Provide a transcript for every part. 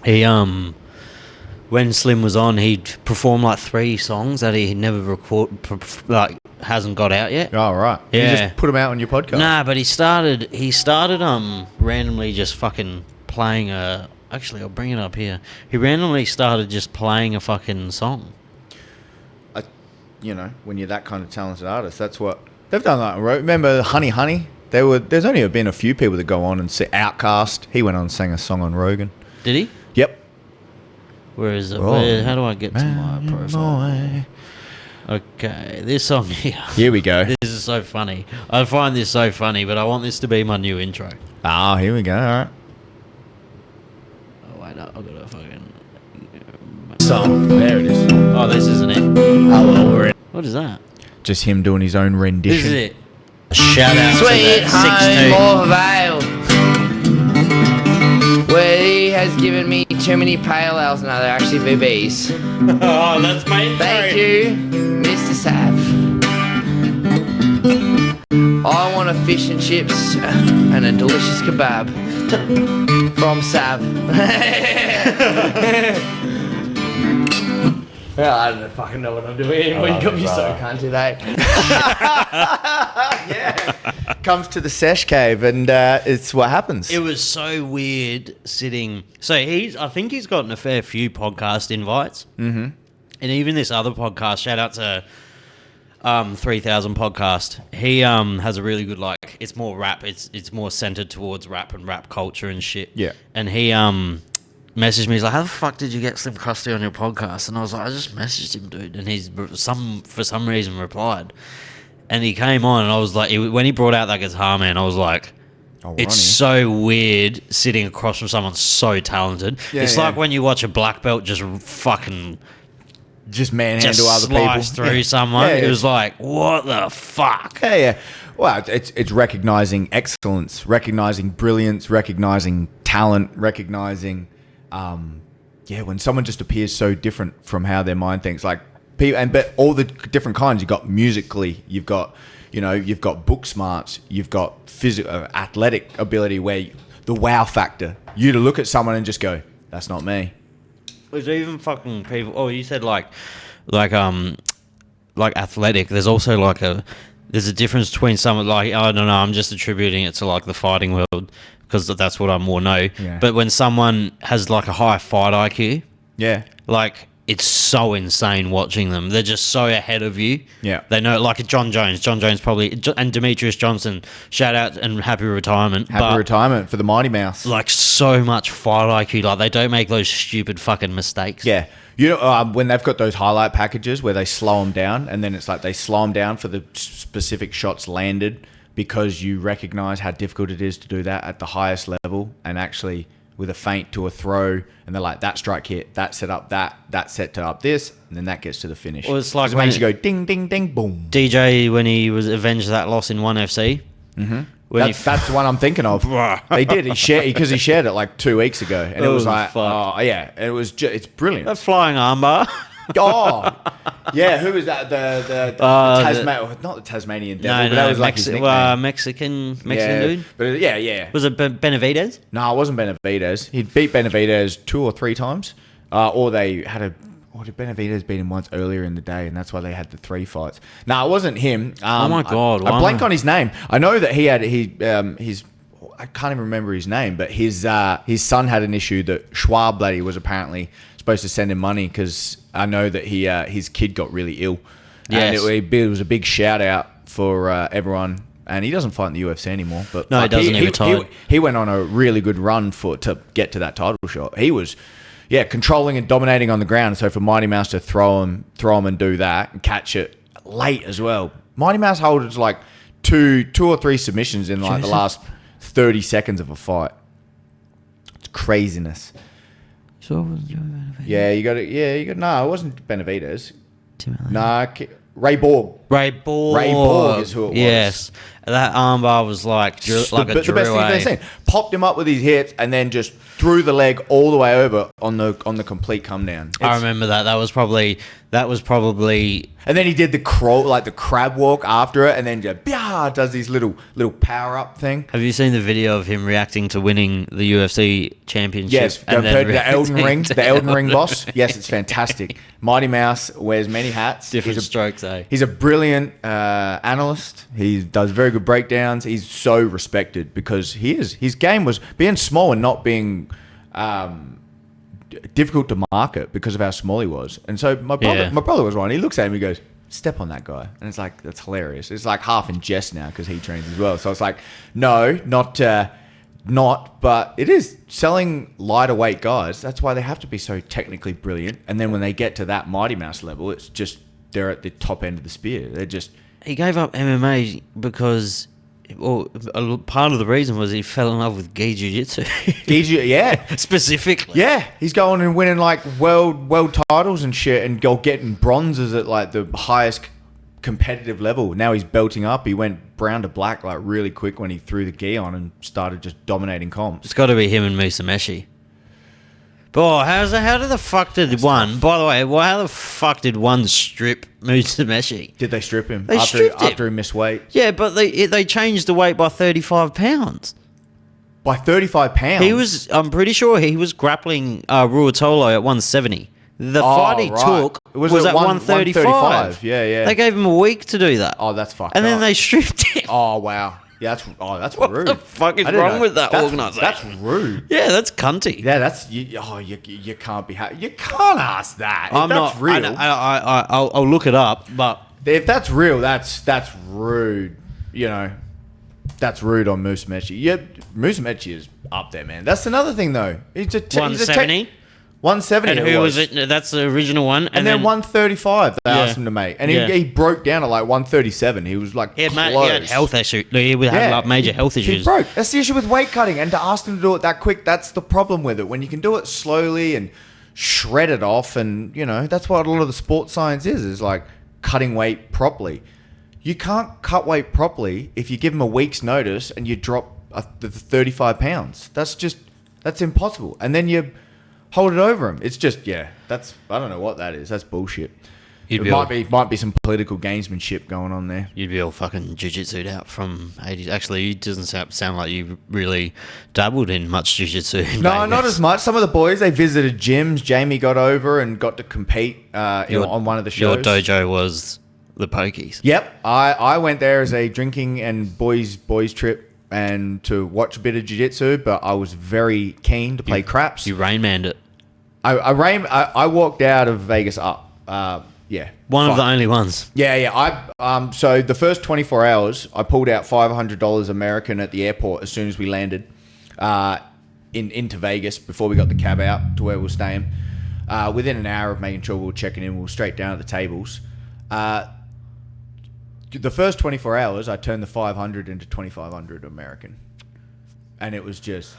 He when Slim was on, he'd perform like 3 songs that he never hasn't got out yet. Oh, right. Yeah. You just put them out on your podcast? Nah, but he started randomly just fucking playing a... Actually, I'll bring it up here. He randomly started just playing a fucking song. When you're that kind of talented artist, that's what... They've done that. Remember Honey Honey? There's only been a few people that go on and say Outkast. He went on and sang a song on Rogan. Did he? Yep. Where is it? Oh, How do I get to my profile? Okay, this song here. Here we go. This is so funny. I find this so funny, but I want this to be my new intro. Ah, here we go. All right. Oh, wait, no, I've got a fucking... Song. There it is. Oh, this isn't it. Hello, we're in. What is that? Just him doing his own rendition. This is it. A shout out Sweet to home that 6'2". of Vale, where he has given me too many pale ales. No, they're actually VBs. Oh, that's my intro. Thank you, Mr. Sav. I want a fish and chips and a delicious kebab from Sav. Well, I don't fucking know what I'm doing anymore. You got me so cunt today. Yeah. Comes to the sesh cave and it's what happens. It was so weird sitting... So I think he's gotten a fair few podcast invites. Mm-hmm. And even this other podcast, shout out to 3000 Podcast. He has a really good, it's more rap. It's more centered towards rap and rap culture and shit. Yeah. And he messaged me. He's like, how the fuck did you get Slim Krusty on your podcast? And I was like, I just messaged him, dude. And he's for some reason replied. And he came on and I was like, when he brought out that guitar, man, I was like, it's so weird sitting across from someone so talented. Yeah, it's like when you watch a black belt just fucking... Just manhandle other people. Slice through someone. It was like, what the fuck? Yeah, yeah. Well, it's recognizing excellence, recognizing brilliance, recognizing talent, recognizing... when someone just appears so different from how their mind thinks, but all the different kinds. You've got musically, you've got book smarts, you've got physical, athletic ability, where the wow factor, you to look at someone and just go, that's not me. There's even fucking people. Oh, you said like athletic. There's also there's a difference between someone I don't know. I'm just attributing it to the fighting world, because that's what I more know. Yeah. But when someone has a high fight IQ, yeah, it's so insane watching them. They're just so ahead of you. Yeah, they know John Jones. John Jones probably, and Demetrius Johnson. Shout out and happy retirement. Happy retirement for the Mighty Mouse. So much fight IQ. They don't make those stupid fucking mistakes. Yeah. When they've got those highlight packages where they slow them down, and then it's they slow them down for the specific shots landed, because you recognize how difficult it is to do that at the highest level, and actually with a feint to a throw, and they're like, that strike hit, that set up that set to up this, and then that gets to the finish. Well, it's like it makes you go ding, ding, ding, boom. DJ, when he was avenged that loss in 1FC. Mm-hmm. That's the one I'm thinking of. They did. He shared it 2 weeks ago, and it was like, fuck. Oh yeah, it was. It's brilliant. That flying armbar. Oh, yeah. Who was that? The Tasmanian, not the Tasmanian devil, but that was his nickname. Mexican dude. But yeah. Was it Benavidez? No, it wasn't Benavidez. He'd beat Benavidez 2 or 3 times, or they had a. Or did Benavidez beat him once earlier in the day, and that's why they had the 3 fights? No, it wasn't him. Oh my god! I blank on his name. I know that he had his. I can't even remember his name, but his son had an issue that Schwab lady was apparently supposed to send him money, because I know that his kid got really ill. Yes. And it was a big shout out for everyone. And he doesn't fight in the UFC anymore. But no, he doesn't. He went on a really good run to get to that title shot. He was, controlling and dominating on the ground. So for Mighty Mouse to throw him and do that and catch it late as well. Mighty Mouse holds two or three submissions in the last 30 seconds of a fight. It's craziness. So it wasn't Joey Benavidez? Yeah, you got it. Yeah, you got. No, it wasn't Benavidez. No, Ray Borg. Ray Borg. Ray Borg is who it was. Yes. That armbar was like a the best thing drill. they've seen. Popped him up with his hits and then just threw the leg all the way over on the complete come down. I remember that. That was probably. And then he did the crawl, like the crab walk after it, and then just does this little power up thing. Have you seen the video of him reacting to winning the UFC championship? Yes, and then the Elden Ring, reacting the to Elden Ring boss. Yes, it's fantastic. Mighty Mouse wears many hats. Different strokes, eh? He's a brilliant analyst. He does very good breakdowns. He's so respected because his game was being small and not being difficult to market because of how small he was. And so my brother was right. He looks at him and he goes, step on that guy. And it's like, that's hilarious. It's like half in jest now because he trains as well. So it's like, no, not, but it is selling lighter weight guys. That's why they have to be so technically brilliant. And then when they get to that Mighty Mouse level, it's just, they're at the top end of the spear. They're just... He gave up MMA because... Well, part of the reason was he fell in love with gi jiu-jitsu. Yeah. Specifically. Yeah. He's going and winning like world titles and shit and getting bronzes at like the highest competitive level. Now he's belting up. He went brown to black like really quick when he threw the gi on and started just dominating comps. It's got to be him and Musameshi. But how the fuck did one? By the way, how the fuck did one strip Musameshi? Did they strip him after he missed weight? Yeah, but they changed the weight by 35 pounds. By 35 pounds? I'm pretty sure he was grappling Ruotolo at 170. The fight he took was at 135. Yeah. They gave him a week to do that. Oh, that's fucked And up. then they stripped him. Oh, wow. Yeah, that's what rude. What the fuck is wrong with that organisation? That's rude. Yeah, that's cunty. Yeah, that's you can't be happy. You can't ask that. I'm that's not real. I'll look it up, but if that's real, that's rude. You know, that's rude on Musameshi. Yeah, Musameshi is up there, man. That's another thing though. He's a 170. 170. And who was it? That's the original one. And then 135 they asked him to make. And he broke down at like 137. He was like he had health issues. He had like major health issues. He broke. That's the issue with weight cutting. And to ask him to do it that quick, that's the problem with it. When you can do it slowly and shred it off, and you know, that's what a lot of the sports science is like cutting weight properly. You can't cut weight properly if you give him a week's notice and you drop the 35 pounds. That's impossible. And then you hold it over him. It's just, I don't know what that is. That's bullshit. Might be some political gamesmanship going on there. You'd be all fucking jiu-jitsu'd out from 80s. Actually, it doesn't sound like you really dabbled in much jiu-jitsu. No, not as much. Some of the boys, they visited gyms. Jamie got over and got to compete on one of the shows. Your dojo was the Pokies. Yep. I went there as a drinking and boys trip and to watch a bit of jiu-jitsu, but I was very keen to play craps. You Rain-Manned it. I walked out of Vegas up. One of the only ones. Yeah. So the first 24 hours, I pulled out $500 American at the airport as soon as we landed into Vegas before we got the cab out to where we were staying. Within an hour of making sure we were checking in, we were straight down at the tables. The first 24 hours, I turned the 500 into 2,500 American, and it was just,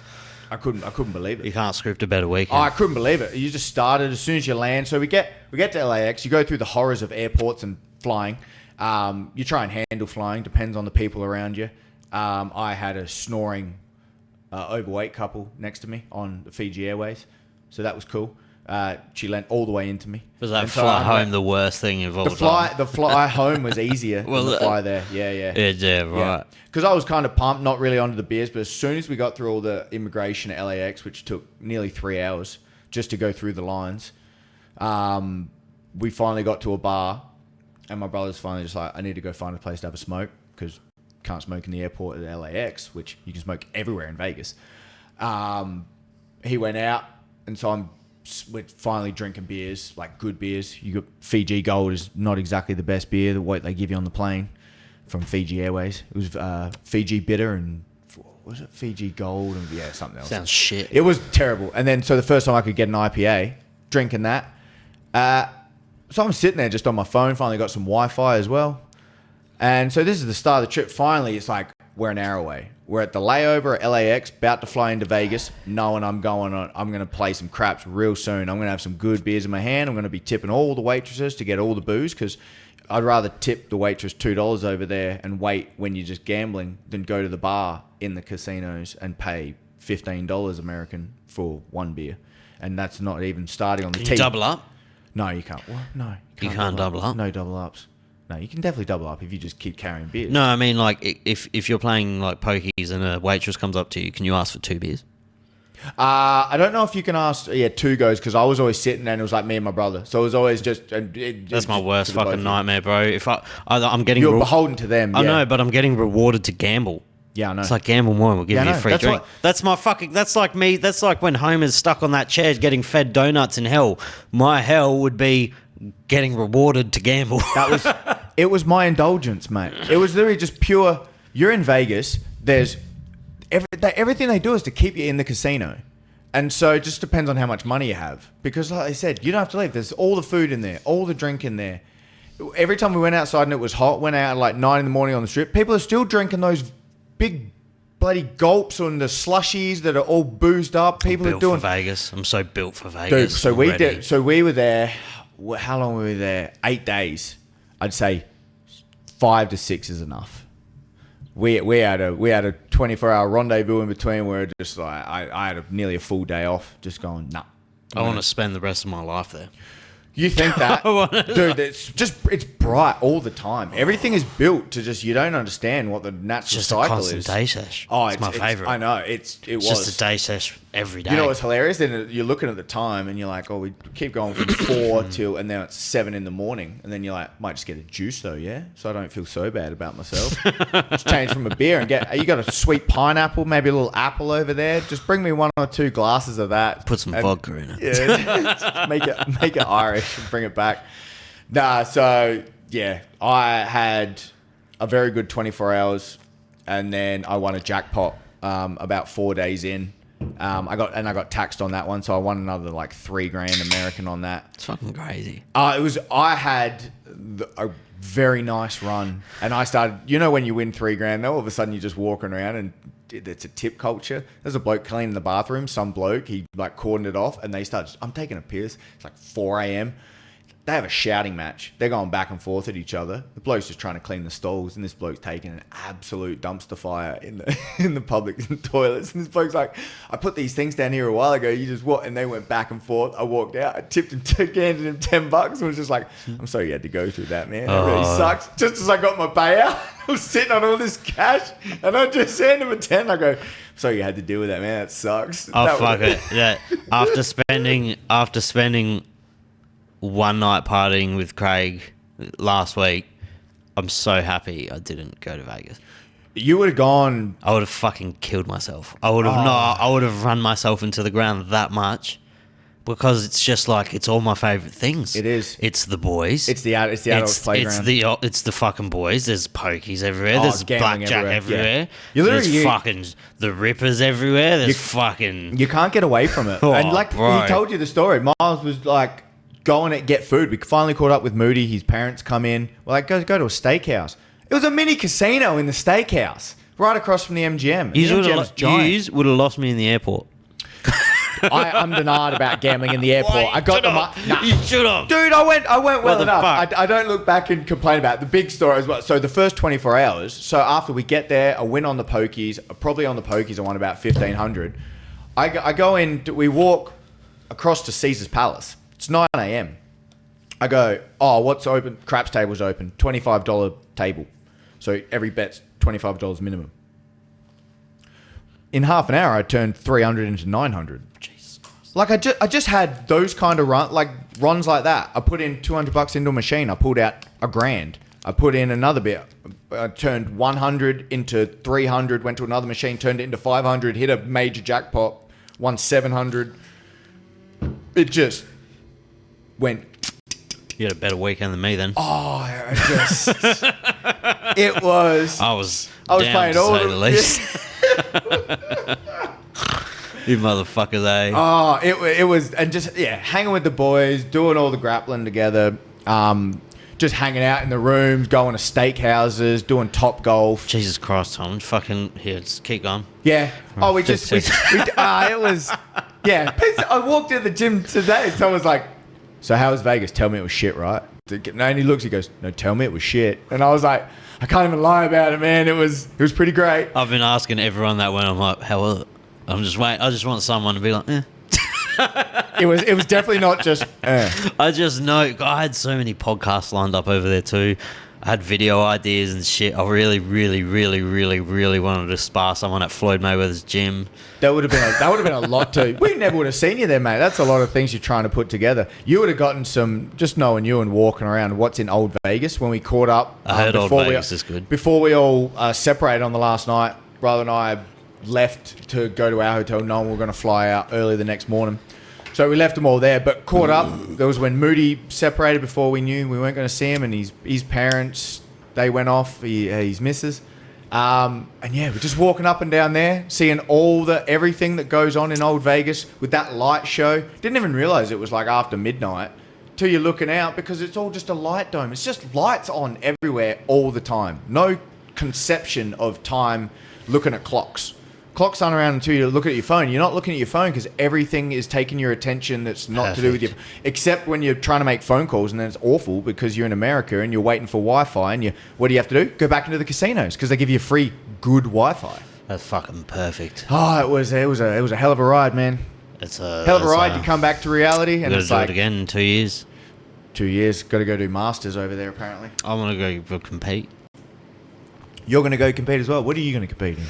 I couldn't believe it. You can't script a better weekend. Oh, I couldn't believe it. You just started as soon as you land. So we get to LAX. You go through the horrors of airports and flying. You try and handle flying. Depends on the people around you. I had a snoring, overweight couple next to me on the Fiji Airways, so that was cool. She leant all the way into me. Was that fly home the worst thing you've ever done? The fly home was easier than the fly there. Yeah, right. Because I was kind of pumped, not really onto the beers, but as soon as we got through all the immigration at LAX, which took nearly 3 hours just to go through the lines, we finally got to a bar, and my brother's finally just like, I need to go find a place to have a smoke, because can't smoke in the airport at LAX, which you can smoke everywhere in Vegas. He went out, and so we're finally drinking beers, like good beers. You got Fiji Gold is not exactly the best beer, the what they give you on the plane from Fiji Airways. It was Fiji Bitter and was it Fiji Gold and something else. Sounds shit. It was terrible. And then so the first time I could get an IPA, drinking that. So I'm sitting there just on my phone. Finally got some Wi-Fi as well. And so this is the start of the trip. Finally, it's like we're an hour away. We're at the layover at LAX, about to fly into Vegas, knowing I'm going to play some craps real soon. I'm going to have some good beers in my hand. I'm going to be tipping all the waitresses to get all the booze because I'd rather tip the waitress $2 over there and wait when you're just gambling than go to the bar in the casinos and pay $15 American for one beer. And that's not even starting on the Can tee. you double up? No, you can't. What? No, You can't double up? No double ups. No, you can definitely double up if you just keep carrying beers. No, I mean, like, if you're playing, like, pokies and a waitress comes up to you, can you ask for 2 beers? I don't know if you can ask. Yeah, 2 goes because I was always sitting there and it was like me and my brother. So it was always just. That's my worst fucking nightmare, bro. If I'm getting... You're beholden to them. I yeah. know, but I'm getting rewarded to gamble. Yeah, I know. It's like gamble more and we'll give Yeah, I you a know. free That's drink. what- That's my fucking... That's like me. That's like when Homer's stuck on that chair getting fed donuts in hell. My hell would be getting rewarded to gamble. It was my indulgence, mate. It was literally just pure. You're in Vegas. There's everything they do is to keep you in the casino, and so it just depends on how much money you have. Because, like I said, you don't have to leave. There's all the food in there, all the drink in there. Every time we went outside and it was hot, went out at like 9 a.m. on the strip. People are still drinking those big bloody gulps on the slushies that are all boozed up. People I'm are built doing. for Vegas. I'm so built for Vegas. Dude, so we already. did. So we were there. How long were we there? 8 days. I'd say 5 to 6 is enough. We had a 24-hour rendezvous in between where just like I had nearly a full day off, just going nah. I want to spend the rest of my life there. You think that, dude? It's bright all the time. Everything is built to just you don't understand what the natural Just cycle a constant is. day sesh. Oh, it's my favourite. I know it was Just a day sesh every day. You know what's hilarious? Then you're looking at the time and you're like, oh, we keep going from 4 till, and now it's 7 in the morning. And then you're like, might just get a juice though, yeah? So I don't feel so bad about myself. Just change from a beer and you got a sweet pineapple, maybe a little apple over there. Just bring me 1 or 2 glasses of that. Put some vodka in it. Yeah, make it Irish and bring it back. Nah, so yeah, I had a very good 24 hours and then I won a jackpot about 4 days in. I got taxed on that one, so I won another like $3,000 American on that. It's fucking crazy. I had a very nice run, and I started. You know when you win $3,000, all of a sudden you're just walking around, and it's a tip culture. There's a bloke cleaning the bathroom. Some bloke he like cordoned it off, and they start. I'm taking a piss. It's like 4 a.m. They have a shouting match. They're going back and forth at each other. The bloke's just trying to clean the stalls, and this bloke's taking an absolute dumpster fire in the public toilets. And this bloke's like, I put these things down here a while ago. You just what? And they went back and forth. I walked out. I tipped him, handed him $10, and was just like, I'm sorry you had to go through that, man. It really sucks. Just as I got my payout, I was sitting on all this cash, and I just handed him a 10. I go, I'm sorry you had to deal with that, man. That sucks. Oh, That fuck was- it. Yeah. After spending one night partying with Craig last week, I'm so happy I didn't go to Vegas. You would have gone. I would have fucking killed myself. I would have run myself into the ground that much because it's just like it's all my favorite things. It is. It's the boys. It's the adult playground. It's the fucking boys. There's pokies everywhere. Oh, There's gambling blackjack everywhere. yeah. You literally- There's fucking the rippers everywhere. There's fucking. You can't get away from it. Oh, And like bro. he told you the story, Miles was like going to get food. We finally caught up with Moody. His parents come in. We're like, go to a steakhouse. It was a mini casino in the steakhouse right across from the MGM. The MGM's giant. You would have lost me in the airport. I'm denied about gambling in the airport. I got the You should have. Dude, I went well the enough. fuck? I don't look back and complain about it. The big story as well. So the first 24 hours. So after we get there, I win on the pokies. Probably on the pokies, I won about 1,500. I go in. We walk across to Caesar's Palace. It's 9 a.m. I go, oh, what's open? Craps table's open. $25 table. So every bet's $25 minimum. In half an hour, I turned 300 into 900. Jesus Christ. Like I just had those kind of runs like that. I put in $200 into a machine. I pulled out $1,000. I put in another bit. I turned 100 into 300. Went to another machine, turned it into 500. Hit a major jackpot. Won 700. It just went. You had a better weekend than me then. Oh, it was. I was down, playing to all say the least. You motherfuckers, eh? Oh, it was, and just hanging with the boys, doing all the grappling together, just hanging out in the rooms, going to steakhouses, doing top golf. Jesus Christ, Tom. Fucking here, just keep going. Yeah. Oh, it was. Yeah. I walked in the gym today. Someone was like, "So how was Vegas?" Tell me it was shit, right? And he looks, he goes, no, tell me it was shit. And I was like, I can't even lie about it, man. It was pretty great. I've been asking everyone that when I'm like, how was it? I'm just waiting. I just want someone to be like, eh. It was definitely not just. I just know. I had so many podcasts lined up over there too. I had video ideas and shit. I really, really, really, really, really wanted to spar someone at Floyd Mayweather's gym. That would have been a lot too. We never would have seen you there, mate. That's a lot of things you're trying to put together. You would have gotten some, just knowing you and walking around what's in Old Vegas when we caught up. I heard Old Vegas is good. Before we all separated on the last night, brother and I left to go to our hotel knowing we were going to fly out early the next morning. So we left them all there, but caught up. That was when Moody separated before we knew we weren't going to see him, and his parents, they went off, his missus. And yeah, we're just walking up and down there, seeing everything that goes on in Old Vegas with that light show. Didn't even realize it was like after midnight till you're looking out, because it's all just a light dome. It's just lights on everywhere all the time. No conception of time looking at clocks. Clocks aren't around until you look at your phone. You're not looking at your phone because everything is taking your attention that's not to do with you. Except when you're trying to make phone calls, and then it's awful because you're in America and you're waiting for Wi-Fi, and what do you have to do? Go back into the casinos because they give you free good Wi-Fi. That's fucking perfect. Oh, it was a hell of a ride, man. It's a hell of a ride. You come back to reality, and it's like do it again in 2 years. 2 years. Got to go do masters over there apparently. I want to go compete. You're going to go compete as well. What are you going to compete in?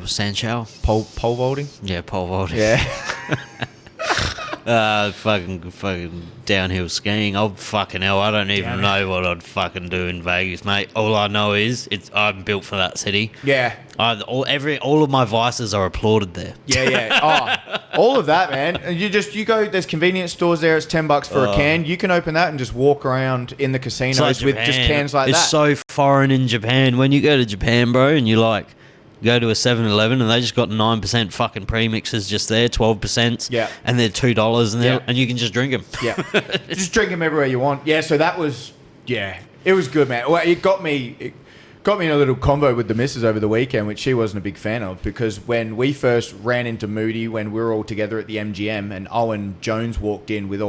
Sand shower. Pole vaulting? Yeah, pole vaulting. Yeah. Fucking downhill skiing. Oh, fucking hell. I don't even know what I'd fucking do in Vegas, mate. All I know is I'm built for that city. Yeah. All of my vices are applauded there. Yeah. Oh, all of that, man. And you go, there's convenience stores there. It's $10 for a can. You can open that and just walk around in the casinos like with just cans like that. It's so foreign in Japan. When you go to Japan, bro, and you go to a 7-Eleven and they just got 9% fucking premixes just there, 12%. Yeah. And they're $2 and you can just drink them. Yeah. Just drink them everywhere you want. Yeah, so that was, it was good, man. Well, it got me in a little combo with the missus over the weekend, which she wasn't a big fan of, because when we first ran into Moody, when we were all together at the MGM, and Owen Jones walked in with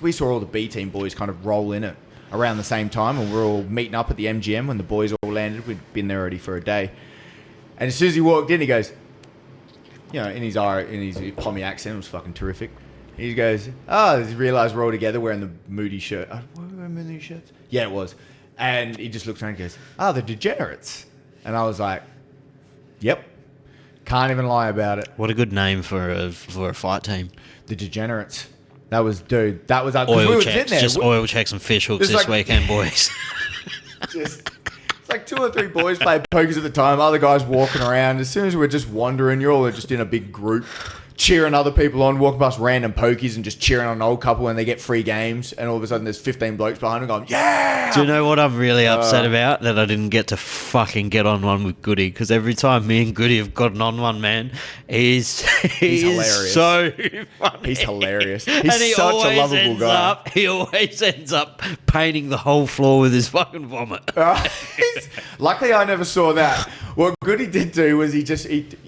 we saw all the B team boys kind of roll in it around the same time, and we were all meeting up at the MGM when the boys all landed. We'd been there already for a day. And as soon as he walked in, he goes, in his Pommy accent, it was fucking terrific. He goes, he realised we're all together wearing the Moody shirt. Were we wearing Moody shirts? Yeah, it was. And he just looks around and goes, the Degenerates. And I was like, yep. Can't even lie about it. What a good name for a fight team. The Degenerates. That was our oil checks. Just oil checks and fish hooks this weekend, boys. Like 2 or 3 boys played pokers at the time, other guys walking around. As soon as we're just wandering, you're all just in a big group, cheering other people on, walking past random pokies and just cheering on an old couple when they get free games, and all of a sudden there's 15 blokes behind them going, yeah! Do you know what I'm really upset about? That I didn't get to fucking get on one with Goody, because every time me and Goody have gotten on one, man, he's hilarious. So funny. He's hilarious. He's such a lovable guy. He always ends up painting the whole floor with his fucking vomit. Luckily, I never saw that. What Goody did do was you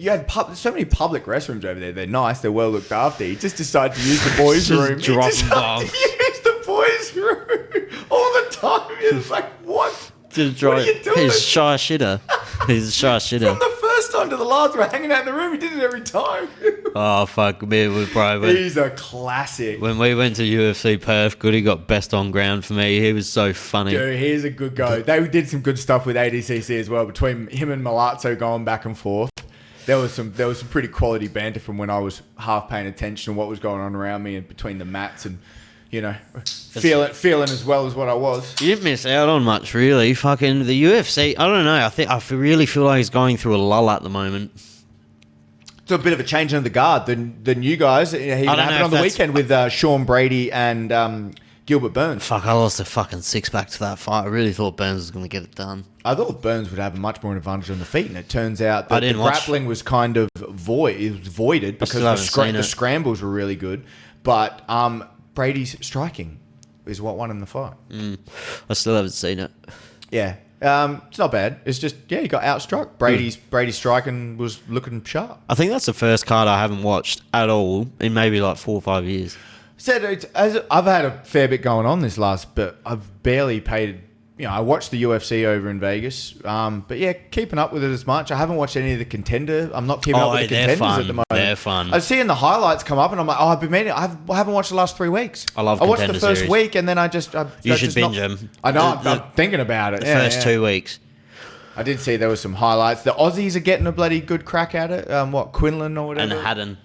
had so many public restrooms over there. They're nice. They're well looked after. He just decided to use the boys' room. Dropping bombs. Use the boys' room all the time. He was like, what? What are you doing? He's a shy shitter. He's a shy shitter. From the first time to the last, we're hanging out in the room. He did it every time. Oh, fuck me. He's a classic. When we went to UFC Perth, Goody got best on ground for me. He was so funny. Dude, he's a good guy. They did some good stuff with ADCC as well, between him and Malazzo going back and forth. There was some pretty quality banter from when I was half paying attention to what was going on around me and between the mats, and feeling as well as what I was. You didn't miss out on much, really. Fucking the UFC, I don't know. I really feel like he's going through a lull at the moment. It's a bit of a change in the guard than you guys. It even happened on the weekend with Sean Brady and Gilbert Burns. Fuck, I lost a fucking six-pack to that fight. I really thought Burns was going to get it done. I thought Burns would have much more advantage on the feet, and it turns out that the grappling was kind of voided because the scrambles were really good. But Brady's striking is what won him the fight. I still haven't seen it. Yeah. It's not bad. It's just, he got outstruck. Brady's striking was looking sharp. I think that's the first card I haven't watched at all in maybe like 4 or 5 years. I've had a fair bit going on this last, but I've barely paid. I watched the UFC over in Vegas, but yeah, keeping up with it as much. I haven't watched any of the contender. I'm not keeping up with the contenders at the moment. They're fun. I was seeing the highlights come up, and I'm like, I've been meaning. I haven't watched the last 3 weeks. I watched the first series. week, and then you should binge them. I know. I'm thinking about it. The first 2 weeks. I did see there was some highlights. The Aussies are getting a bloody good crack at it. Quinlan or whatever. And Haddon.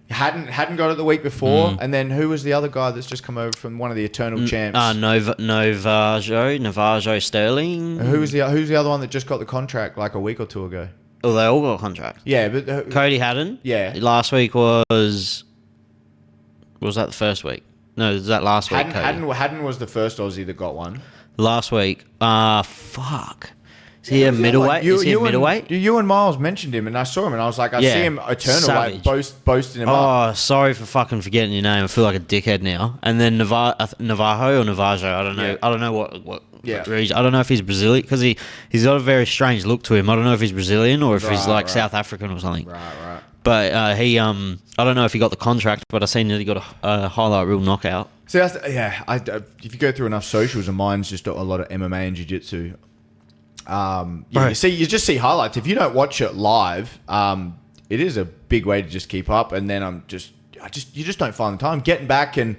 Hadn't got it the week before, and then who was the other guy that's just come over from one of the Eternal champs? Navajo Sterling. Who's the other one that just got the contract like a week or two ago? Oh, they all got contracts. Yeah, but Cody Haddon. Yeah, last week was that the first week? No, was that last week? Haddon was the first Aussie that got one. Last week. Fuck. Is he a middleweight? Is he a middleweight? You and Miles mentioned him, and I saw him, and I was like, I see him Eternal weight boasting him up. Oh, sorry for fucking forgetting your name. I feel like a dickhead now. And then Navajo or Navajo, I don't know. Yeah. I don't know what region. I don't know if he's Brazilian, because he's got a very strange look to him. I don't know if he's Brazilian or if he's like South African or something. Right. But I don't know if he got the contract, but I seen that he got a highlight reel knockout. See, if you go through enough socials, and mine's just a lot of MMA and jiu-jitsu. You just see highlights. If you don't watch it live, it is a big way to just keep up. And then you just don't find the time getting back and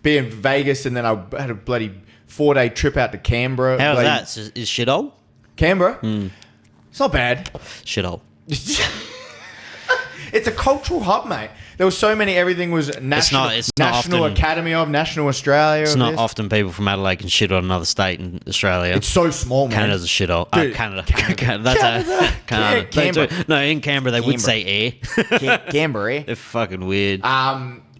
being in Vegas. And then I had a bloody 4-day trip out to Canberra. How's that? Is shithole? Canberra? It's not bad. Shithole. It's a cultural hub, mate. There was so many. Everything was national. It's not National often, Academy of National Australia. It's not often people from Adelaide can shit on another state in Australia. It's so small, man. Canada's a shithole. Dude, Canada. Canada. Canada. Canberra. No, in Canberra they would say air. Canberra. They're fucking weird.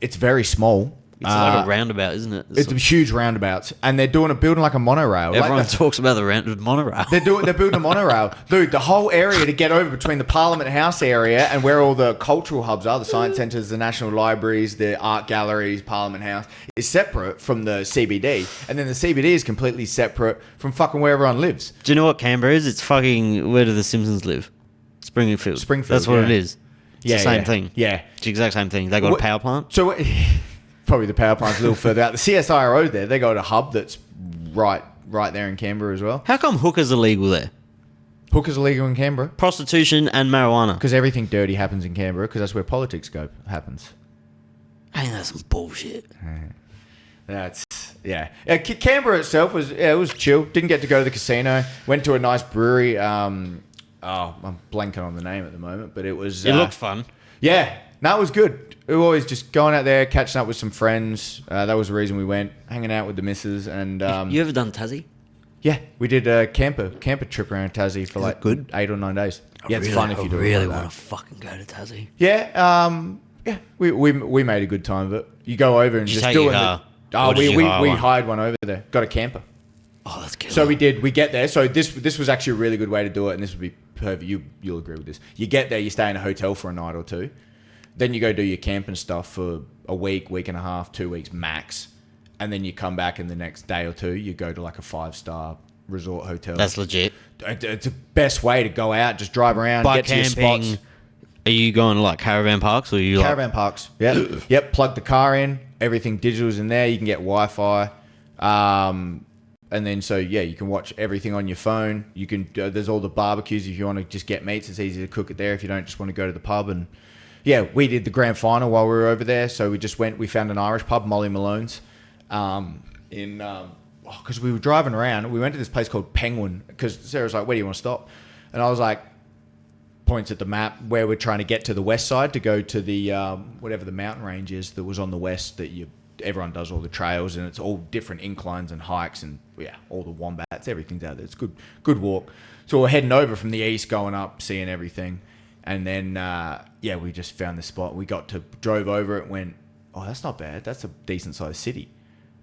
It's very small. It's like a roundabout, isn't it? It's a huge roundabouts, and they're building like a monorail. Everyone talks about the monorail. They're building a monorail, dude. The whole area to get over between the Parliament House area and where all the cultural hubs are, the science centres, the national libraries, the art galleries, Parliament House, is separate from the CBD, and then the CBD is completely separate from fucking where everyone lives. Do you know what Canberra is? It's fucking where do the Simpsons live? Springfield. That's what it is. It's the same thing. Yeah, it's the exact same thing. They got a power plant. So. Probably the power plant's a little further out. The CSIRO there, they got a hub that's right there in Canberra as well. How come hookers are legal there? Hookers are legal in Canberra? Prostitution and marijuana. Because everything dirty happens in Canberra, because that's where politics happens. I think that's some bullshit. Canberra itself was chill. Didn't get to go to the casino. Went to a nice brewery. I'm blanking on the name at the moment, but it was... It looked fun. Yeah. No, it was good. We were always just going out there, catching up with some friends. That was the reason we went, hanging out with the missus. And you ever done Tassie? Yeah, we did a camper trip around Tassie for like good? 8 or 9 days. It's fun if you do it. I really want to fucking go to Tassie. Yeah, we made a good time of it. You go over and Did just you do take it. your car? We hired one over there. Got a camper. Oh, that's good. So we get there. So this was actually a really good way to do it, and this would be perfect. You'll agree with this. You get there, you stay in a hotel for a night or two. Then you go do your camping stuff for a week and a half, 2 weeks max. And then you come back and the next day or two, you go to like a 5-star resort hotel. That's legit. It's the best way to go out, just drive around, get to your spots. Are you going to like caravan parks or are you Caravan parks, yep. Plug the car in, everything digital's in there, you can get Wi-Fi. And then you can watch everything on your phone. You can there's all the barbecues if you want to just get meats, it's easy to cook it there if you don't just want to go to the pub. And yeah, we did the grand final while we were over there. So we found an Irish pub, Molly Malone's, because we were driving around. We went to this place called Penguin because Sarah's like, where do you want to stop? And I was like, points at the map where we're trying to get to the west side to go to the, whatever the mountain range is that was on the west that everyone does all the trails and it's all different inclines and hikes and all the wombats, everything's out there. It's good walk. So we're heading over from the east, going up, seeing everything. And then, we just found the spot. We drove over it, went, oh, that's not bad. That's a decent sized city.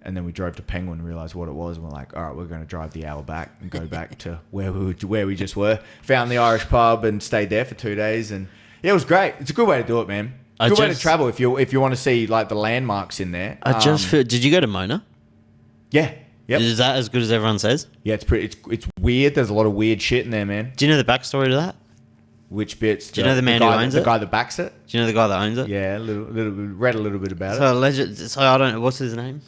And then we drove to Penguin and realised what it was. And we're like, all right, we're going to drive the hour back and go back to where we just were. Found the Irish pub and stayed there for 2 days. And yeah, it was great. It's a good way to do it, man. Good way to travel if you want to see like the landmarks in there. I just feel. Did you go to Mona? Yeah. Yep. Is that as good as everyone says? Yeah, it's weird. There's a lot of weird shit in there, man. Do you know the backstory to that? which bits. Do you know the man who owns the it? guy that backs it? Do you know the guy that owns it? Yeah, read a little bit about it. So I don't know what's his name.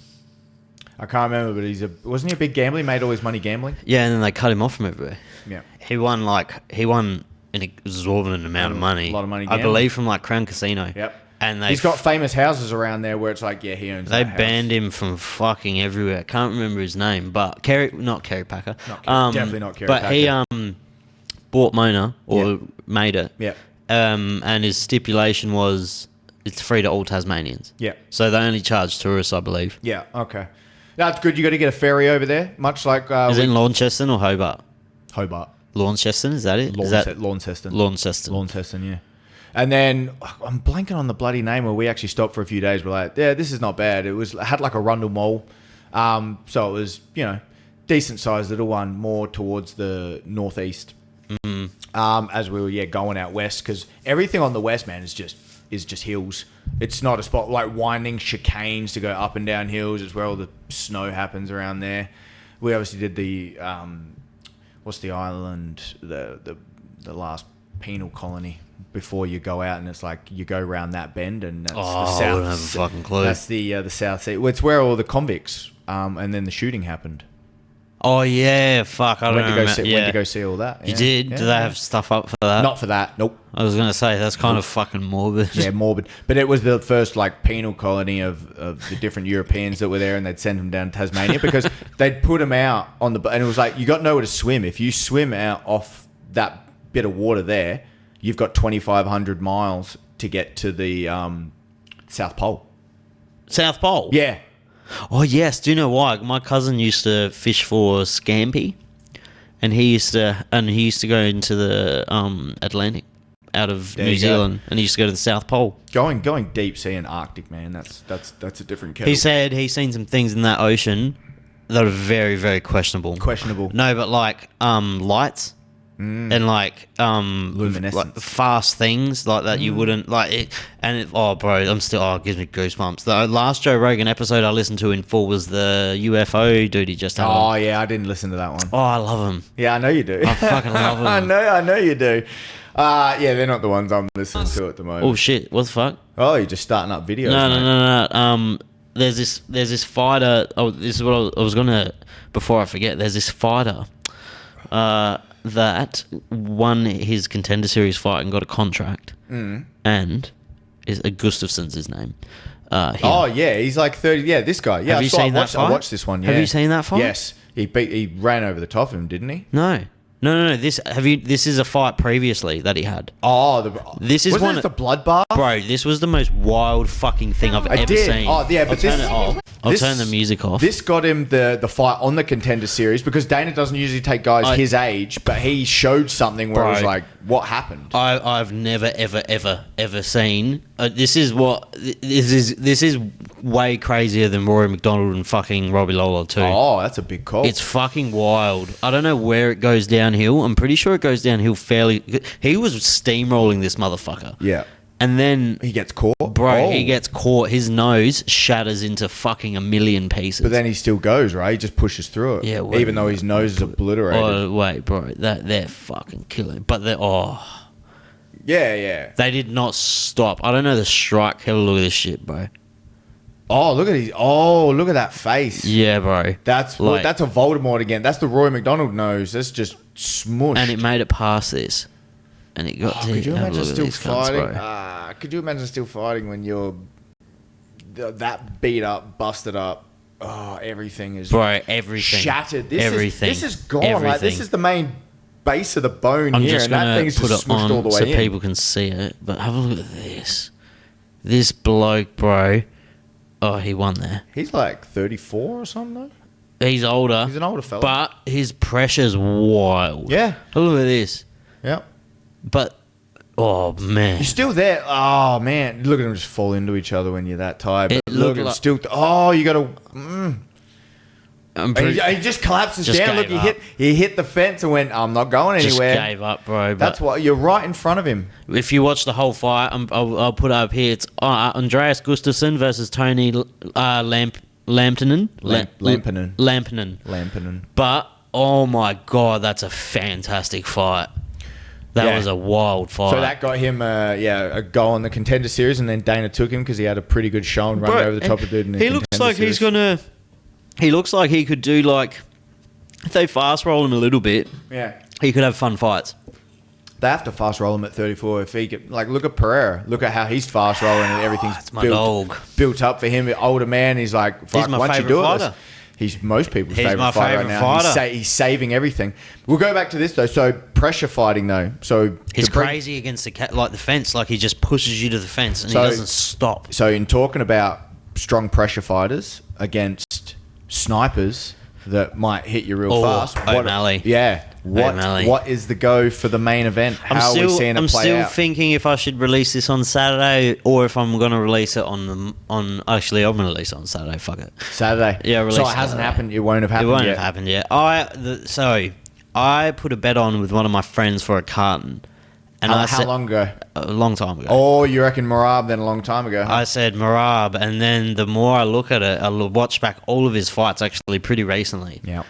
I can't remember, but wasn't he a big gambler? He made all his money gambling. Yeah, and then they cut him off from everywhere. Yeah. He won an exorbitant amount of money. A lot of money I gambling. believe from like Crown Casino. Yep. And He's got famous houses around there where it's like, yeah, he owns. They that banned house. him from fucking everywhere. Can't remember his name, but not Kerry Packer. Definitely not Kerry but Packer. he bought Mona or made it. Yeah. And his stipulation was it's free to all Tasmanians. Yeah. So they only charge tourists, I believe. Yeah. Okay. That's good. You got to get a ferry over there, much like Is it in Launceston or Hobart? Hobart. Launceston, is that it? Launceston. Launceston. Yeah. And then I'm blanking on the bloody name where we actually stopped for a few days. We're like, yeah, this is not bad. It had like a Rundle Mall, so it was decent sized little one, more towards the northeast. As we were going out west, because everything on the west, man, is just hills. It's not a spot like winding chicanes to go up and down hills. It's where all the snow happens around there. We obviously did the what's the island, the last penal colony before you go out, and it's like you go around that bend, and that's the south. I don't have a fucking clue. That's the South Sea. Well, it's where all the convicts, and then the shooting happened. Oh yeah, fuck! I don't know. Went to go see all that. You Yeah. did? Yeah, Do they yeah. have stuff up for that? Not for that. Nope. I was gonna say that's kind of fucking morbid. Yeah, morbid. But it was the first like penal colony of the different Europeans that were there, and they'd send them down to Tasmania because they'd put them out on the, and it was like you got nowhere to swim. If you swim out off that bit of water there, you've got 2,500 miles to get to the South Pole. South Pole. Yeah. Oh yes. Do you know why? My cousin used to fish for scampi, and he used to go into the Atlantic out of There New you go. Zealand, and he used to go to the South Pole. Going deep sea and Arctic, man. That's a different kettle. He said he's seen some things in that ocean that are very, very questionable. Questionable. No, but like lights and like Luminescence. like fast things like that you wouldn't like it. And it gives me goosebumps. The last Joe Rogan episode I listened to in full was the UFO dude he just had Oh on. yeah, I didn't listen to that one. Oh, I love him. Yeah, I know you do. I fucking love him. I know you do. Yeah, they're not the ones I'm listening to at the moment. Oh shit! What the fuck? Oh, you're just starting up videos. No, mate. no. There's this fighter. Oh, this is what I was gonna. Before I forget, there's this fighter that won his Contender Series fight and got a contract, and is Gustafson's his name. Oh yeah, he's like 30. Yeah, this guy. Yeah, Have you seen that fight? I watched this one. Yeah. Have you seen that fight? Yes, he ran over the top of him, didn't he? No. This is a fight previously that he had. Oh, This is wasn't one this of- the bloodbath. Bro, this was the most wild fucking thing I've ever did. seen. Oh, yeah, but I'll turn the music off. This got him the fight on the Contender Series because Dana doesn't usually take guys his age, but he showed something where it was Bro. like, what happened? I've never ever seen. This is way crazier than Rory McDonald and fucking Robbie Lawler too. Oh, that's a big call. It's fucking wild. I don't know where it goes downhill. I'm pretty sure it goes downhill fairly. He was steamrolling this motherfucker. Yeah. And then, He gets caught. bro, Oh. he gets caught. His nose shatters into fucking a million pieces. But then he still goes, right? He just pushes through it. Yeah, well, even though his nose is obliterated. Oh wait, bro, they're fucking killing. But Yeah. they did not stop. I don't know the strike. Hell, look at this shit, bro. Oh, look at that face. Yeah, bro. That's a Voldemort again. That's the Roy McDonald nose. That's just smushed. And it made it past this. And it got to Could you have a imagine look at still these cunts, fighting? bro. Could you imagine still fighting when you're that beat up, busted up? Oh, everything is Bro, everything. shattered. Everything. This is gone. Like, this Everything. is the main base of the bone I'm here, just and that gonna thing's put just it smushed all the on way so in. people can see it. But have a look at this. This bloke, bro. Oh, he won there. He's like 34 or something, though. He's older. He's an older fella. But his pressure's wild. Yeah. Look at this. Yep. But, oh, man. You're still there. Oh, man. Look at them just fall into each other when you're that tired. It But look looked at like- still. Oh, you got to. I'm pretty, He just collapses Just down. Look, gave he hit the fence and went, I'm not going just anywhere. gave up, bro. But That's why you're right in front of him. if you watch the whole fight, I'll put it up here. It's Andreas Gustafsson versus Tony Lampinen. Lampinen. Lampinen. Lampinen. But, oh my God, that's a fantastic fight. That was a wild fight. So that got him, a goal in the Contender Series, and then Dana took him because he had a pretty good show and running over the top of dude in the he looks Contender like Series. he's gonna. He looks like he could do like, if they fast roll him a little bit, he could have fun fights. They have to fast roll him at 34 if he could. Like, look at Pereira. Look at how he's fast rolling and everything's That's my dog. built up for him. Older man, he's like, fuck, He's my once you favourite do fighter. it, he's most people's He's favourite my fighter right favourite now. fighter. He's saving everything. We'll go back to this, though. So, pressure fighting, though. So He's crazy against the the fence. Like, he just pushes you to the fence and he doesn't stop. So, in talking about strong pressure fighters against snipers that might hit you real fast. O'Malley. What is the go for the main event? How are we seeing it I'm play still out? thinking if I should release this on Saturday or if I'm going to release it actually, I'm going to release it on Saturday. Fuck it. Saturday. Yeah, release So it Saturday. hasn't happened. It won't have happened It won't yet. have happened yet. I put a bet on with one of my friends for a carton. And How long ago? A long time ago. Oh, you reckon Marab then a long time ago? Huh? I said Marab, and then the more I look at it, I watch back all of his fights actually pretty recently. Yeah.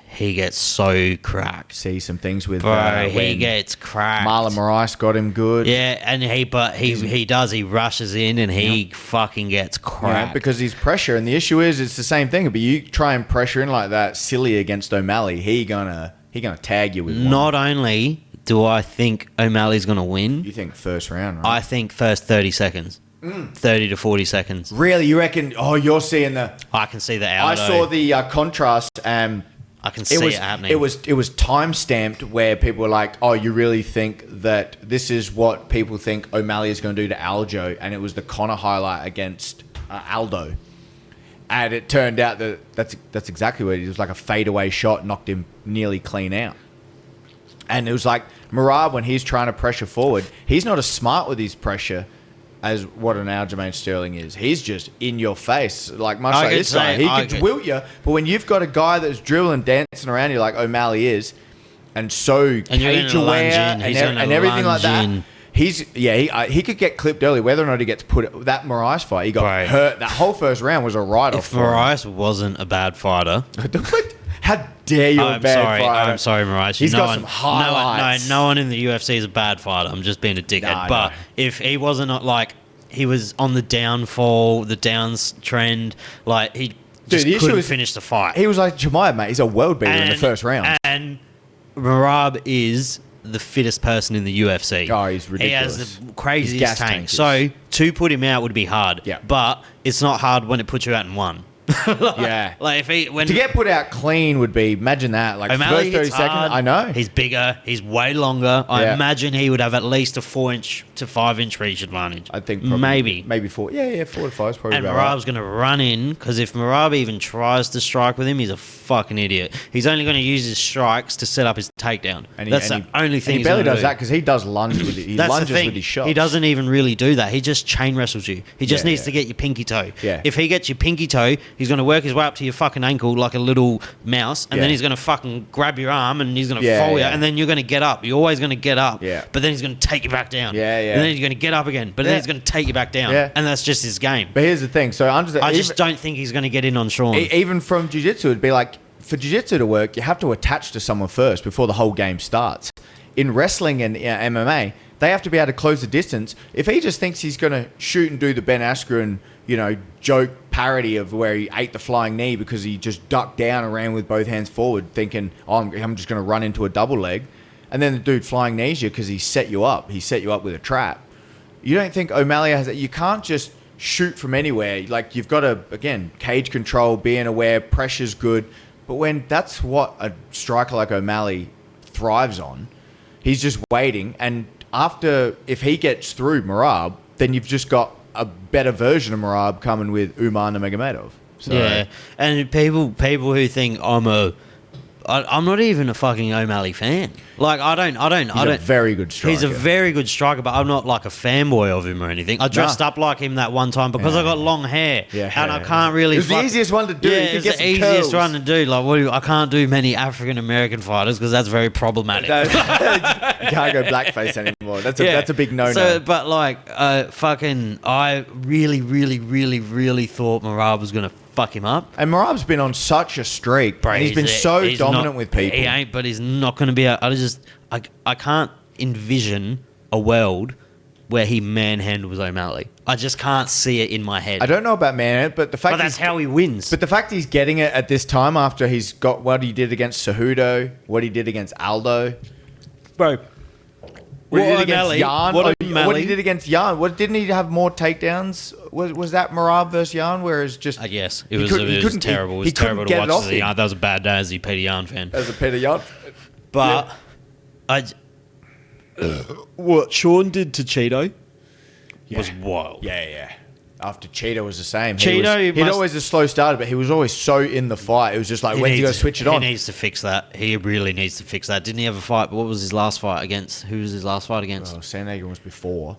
He gets so cracked. See some things with Bro, he when gets cracked. Marlon Moraes got him good. Yeah, and he rushes in and he fucking gets cracked. Yeah, because he's pressure, and the issue is it's the same thing. But you try and pressure in like that, silly against O'Malley, he gonna tag you with one. Not only do I think O'Malley's gonna win, You think first round, right? I think first 30 seconds. 30 to 40 seconds. Really, you reckon? Oh, you're seeing the. I can see the I Aldo. saw the contrast. I can see it happening. It was time stamped where people were like, "Oh, you really think that this is what people think O'Malley is going to do to Aljo?" And it was the Conor highlight against Aldo, and it turned out that that's exactly what it was. Like a fadeaway shot knocked him nearly clean out. And it was like Marab, when he's trying to pressure forward, he's not as smart with his pressure as what an Aljamain Sterling is. He's just in your face, like much like this guy. He could wilt you, but when you've got a guy that's dribbling, dancing around you like O'Malley is, and so cage aware and everything like that, he could get clipped early. Whether or not he gets put that Moraes fight, he got hurt. That whole first round was a write-off. If Moraes wasn't a bad fighter. How dare you, a bad fighter? I'm sorry, Moraes. He's got some highlights. No one in the UFC is a bad fighter. I'm just being a dickhead. But if he wasn't like, he was on the downfall, the downs trend, like he just couldn't finish the fight. He was like Jemiah, mate. He's a world beater in the first round. And Marab is the fittest person in the UFC. Oh, he's ridiculous. He has the craziest tank. So to put him out would be hard. Yeah. But it's not hard when it puts you out in one. Like to get put out clean would be, imagine that, like O'Malley first 30 seconds. hard. I know He's bigger, he's way longer. I imagine he would have at least a 4-inch to 5-inch reach advantage. I think probably, maybe 4 to 5 is probably and about Marab's going to run in, because if Marab even tries to strike with him, he's a fucking idiot. He's only going to use his strikes to set up his takedown. That's the only thing he barely does that, because he does lunge with it. He lunges with his shots. He doesn't even really do that. He just chain wrestles you. He just needs to get your pinky toe. Yeah. If he gets your pinky toe, he's going to work his way up to your fucking ankle like a little mouse, and then he's going to fucking grab your arm and he's going to fall you, and then you're going to get up. You're always going to get up, but then he's going to take you back down. And then he's going to get up again, but then he's going to take you back down. And that's just his game. But here's the thing. So I just don't think he's going to get in on Sean. Even from jiu-jitsu, it'd be like, for jiu-jitsu to work, you have to attach to someone first before the whole game starts. In wrestling and MMA, they have to be able to close the distance. If he just thinks he's going to shoot and do the Ben Askren, joke parody of where he ate the flying knee because he just ducked down and ran with both hands forward, thinking, oh, I'm just going to run into a double leg, and then the dude flying knees you because he set you up. He set you up with a trap. You don't think O'Malley has that? You can't just shoot from anywhere. Like, you've got to, again, cage control, being aware, pressure's good. But when that's what a striker like O'Malley thrives on, he's just waiting. And if he gets through Marab, then you've just got a better version of Marab coming with Umar Nurmagomedov. So, yeah, and people who think I'm not even a fucking O'Malley fan. Like, I don't. He's a very good striker. He's a very good striker, but I'm not like a fanboy of him or anything. I dressed up like him that one time because I got long hair, and I can't really. It's the easiest one to do. Yeah, it's the easiest one to do. Like, I can't do many African American fighters because that's very problematic. You can't go blackface anymore. That's a big no-no. So, but like, I really, really, really, really thought Marab was gonna fuck him up. And Marab's been on such a streak. Bro, he's been so dominant with people. He ain't, but he's not going to be. I can't envision a world where he manhandles O'Malley. I just can't see it in my head. I don't know about but the fact that's how he wins. But the fact he's getting it at this time after he's got what he did against Cejudo, what he did against Aldo, Bro. what he did against Jan, what O'Malley? he did against Jan. What didn't he have more takedowns? Was that Marab versus Jan? Where it's just Yes, it was terrible. It was terrible to watch. That was a bad day as a Peter Yan fan. As a Peter Jan, But what Sean did to Cheeto was wild. Yeah. After Cheeto was the same. Cheeto He'd always a slow starter, but he was always so in the fight. It was just like, when's he going to switch it on? He needs to fix that. He really needs to fix that. Didn't he have a fight? But what was his last fight against? Who was his last fight against? Oh, Sandhagen was before.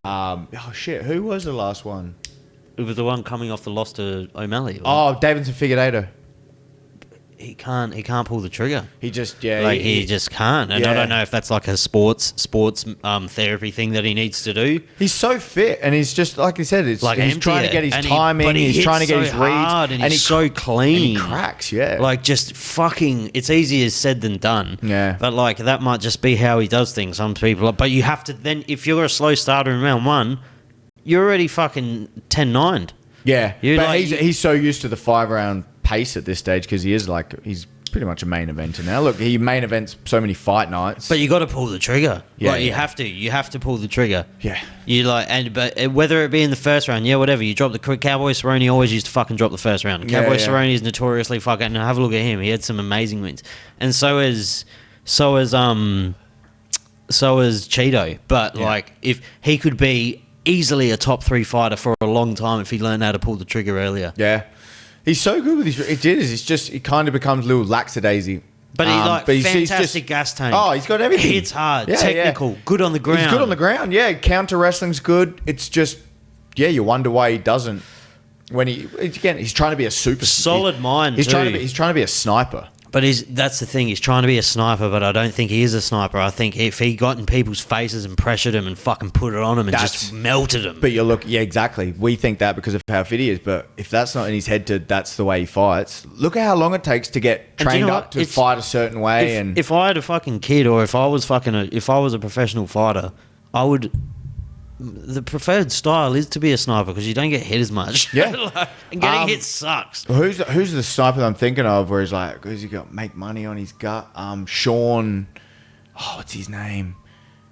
Who was the last one? It was the one coming off the loss to O'Malley. Oh, Davidson Figueiredo. He can't pull the trigger. He just he just can't. And I don't know if that's like a sports therapy thing that he needs to do. He's so fit, and he's just like he said. It's like he's trying to get his timing. He's trying to get his reads, and he's so clean. And he cracks, yeah. Like just fucking. It's easier said than done. Yeah. But like that might just be how he does things. Some people, but you have to then. If you're a slow starter in round one, you're already fucking 10-9'd. Yeah, You're but like- he's so used to the 5-round pace at this stage because he's pretty much a main eventer now. Look, he main events so many fight nights. But you got to pull the trigger. Yeah, Like, yeah. You have to pull the trigger. Yeah. You but whether it be in the first round, whatever. You drop the Cowboy Cerrone always used to fucking drop the first round. Yeah, Cowboy yeah. Cerrone is notoriously fucking. Have a look at him. He had some amazing wins, and so is Cheeto. But like, if he could be easily a top 3 fighter for a long time if he learned how to pull the trigger earlier. Yeah, he's so good with his. It's just he kind of becomes a little lackadaisy. But he's fantastic gas tank. Oh, he's got everything. Hits hard, Yeah, technical, good on the ground. He's good on the ground. Yeah, counter wrestling's good. It's just you wonder why he doesn't. When he's trying to be a super Solid mind, He's too. trying to be a sniper. But that's the thing. He's trying to be a sniper, but I don't think he is a sniper. I think if he got in people's faces and pressured them and fucking put it on them and just melted them. But exactly. We think that because of how fit he is. But if that's not in his head, that's the way he fights. Look at how long it takes to get trained up to fight a certain way. If I had a fucking kid, or if I was a professional fighter, I would. The preferred style is to be a sniper because you don't get hit as much. Yeah. And getting hit sucks. Who's the sniper that I'm thinking of where he's like, who's he got make money on his gut? Sean, what's his name?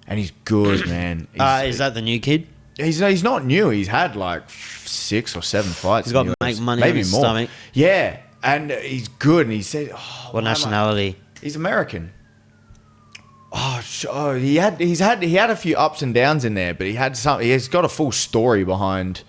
And he's good, man. Is that the new kid? He's not new. He's had like 6 or 7 fights. He's got in the make UFC. money Maybe on his more. stomach. Yeah, and he's good. And he said, What nationality? He's American. He had a few ups and downs in there, but he's got a full story behind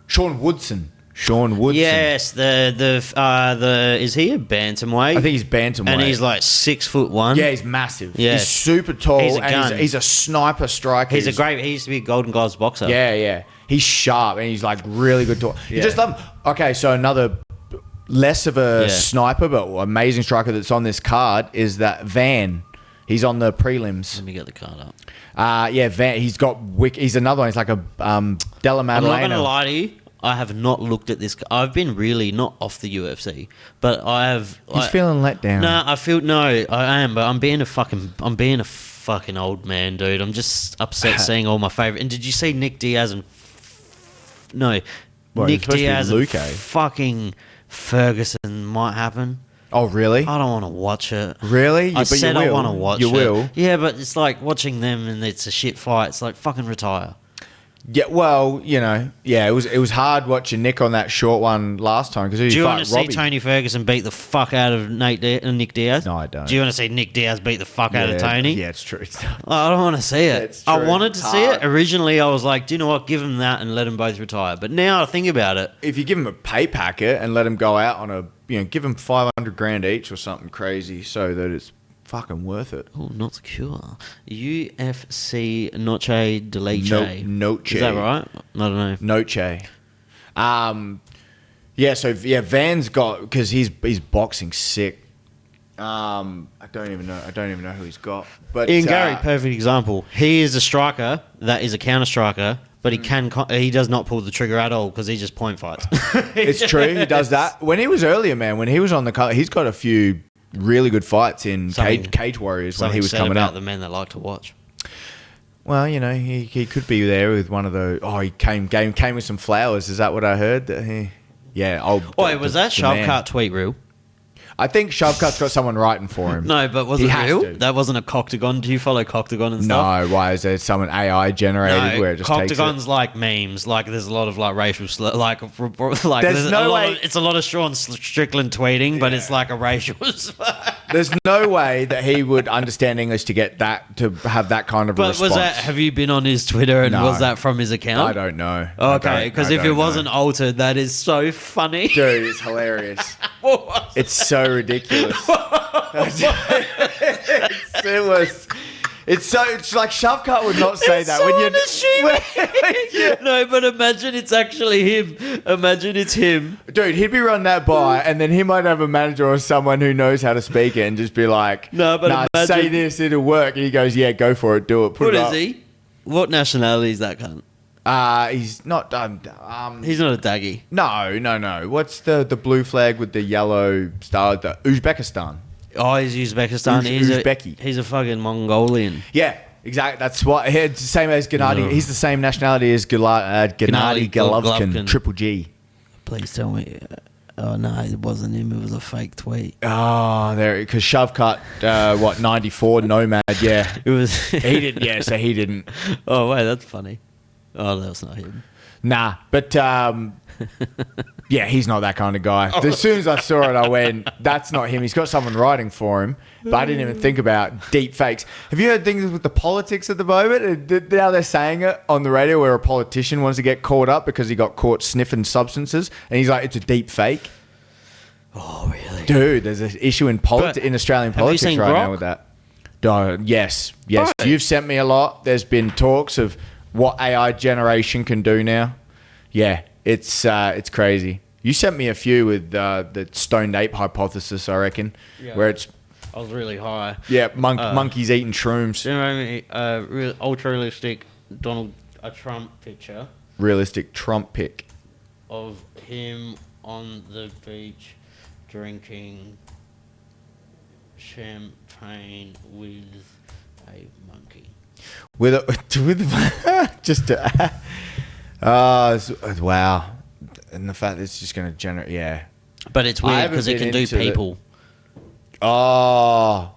Sean Woodson. Yes, the is he a bantamweight? I think he's bantamweight, and he's like 6'1". Yeah, he's massive. Yes. He's super tall. He's a gun. He's a sniper striker. He used to be a Golden Gloves boxer. Yeah. He's sharp and he's like really good. You just love him. Okay, so another less of a sniper but amazing striker that's on this card is that Van. He's on the prelims. Let me get the card up. Van. He's got He's another one. He's like a Della Maddalena. I'm not going to lie to you. I have not looked at this. I've been really not off the UFC, but I have. He's feeling let down. I am, but I'm being a fucking old man, dude. I'm just upset seeing all my favorite. And did you see Nick Diaz and Nick Diaz and fucking Ferguson might happen? Oh, really? I don't want to watch it. Really? I said I want to watch it. You will? Yeah, but it's like watching them and it's a shit fight. It's like fucking retire. Yeah, well, it was hard watching Nick on that short one last time because do you want to see Tony Ferguson beat the fuck out of Nick Diaz? No, I don't. Do you want to see Nick Diaz beat the fuck out of Tony? Yeah, it's true. I don't want to see it. It's true. I wanted to see it. Originally, I was like, do you know what? Give him that and let them both retire. But now I think about it. If you give him a pay packet and let him go out on give him $500,000 each or something crazy so that it's fucking worth it. Oh, not secure. UFC Noche de Leche. Noche. Is that right? I don't know. Noche. Van's got, because he's boxing sick. I don't even know who he's got. But Ian Gary, perfect example. He is a striker that is a counter striker, but he does not pull the trigger at all because he just point fights. It's true. He does that. When he was earlier, man, when he was on the card, he's got a few really good fights in Cage Warriors when he was coming about up. the men that like to watch. Well, he could be there with one of the. Oh, he came with some flowers. Is that what I heard? Wait, was that Shovecart tweet real? I think Shovecart's got someone writing for him. No, but was He it has real? to. That wasn't a Coctagon. Do you follow Coctagon and stuff? No, why is there someone AI generated where it just takes Coctagon's it? like memes. Like there's a lot of like racial There's no way. It's a lot of Sean Strickland tweeting, but it's like a racial. There's no way that he would understand English to get that to have that kind of a But response. was that? Have you been on his Twitter and No. was that from his account? I don't know. Okay, because if I it don't wasn't know. altered, that is so funny. Dude, it's hilarious. What was it? It's so ridiculous. It's like Shovecart would not say It's that so when unassuming. No, but imagine it's actually him. Imagine it's him. Dude, he'd be running that by, and then he might have a manager or someone who knows how to speak it, and just be like, No, but imagine- say this, it'll work." And he goes, "Yeah, go for it, do it, put What it is up." he? What nationality is that cunt? He's not. He's not a daggy. No. What's the blue flag with the yellow star? The Uzbekistan. Oh, he's Uzbekistan. Uzbeki. He's a fucking Mongolian. Yeah, exactly. That's what. It's the same as Gennady. No. He's the same nationality as Gennady Gennady Golovkin, Golovkin. Triple G. Please tell me. Oh no, it wasn't him. It was a fake tweet. Oh, there, because Shovecut, 94 Nomad. Yeah, It was. he didn't. Yeah, so he didn't. Oh wait, that's funny. Oh, that was not him. Nah, but yeah, he's not that kind of guy. As soon as I saw it, I went, "That's not him." He's got someone writing for him, but I didn't even think about deep fakes. Have you heard things with the politics at the moment? Now they're saying it on the radio where a politician wants to get caught up because he got caught sniffing substances, and he's like, "It's a deep fake." Oh really? Dude, there's an issue in But in Australian have you politics seen right now Grok? with that. Yes. Right. You've sent me a lot. There's been talks of what AI generation can do now. Yeah, it's crazy. You sent me a few with the stoned ape hypothesis, I reckon, Yeah. where it's I was really high. monkeys eating shrooms. Do you remember ultra realistic Trump picture Realistic Trump pick. of him on the beach drinking champagne with a monkey? With just wow, and the fact that it's just going to generate, yeah. But it's I weird haven't because it been can do into the- people. Oh,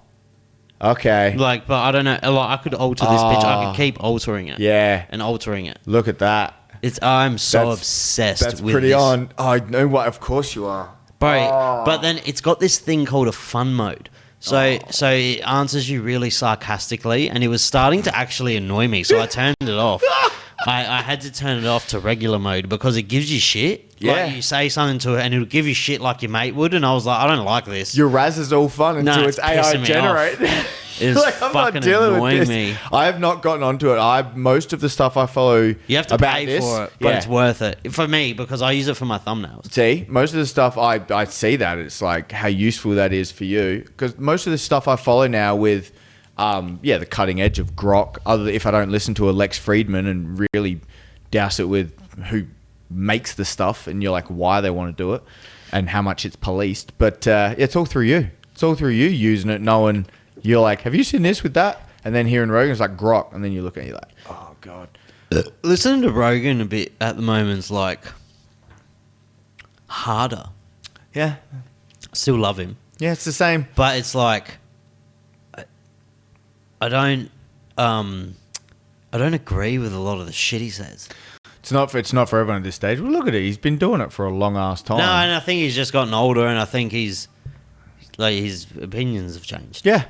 okay. Like, but I don't know. Like, I could alter this picture. I Ah. could keep altering it. Yeah, And altering it. look at that. I'm so That's- obsessed That's with pretty this. on. Oh, I know what. Of course you are. Bro, Oh. but then it's got this thing called a fun mode. So it answers you really sarcastically, and it was starting to actually annoy me. So I turned it off. I had to turn it off to regular mode because it gives you shit. Yeah. Like you say something to it, and it'll give you shit like your mate would. And I was like, I don't like this. Your Raz is all fun until Nah, it's it's AI pissing me generated. It's I'm fucking annoying me. I have not gotten onto it. Most of the stuff I follow. You have to about pay this, for it, but yeah. it's worth it for me because I use it for my thumbnails. See, most of the stuff I see that it's like how useful that is for you because most of the stuff I follow now with, the cutting edge of Grok. If I don't listen to a Lex Friedman and really douse it with who makes the stuff and you're like why they want to do it and how much it's policed, but it's all through you. It's all through you using it, knowing you're like, have you seen this with that? And then hearing Rogan's like Grok, and then you look at it, you're like, oh god. Listening to Rogan a bit at the moment's like harder. Yeah, Still love him. yeah, it's the same. But it's like I don't agree with a lot of the shit he says. It's not for everyone at this stage. Well, look at it. He's been doing it for a long ass time. No, and I think he's just gotten older, and I think his opinions have changed. Yeah,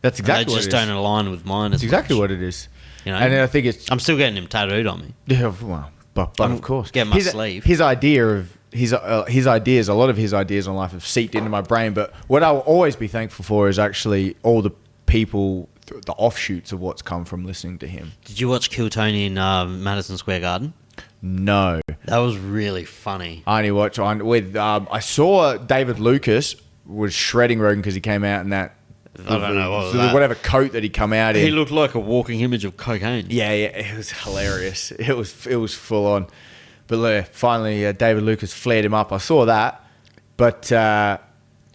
that's And exactly they what just it is. don't align with mine. That's exactly what it is. You know, And then I think it's I'm still getting him tattooed on me. yeah, well, but I'm of course, getting my sleeve. His idea of his ideas, a lot of his ideas on life have seeped into my brain. But what I will always be thankful for is actually all the people, the offshoots of what's come from listening to him. Did you watch Kill Tony in Madison Square Garden? No, That was really funny. I only watched I saw David Lucas was shredding Rogan because he came out in that. I don't know, what was that? whatever coat that he come out in. He looked like a walking image of cocaine. Yeah, it was hilarious. It was full on. But finally, David Lucas flared him up. I saw that, but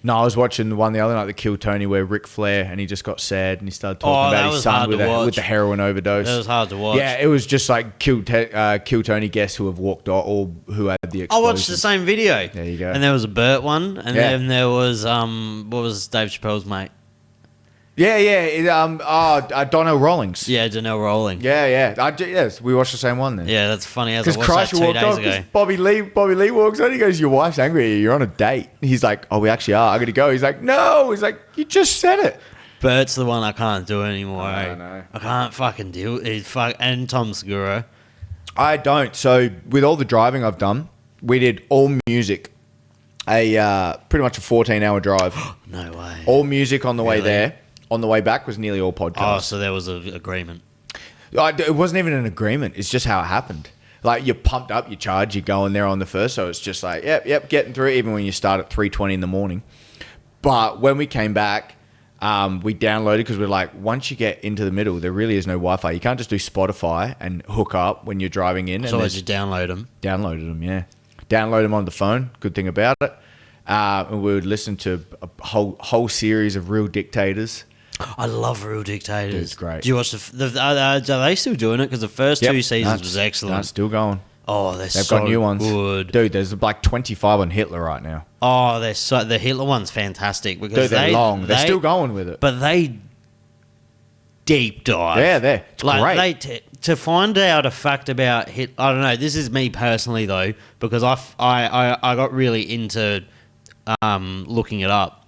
No, I was watching the one the other night, the Kill Tony, where Ric Flair, and he just got sad and he started talking Oh, that about his was son hard with, to watch. with the heroin overdose. That was hard to watch. Yeah, it was just like Kill Tony guests who have walked off or who had the I explosions. watched the same video. There you go. And there was a Burt one, and Yeah. then there was what was Dave Chappelle's mate? Donnell Rawlings. Yeah, Janelle Rowling. Yeah. Yes, we watched the same one then. Yeah, that's funny. As I Because watched that Kreischer 2 walked days off. ago. 'Cause Bobby Lee walks on. He goes, "Your wife's angry at you. You're on a date." He's like, "Oh, we actually are. I got to go." He's like, "No." He's like, "You just said it." Burt's the one I can't do anymore. I eh? know. I can't fucking deal with it. And Tom Segura. I don't. So with all the driving I've done, we did all music. Pretty much a 14-hour drive. No way. All music on the way Really? there. On the way back was nearly all Oh, podcasts. so there was an agreement. It wasn't even an agreement. It's just how it happened. Like, you're pumped up, you charge, you're going there on the first. So it's just like, yep, getting through it, even when you start at 3:20 in the morning. But when we came back, we downloaded because we're like, once you get into the middle, there really is no Wi-Fi. You can't just do Spotify and hook up when you're driving in. So as you download them. Downloaded them, yeah. Download them on the phone. Good thing about it. And we would listen to a whole series of Real Dictators. I love Real Dictators. Dude, it's great. Do you watch are they still doing it? Because the first Yep. two seasons No, was excellent. no, it's still going. Oh, They've so got new ones. good. Dude, there's like 25 on Hitler right now. Oh, the Hitler one's fantastic because Dude, they're long. They're still going with it. But they deep dive. Yeah, it's like great. to find out a fact about Hitler. I don't know. This is me personally though, because I got really into looking it up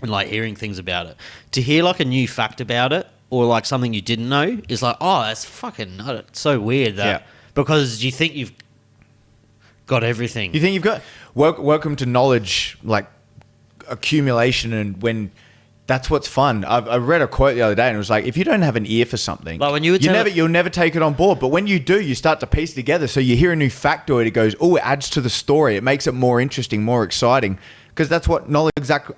and like hearing things about it. To hear like a new fact about it or like something you didn't know is like, oh, that's fucking nut. It's so weird that because you think you've got everything. You think you've got... Welcome to knowledge, like, accumulation, and when... That's what's fun. I read a quote the other day and it was like, if you don't have an ear for something, Like when you were you'll never take it on board. But when you do, you start to piece together. So you hear a new factoid, it goes, oh, it adds to the story. It makes it more interesting, more exciting. Because that's what knowledge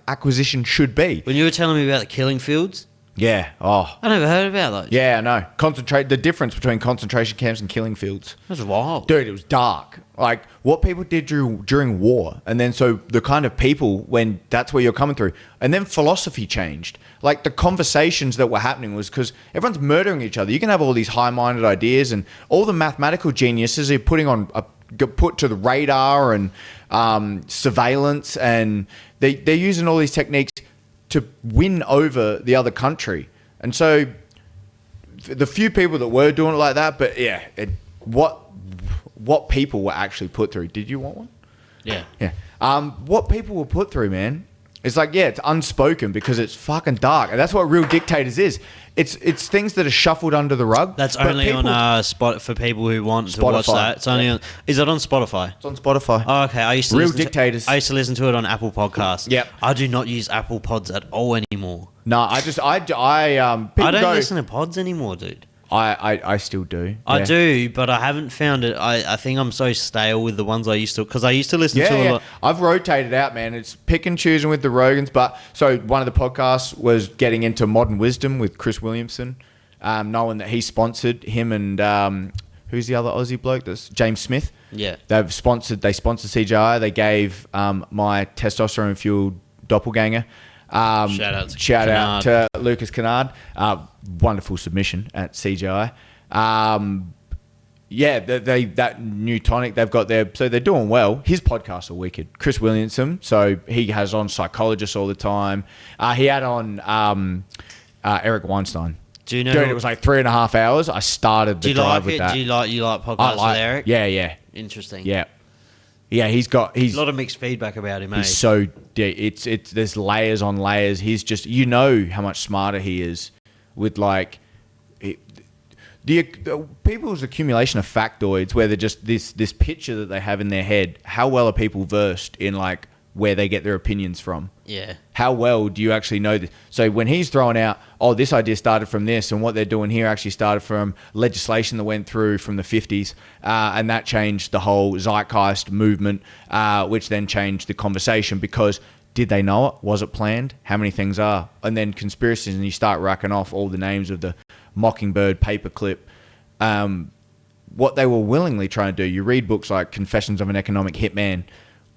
acquisition should be. When you were telling me about the killing fields, Yeah. Oh. I never heard about those. Yeah, I know. The difference between concentration camps and killing fields. That's wild. Dude, it was dark. Like, what people did during war. And then so the kind of people, when that's where you're coming through. And then philosophy changed. Like, the conversations that were happening was because everyone's murdering each other. You can have all these high-minded ideas and all the mathematical geniuses are put to the radar and surveillance. And they're using all these techniques to win over the other country. And so the few people that were doing it like that, but yeah, what people were actually put through. Did you want one? Yeah. Yeah. What people were put through, man. It's like, yeah, it's unspoken because it's fucking dark. And that's what Real Dictators is. It's things that are shuffled under the rug. That's but only people- on Spot for people who want to watch Spotify. that. It's only on. Is it on Spotify? It's on Spotify. Oh, okay. I used to Real listen Dictators. I used to listen to it on Apple Podcasts. Yep. I do not use Apple Pods at all anymore. No, people I don't go, listen to pods anymore, dude. I still do. I Yeah. do, but I haven't found it. I think I'm so stale with the ones I used to, because I used to listen to a Yeah, lot. I've rotated out, man. It's pick and choosing with the Rogans. But so one of the podcasts was getting into modern wisdom with Chris Williamson, knowing that he sponsored him and who's the other Aussie bloke? That's James Smith. Yeah. They sponsored CGI. They gave my testosterone fueled doppelganger. Shout out to Lucas Kennard. Wonderful submission at CGI. Yeah, that new tonic they've got there, so they're doing well. His podcasts are wicked. Chris Williamson, so he has on psychologists all the time. He had on Eric Weinstein. Do you know? Dude, it was like 3.5 hours. I started the drive with that. Do you like podcasts I like with Eric? Yeah. Interesting. Yeah. He's A lot of mixed feedback about him, eh? he's so it's there's layers on layers. He's just, you know how much smarter he is with like the people's accumulation of factoids, where they're just this picture that they have in their head. How well are people versed in like where they get their opinions from? Yeah. How well do you actually know this? So when he's throwing out, oh, this idea started from this, and what they're doing here actually started from legislation that went through from the 50s, and that changed the whole zeitgeist movement, which then changed the conversation because did they know it? Was it planned? How many things are? And then conspiracies, and you start racking off all the names of the Mockingbird, Paperclip, what they were willingly trying to do. You read books like Confessions of an Economic Hitman.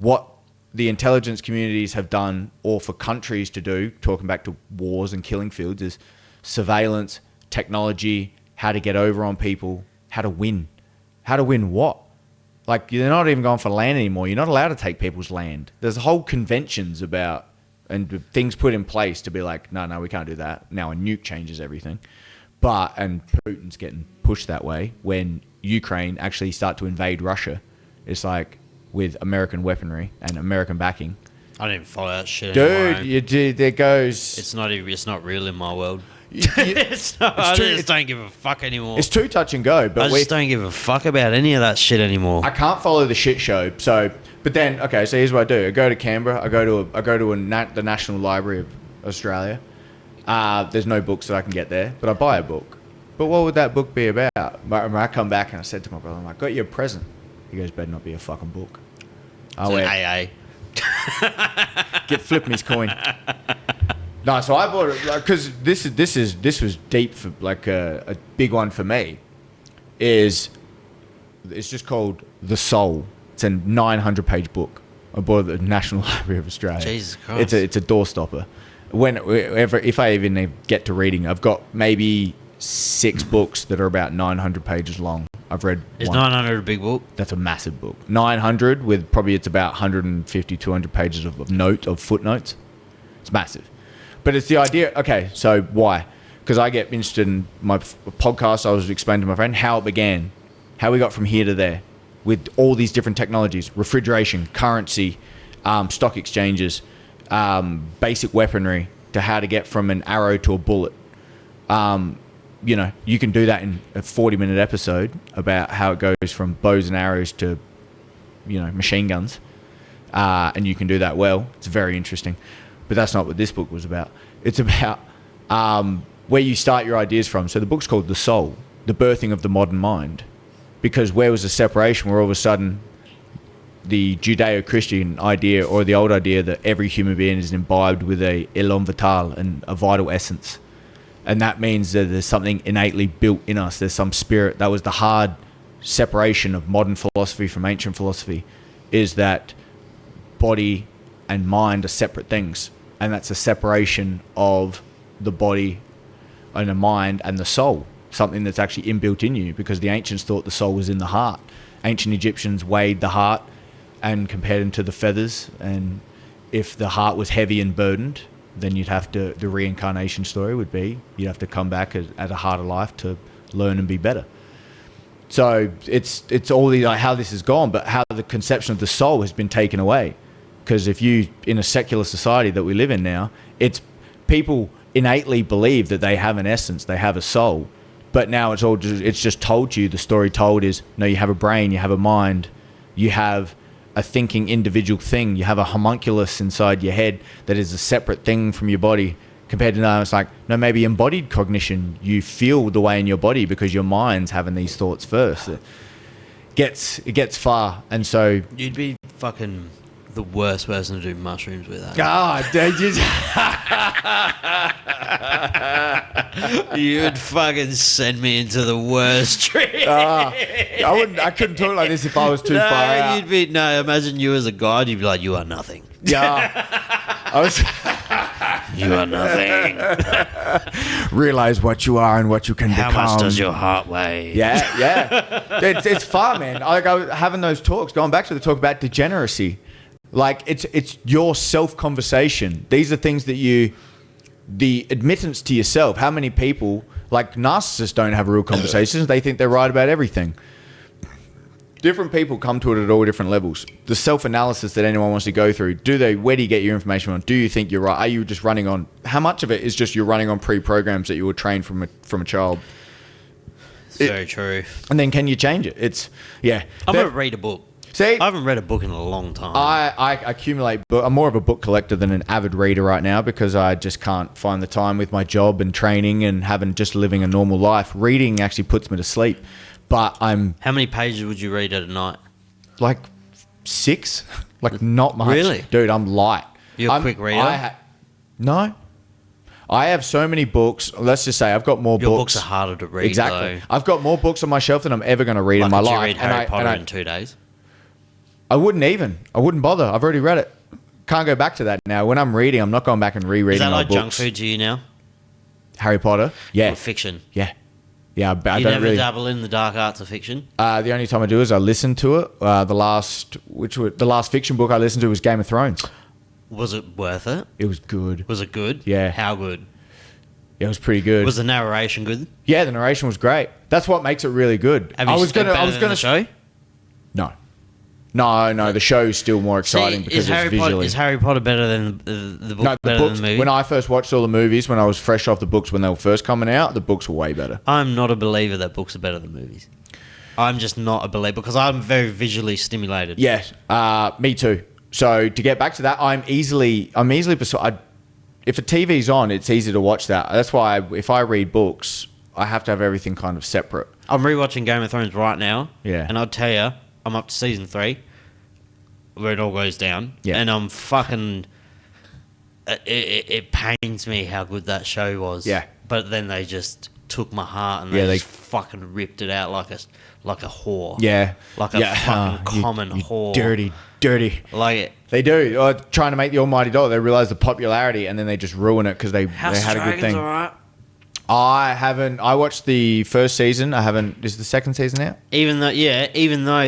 What the intelligence communities have done, or for countries to do, talking back to wars and killing fields, is surveillance, technology, how to get over on people, how to win. How to win what? Like, you're not even going for land anymore. You're not allowed to take people's land. There's whole conventions about and things put in place to be like, no, we can't do that. Now a nuke changes everything. And Putin's getting pushed that way. When Ukraine actually start to invade Russia, it's like with American weaponry and American backing. I don't even follow that shit anymore. Dude, there goes... It's not real in my world. I just don't give a fuck anymore. It's too touch and go. But I just don't give a fuck about any of that shit anymore. I can't follow the shit show. So here's what I do. I go to Canberra. I go to the National Library of Australia. There's no books that I can get there, but I buy a book. But what would that book be about? I come back and I said to my brother, I'm like, got you a present. He goes, better not be a fucking book. It's an Get flip me his coin. No, so I bought it because this was deep for like a big one for me. It's just called The Soul. It's a 900-page book. I bought it at the National Library of Australia. Jesus Christ! It's a doorstopper. If I even get to reading, I've got maybe 6 books that are about 900 pages long. I've read. Is 900 a big book? That's a massive book. 900 with probably it's about 150, 200 pages of footnotes. It's massive. But it's the idea. Okay, so why? Because I get interested in my podcast. I was explaining to my friend how it began, how we got from here to there, with all these different technologies: refrigeration, currency, stock exchanges, basic weaponry, to how to get from an arrow to a bullet. You can do that in a 40-minute episode about how it goes from bows and arrows to, machine guns, and you can do that well. It's very interesting. But that's not what this book was about. It's about where you start your ideas from. So the book's called The Soul, The Birthing of the Modern Mind. Because where was the separation where all of a sudden the Judeo-Christian idea or the old idea that every human being is imbibed with a élan vital and a vital essence. And that means that there's something innately built in us. There's some spirit. That was the hard separation of modern philosophy from ancient philosophy, is that body and mind are separate things. And that's a separation of the body and the mind and the soul, something that's actually inbuilt in you, because the ancients thought the soul was in the heart. Ancient Egyptians weighed the heart and compared them to the feathers. And if the heart was heavy and burdened, then you'd have to, the reincarnation story would be, you'd have to come back at a harder life to learn and be better. So it's all the, like, how this has gone, but how the conception of the soul has been taken away. Because if you, in a secular society that we live in now, it's people innately believe that they have an essence, they have a soul. But now it's just told to you, the story told is, no, you have a brain, you have a mind, you have a thinking individual thing, you have a homunculus inside your head that is a separate thing from your body. Compared to now, it's like, no, maybe embodied cognition, you feel the way in your body because your mind's having these thoughts first. It gets far. And so you'd be fucking the worst person to do mushrooms with. You would fucking send me into the worst tree. I couldn't talk like this if I was too far out. Imagine you as a god, you'd be like, you are nothing. You are nothing. Realize what you are and what you can become. How much does your heart weigh? Yeah. It's fun, man. I was having those talks, going back to the talk about degeneracy. Like, it's your self-conversation. These are things that the admittance to yourself. How many people, like narcissists, don't have real conversations? They think they're right about everything. Different people come to it at all different levels. The self-analysis that anyone wants to go through, where do you get your information on? Do you think you're right? Are you just running on, how much of it is just you're running on pre-programs that you were trained from a child? It's very true. And then can you change it? I'm going to read a book. See, I haven't read a book in a long time. I accumulate I'm more of a book collector than an avid reader right now, because I just can't find the time with my job and training and just living a normal life. Reading actually puts me to sleep. But How many pages would you read at a night? Like 6. Like, not much. Really? Dude, I'm light. You're a quick reader? No. I have so many books. Let's just say I've got more books. Your books are harder to read, exactly. though. I've got more books on my shelf than I'm ever going to read in my life. Could you read Harry Potter in 2 days? I wouldn't bother. I've already read it. can't go back to that now. When I'm reading, I'm not going back and rereading Is that old like junk books. food to you now? Harry Potter? Yeah. Or fiction? Yeah. Yeah, I You don't never really... dabble in the dark arts of fiction? The only time I do is I listen to it. The last fiction book I listened to was Game of Thrones. Was it worth it? It was good. Was it good? Yeah. How good? It was pretty good. Was the narration good? Yeah, the narration was great. That's what makes it really good. Have you better than the show? No. The show's still more exciting because it's visually. Is Harry Potter better than the book? No, the better books. than the movie? When I first watched all the movies, when I was fresh off the books when they were first coming out, the books were way better. I'm not a believer that books are better than movies. I'm just not a believer because I'm very visually stimulated. Yes, me too. So to get back to that, I'm easily if a TV's on, it's easy to watch that. That's why if I read books, I have to have everything kind of separate. I'm rewatching Game of Thrones right now. Yeah. And I'll tell you, I'm up to season 3, where it all goes down. Yeah. And I'm fucking... It pains me how good that show was. Yeah. But then they just took my heart and Yeah, they they- just fucking ripped it out like a whore. Yeah. Like a fucking common you whore. Dirty. Like, They do. Trying to make the almighty dollar, they realize the popularity and then they just ruin it because they House had of a good Dragons, thing. alright. I watched the first season. Is the second season out? Even though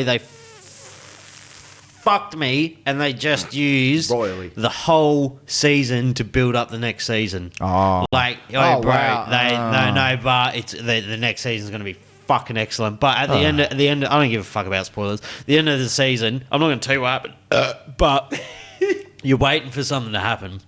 they fucked me and they just used Royally. the whole season to build up the next season. Oh. Like, Oh, bro, wow. but it's the next season's going to be fucking excellent. But at the end, I don't give a fuck about spoilers. The end of the season, I'm not going to tell you what happened, but you're waiting for something to happen.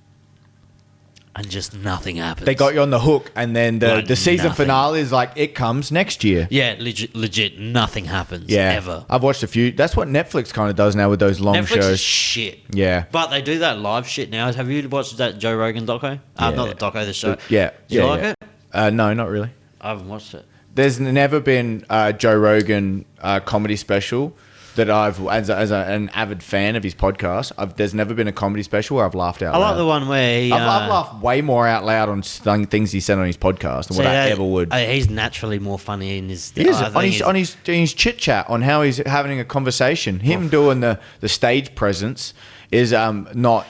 And just nothing happens. They got you on the hook, and then the season nothing. finale is like, it comes next year. Yeah, legit, nothing happens. Yeah. Ever. I've watched a few. That's what Netflix kind of does now with those long Netflix shows. is shit. Yeah. But they do that live shit now. Have you watched that Joe Rogan doco? Not the doco, the show. Yeah. Do you like it? No, not really. I haven't watched it. There's never been a Joe Rogan comedy special that I've, as an avid fan of his podcast, there's never been a comedy special where I've laughed out I loud. like the one where he... I've laughed way more out loud on things he said on his podcast than what I ever would. He's naturally more funny in his... He is, on his chit chat on how he's having a conversation. Him doing the stage presence is not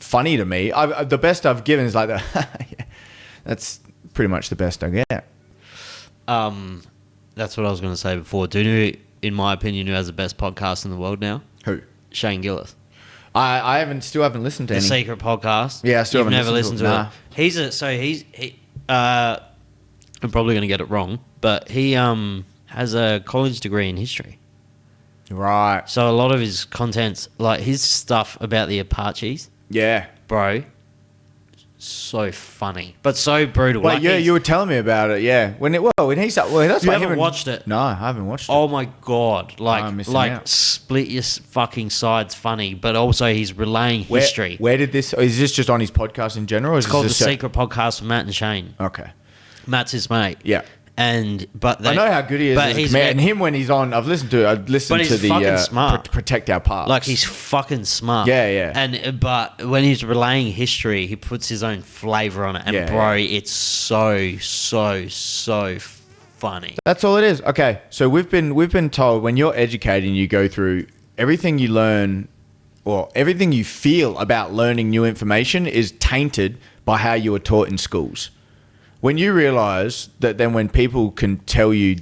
funny to me. The best I've given is like yeah, that's pretty much the best I get. That's what I was going to say before. Do you know, in my opinion, who has the best podcast in the world now? Who? Shane Gillis. I still haven't listened to The any. Secret Podcast. Yeah, I still You've haven't never listened listened to it. I'm probably going to get it wrong, but he has a college degree in history. Right. So a lot of his content's like his stuff about the Apaches, Yeah. bro. So funny, but so brutal. Well, Like yeah, he's- you were telling me about it. Yeah. When he's that's You why haven't watched it? No, I haven't watched it. Oh my god! I'm missing Like out. split your fucking sides, funny, but also he's relaying history. Where did this? Is this just on his podcast in general? Or is It's called The this just Secret Podcast with Matt and Shane. Okay. Matt's his mate. Yeah. But I know how good he is as a comedian. And him when he's on, I've listened to But he's the fucking smart. Protect Our Parks. Like he's fucking smart. Yeah. But when he's relaying history, he puts his own flavor on it, and bro, it's so funny. That's all it is. Okay, so we've been told when you're educating, you go through everything you learn, or everything you feel about learning new information is tainted by how you were taught in schools. When you realise that then when people can tell you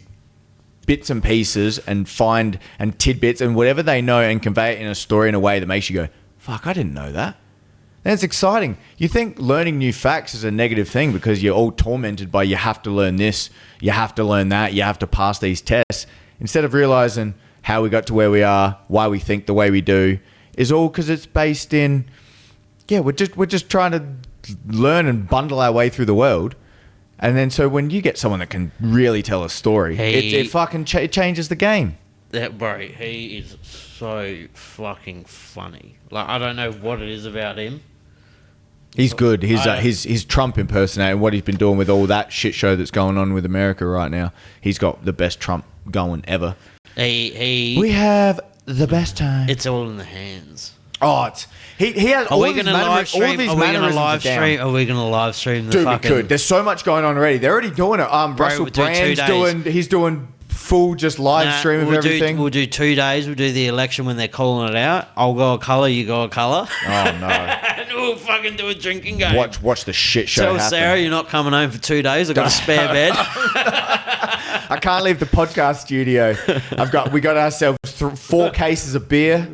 bits and pieces and tidbits and whatever they know and convey it in a story in a way that makes you go, fuck, I didn't know that. And it's exciting. You think learning new facts is a negative thing because you're all tormented by you have to learn this, you have to learn that, you have to pass these tests. Instead of realising how we got to where we are, why we think the way we do, is all because it's based in, we're just trying to learn and bundle our way through the world. And then so when you get someone that can really tell a story, it fucking changes the game. Bro, he is so fucking funny. Like, I don't know what it is about him. He's good. His Trump impersonator, what he's been doing with all that shit show that's going on with America right now. He's got the best Trump going ever. We have the best time. It's all in the hands. Oh, he has all of his mannerisms. All of his mannerisms are down. Are we going to live stream the Dude, fucking... we could. There's so much going on already. They're already doing it. Russell we'll do 2 Brand's days. he's doing full just live stream of everything. We'll do 2 days. We'll do the election when they're calling it out. I'll go a colour, you go a colour. Oh no! And we'll fucking do a drinking game. Watch the shit show Tell happen. Sarah you're not coming home for 2 days. I've got a spare bed. I can't leave the podcast studio. We got ourselves 4 cases of beer.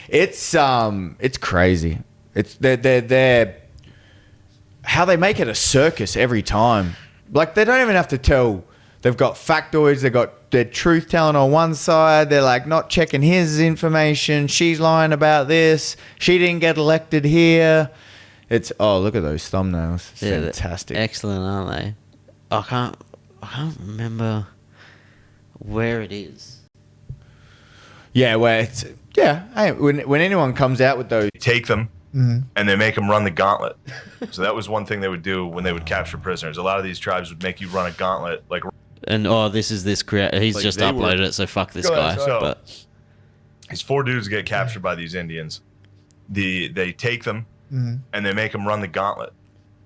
It's crazy. They're how they make it a circus every time. Like, they don't even have to tell. They've got factoids. They've got their truth telling on one side. They're like not checking his information. She's lying about this. She didn't get elected here. It's look at those thumbnails. It's fantastic. Excellent, aren't they? I can't remember where it is. Yeah, where it's Hey, when anyone comes out with those, take them and they make them run the gauntlet. So that was one thing they would do when they would capture prisoners. A lot of these tribes would make you run a gauntlet, like. And this is this creator. He's Like, just they uploaded were- it, so fuck this Go guy. ahead, so- But These 4 dudes get captured by these Indians. They take them and they make them run the gauntlet.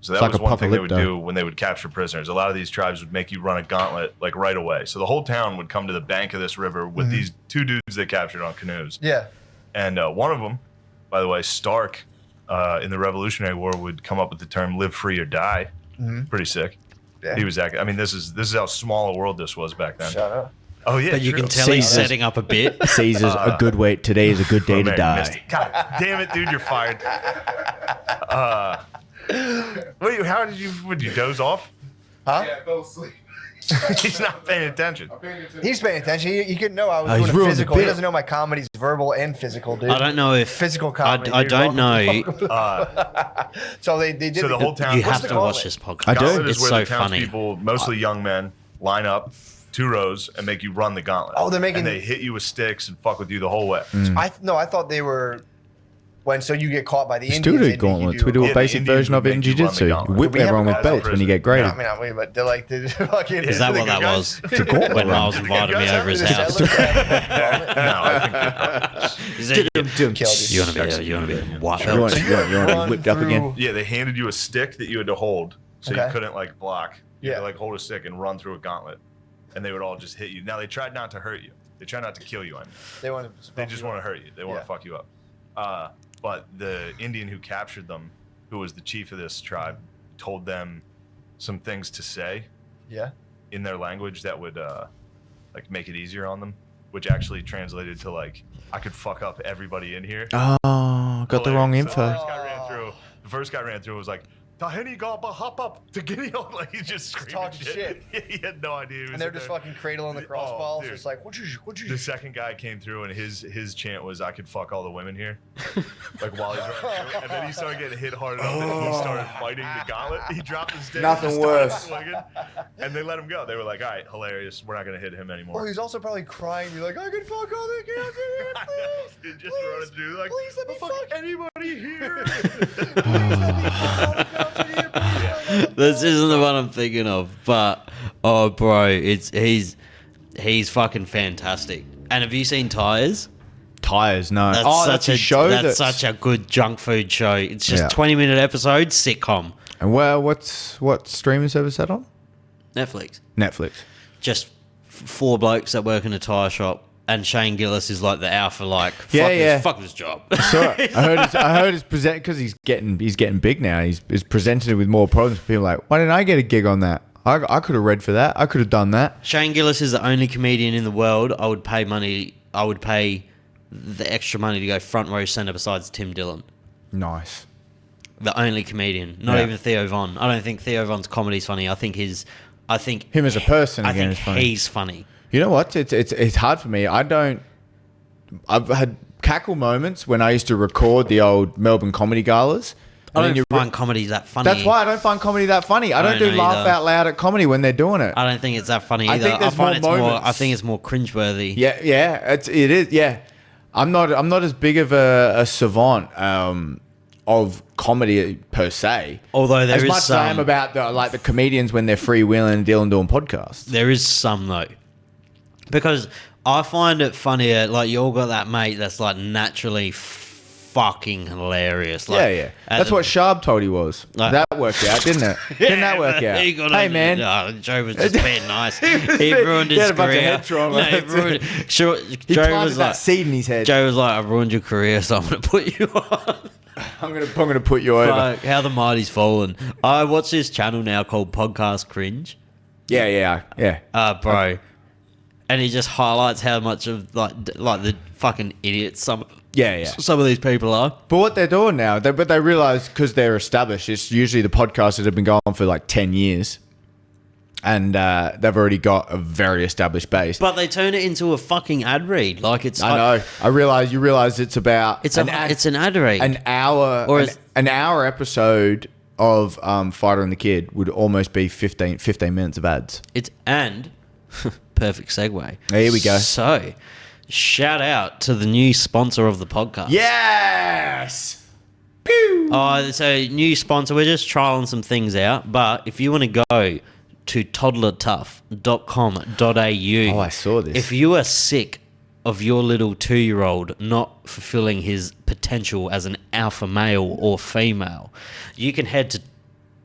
So that It's was like one thing they would Apocalypto. do when they would capture prisoners. A lot of these tribes would make you run a gauntlet like right away. So the whole town would come to the bank of this river with these 2 dudes they captured on canoes. Yeah. And one of them, by the way, Stark, in the Revolutionary War would come up with the term "live free or die." Pretty sick. Yeah. He was this is how small a world this was back then. Shut up. Oh yeah, you true. can tell he's Caesar's- setting up a bit. Caesar's a good way. Today is a good day Oh, to man, you missed die. it. God damn it, dude, you're fired. Wait, how did you? Would you doze off? Huh? Yeah, I fell asleep. He's not paying attention. He's paying attention. He couldn't know I was he's doing a ruined the physical. He bit. doesn't know my comedy's verbal and physical, dude. I don't know if Physical comedy. I dude. don't know. So they did. So the whole town. You what's have the to watch gauntlet? this podcast. I do. Gauntlet is It's where so the funny. townspeople, mostly young men, line up 2 rows and make you run the gauntlet. Oh, they're making- And they hit you with sticks and fuck with you the whole way. I thought they were When you get caught by the We Indians, still do they make you gauntlets. We do Yeah, a the basic Indians version would of it in make you run the jiu-jitsu. You gauntlet. whip We have everyone a with guy belts when you get I graded. mean, but they're like, they fucking. Is that what that was? It's a gauntlet When run. Miles invited me over his house. No, I think Is that, Killed you want to be a white You want belt? to be whipped up again? yeah, they handed you a stick that you had to hold, so you Okay. couldn't like block. You had Yeah. to like hold a stick and run through a gauntlet, and they would all just hit you. Now they tried not to hurt you. They tried not to kill you. I mean, They want they just want to hurt you. They want Yeah. to fuck you up. But the Indian who captured them, who was the chief of this tribe, told them some things to say Yeah. in their language that would like make it easier on them, which actually translated to like, I could fuck up everybody in here. Oh, got the wrong Hilarious. So info. the first guy ran through was like, Tahini got hop up to get like he just screaming talking shit. He had no idea. He was And they're in just there. fucking cradling the Oh, crossballs. dude. Just like, what you? The second guy came through and his chant was, I could fuck all the women here. Like while he's running through. And then he started getting hit hard enough that he started fighting the gauntlet. He dropped his stick. Nothing and started worse. swinging, and they let him go. They were like, all right, hilarious. We're not going to hit him Well, anymore. he's also probably crying. You're like, I can fuck all the kids in here, please. Just running through like, Please let me "I'll fuck anybody here. This isn't the one I'm thinking of, but bro, he's fucking fantastic. And have you seen Tires? Tires, no. That's That's a show. That's such a good junk food show. It's just Yeah. 20-minute episodes, sitcom, And what streaming service is that on? Netflix. Netflix. Just 4 blokes that work in a tire shop, and Shane Gillis is like the alpha, like Yeah, fuck this job. So I heard it's present because he's getting big now. He's presented with more problems. People are like, why didn't I get a gig on that? I could have read for that. I could have done that. Shane Gillis is the only comedian in the world I would pay the extra money to go front row centre besides Tim Dillon. Nice. The only comedian, not Yeah. even Theo Von. I don't think Theo Von's comedy's funny. I think Him as a person I again think is funny. he's funny. You know what? It's hard for me. I've had cackle moments when I used to record the old Melbourne comedy galas. I And then don't you find comedy that funny. That's why I don't find comedy that funny. I don't do don't laugh either. out loud at comedy when they're doing it. I don't think it's that funny I either. think there's find more it's moments. I think it's more cringeworthy. Yeah, it is. Yeah, I'm not as big of a savant of comedy per se. Although there as is much as I am some- about the comedians when they're freewheeling and dealing doing podcasts. There is some though, because I find it funnier. Like you all got that mate that's like naturally fucking hilarious. Yeah, yeah. That's what Sharp told he was. Like- That worked out, didn't it? Didn't that work out? He got Hey, on- man. No, Joe was just being nice. He was- ruined he his had a bunch of career. head trauma. No, he ruined, sure, He Joe planted was that like, seed in his head. Joe was like, I've ruined your career, so I'm going to put you on. I'm gonna put you over. Fuck, how the mighty's fallen. I watch this channel now called Podcast Cringe. Yeah. Bro. And he just highlights how much of like the fucking idiots some of these people are. But what they're doing now, they realize because they're established, it's usually the podcasts that have been going on for like 10 years. And they've already got a very established base. But they turn it into a fucking ad read. Like it's I know. You realize it's about it's an ad read. an hour Or an hour episode of Fighter and the Kid would almost be 15 minutes of ads. It's and perfect segue. Here we go. So, shout out to the new sponsor of the podcast. Yes. Pew. So new sponsor. We're just trialing some things out. But if you want to go to toddlertough.com.au. Oh, I saw this. If you are sick of your little 2-year-old not fulfilling his potential as an alpha male or female, you can head to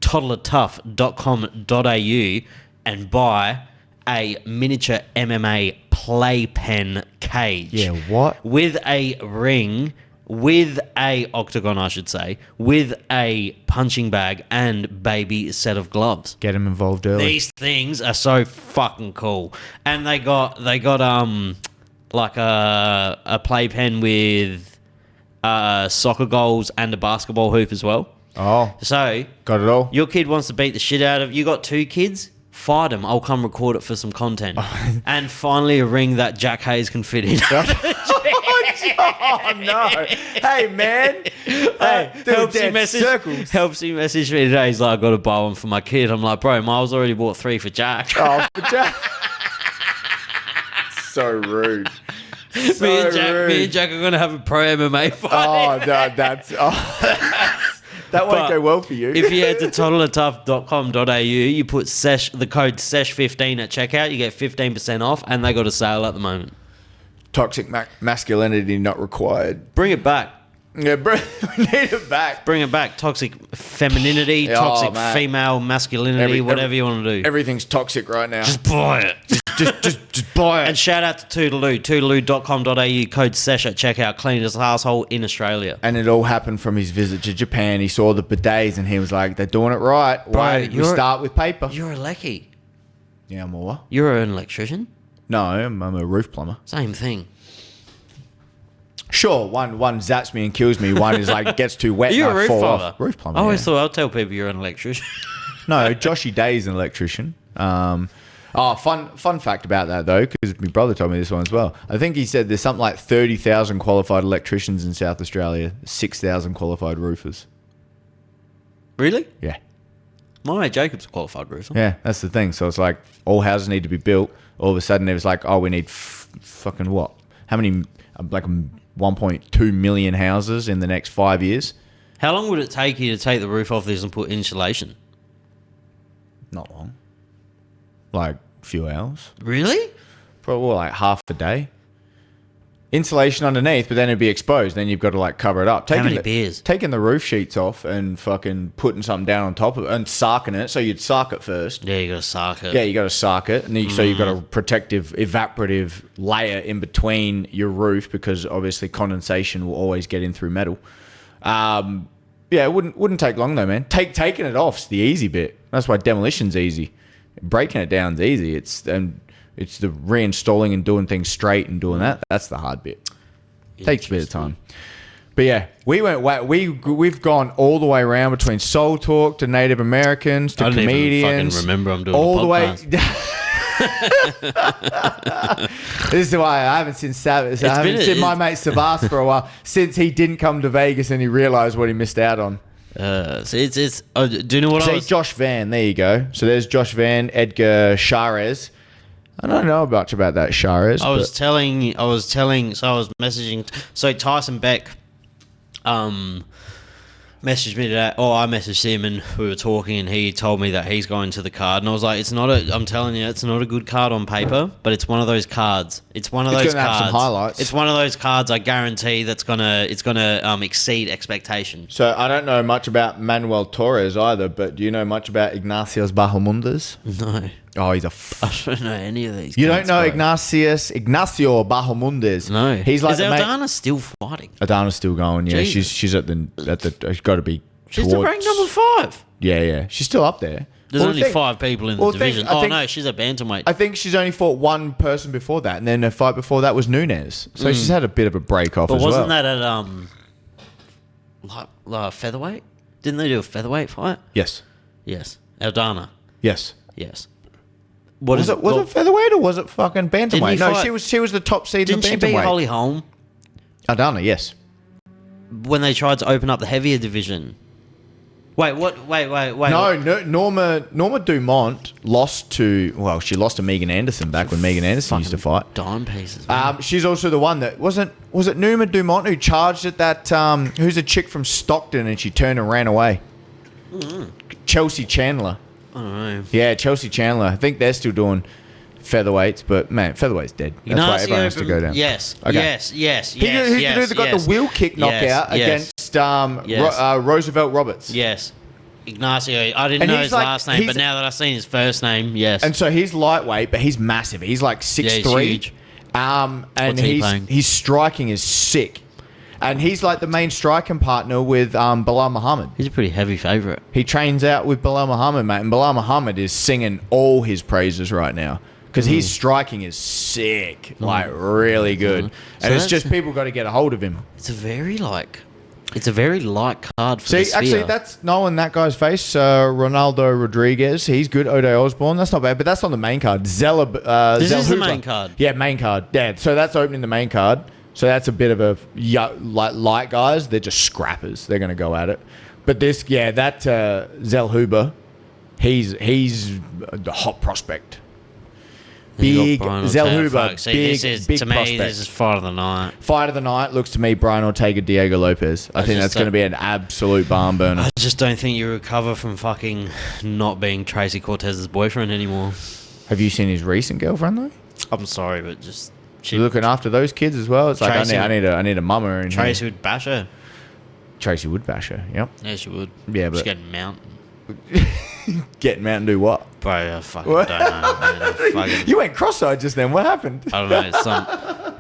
toddlertough.com.au and buy a miniature MMA playpen cage. Yeah, what? With a ring, with a octagon, I should say, with a punching bag and baby set of gloves. Get him involved early. These things are so fucking cool. And they got like a playpen with soccer goals and a basketball hoop as well. Oh, So got it all. your kid wants to beat the shit out of you. Got 2 kids. Fight them. I'll come record it for some content. And finally, a ring that Jack Hayes can fit in. Oh no! Hey man! Hey, Helps you message me today. He's like, I got to buy one for my kid. I'm like, bro, Miles already bought 3 for Jack. Oh, for Jack. So rude. me and Jack are gonna have a pro MMA fight. Oh no, that won't go well for you. If you head to toddlertough.com.au, you put the code SESH15 at checkout, you get 15% off, and they got a sale at the moment. Toxic masculinity not required. Bring it back. Yeah, bro, we need it back. Bring it back. Toxic femininity, toxic man. female masculinity, whatever you want to do. Everything's toxic right now. Just buy it. Just buy it. And shout out to Toodaloo, toodaloo.com.au, code SESH at checkout, cleanest asshole in Australia. And it all happened from his visit to Japan. He saw the bidets and he was like, they're doing it right. Why did we start with paper? You're a lecky. Yeah, I'm a what? You're an electrician. No, I'm a roof plumber. Same thing. Sure, one zaps me and kills me. One is like gets too wet Are you and a I roof fall plumber? off. Roof plumber. I always yeah. thought I'll tell people you're an electrician. No, Joshy Day is an electrician. Fun fact about that though, because my brother told me this one as well. I think he said there's something like 30,000 qualified electricians in South Australia, 6,000 qualified roofers. Really? Yeah. My mate Jacob's a qualified roofer. Yeah, that's the thing. So it's like all houses need to be built. All of a sudden it was like, oh, we need fucking what? How many? Like 1.2 million houses in the next 5 years. How long would it take you to take the roof off this and put insulation? Not long. Like a few hours. Really? Probably like half a day. Insulation underneath, but then it'd be exposed. Then you've got to like cover it up. How many beers? Taking the roof sheets off and fucking putting something down on top of it and sarking it. So you'd sark it first. Yeah, you got to sark it. Yeah, you got to sark it. And so you've got a protective, evaporative layer in between your roof because obviously condensation will always get in through metal. Yeah, it wouldn't take long though, man. Taking it off's the easy bit. That's why demolition's easy. Breaking it down's easy. It's the reinstalling and doing things straight and doing that. That's the hard bit. Takes a bit of time. But yeah, we've gone all the way around between soul talk to Native Americans to I didn't comedians. even fucking remember I'm doing all a the way. podcast. This is why I haven't seen my mate Savas for a while since he didn't come to Vegas and he realized what he missed out on. So it's do you know what I was... Josh Van, there you go. So there's Josh Van, Edgar Charez. I don't know much about that Charez. I was messaging. So Tyson Beck, messaged me today. Oh, I messaged him and we were talking, and he told me that he's going to the card, and I was like, "It's not a. I'm telling you, it's not a good card on paper, but it's one of those cards. It's one of those gonna cards. have some highlights. It's one of those cards. I guarantee it's gonna exceed expectations." So I don't know much about Manuel Torres either, but do you know much about Ignacio Bahamundes? No, Oh, he's a. I don't know any of these. You don't cards, know bro. Ignacio Bahamundes? No, he's like is the mate. Aldana still fighting? Adana's still going. Yeah, Jesus. she's at the. She's got to be. She's still ranked number 5. Yeah. She's still up there. There's Well, only think- 5 people in the well, division. I think- No, she's a bantamweight. I think she's only fought one person before that, and then her fight before that was Nunez. So she's had a bit of a break off But as well. wasn't that at like featherweight? Didn't they do a featherweight fight? Yes. Yes. Aldana. Yes. Yes. What Was is it featherweight or was it fucking bantamweight? he No, fight- she was the top seed in Didn't the she beat bantamweight. Holly Holm Adana, yes. when they tried to open up the heavier division? Wait, what? Wait. No, Norma Dumont lost to she lost to Megan Anderson back when Megan Anderson used to fight. Dime pieces. Man. She's also the one that was it Norma Dumont who charged at that who's a chick from Stockton and she turned and ran away. Chelsea Chandler. I don't know. Yeah, Chelsea Chandler. I think they're still doing featherweights, but man, featherweight's dead. That's why everyone has to go down. Yes. Okay. Yes. Who got the wheel kick knockout against Roosevelt Roberts? Yes. Ignacio. I didn't And know he's his like- last name, he's- but now that I've seen his first name, yes. And so he's lightweight, but he's massive. He's like 6'3". huge. And What's he playing? his striking is sick. And he's like the main striking partner with Bilal Muhammad. He's a pretty heavy favourite. He trains out with Bilal Muhammad, mate. And Bilal Muhammad is singing all his praises right now. Because his striking is sick. Like, really good. So And it's that's- just people got to get a hold of him. It's a very light card for See, the sphere. actually, that's knowing that guy's face. Ronaldo Rodriguez, he's good. Ode Osborne, that's not bad, but that's on the main card. This is the Zellhuber. main card. Yeah, main card. Yeah, so that's opening the main card. So that's a bit of a light guys. They're just scrappers. They're going to go at it. But that Zellhuber, he's the hot prospect. Big Zellhuber, big to me, prospect. this is fight of the night. Fight of the night looks to me Brian Ortega, Diego Lopez. I think just that's going to be an absolute barn burner. I just don't think you recover from fucking not being Tracy Cortez's boyfriend anymore. Have you seen his recent girlfriend though? I'm sorry, but just She's looking after those kids as well. It's like Tracy- I need a mama in Tracy here. would bash her. Tracy would bash her. Yep. Yeah, she would. Yeah, but- she's getting mountain. Get Mountain Dew what? Bro, I fucking What? don't know. Man. I fucking, You went cross-eyed just then. What happened? I don't know.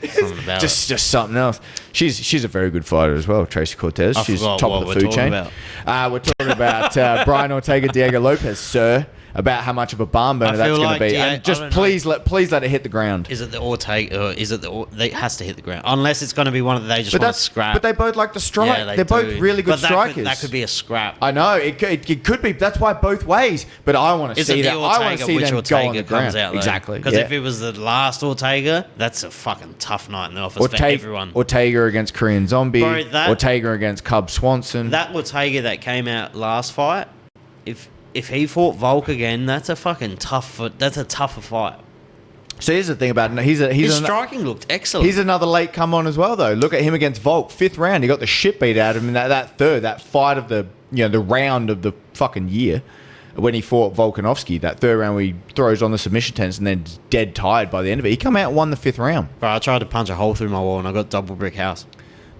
It's something about it. Just something else. She's a very good fighter as well, Tracy Cortez. I She's forgot top what of the we're food talking chain. about. We're talking about Brian Ortega, Diego Lopez, sir. About how much of a barn burner I that's feel going like to be, I and just don't know. please let it hit the ground. Is it the Ortega? Or is it it has to hit the ground? Unless it's going to be one of they just But want that's to scrap. But they both like to strike. Yeah, They're both do. really good But strikers. That could be a scrap. I know it could be. That's why both ways. But I want to Is see it the that. I want to Ortega see which them Ortega go on the comes ground. out? Exactly. Because yeah. if it was the last Ortega, that's a fucking tough night in the office for everyone. Ortega against Korean Zombie. Bro, Ortega against Cub Swanson. That Ortega that came out last fight, if he fought Volk again, that's a fucking that's a tougher fight. So here's the thing about it. His striking looked excellent. He's another late come on as well though. Look at him against Volk, 5th round. He got the shit beat out of him in that fight of the the round of the fucking year when he fought Volkanovski. That 3rd round where he throws on the submission tents and then dead tired by the end of it. He come out and won the 5th round. Bro, I tried to punch a hole through my wall and I got double brick house.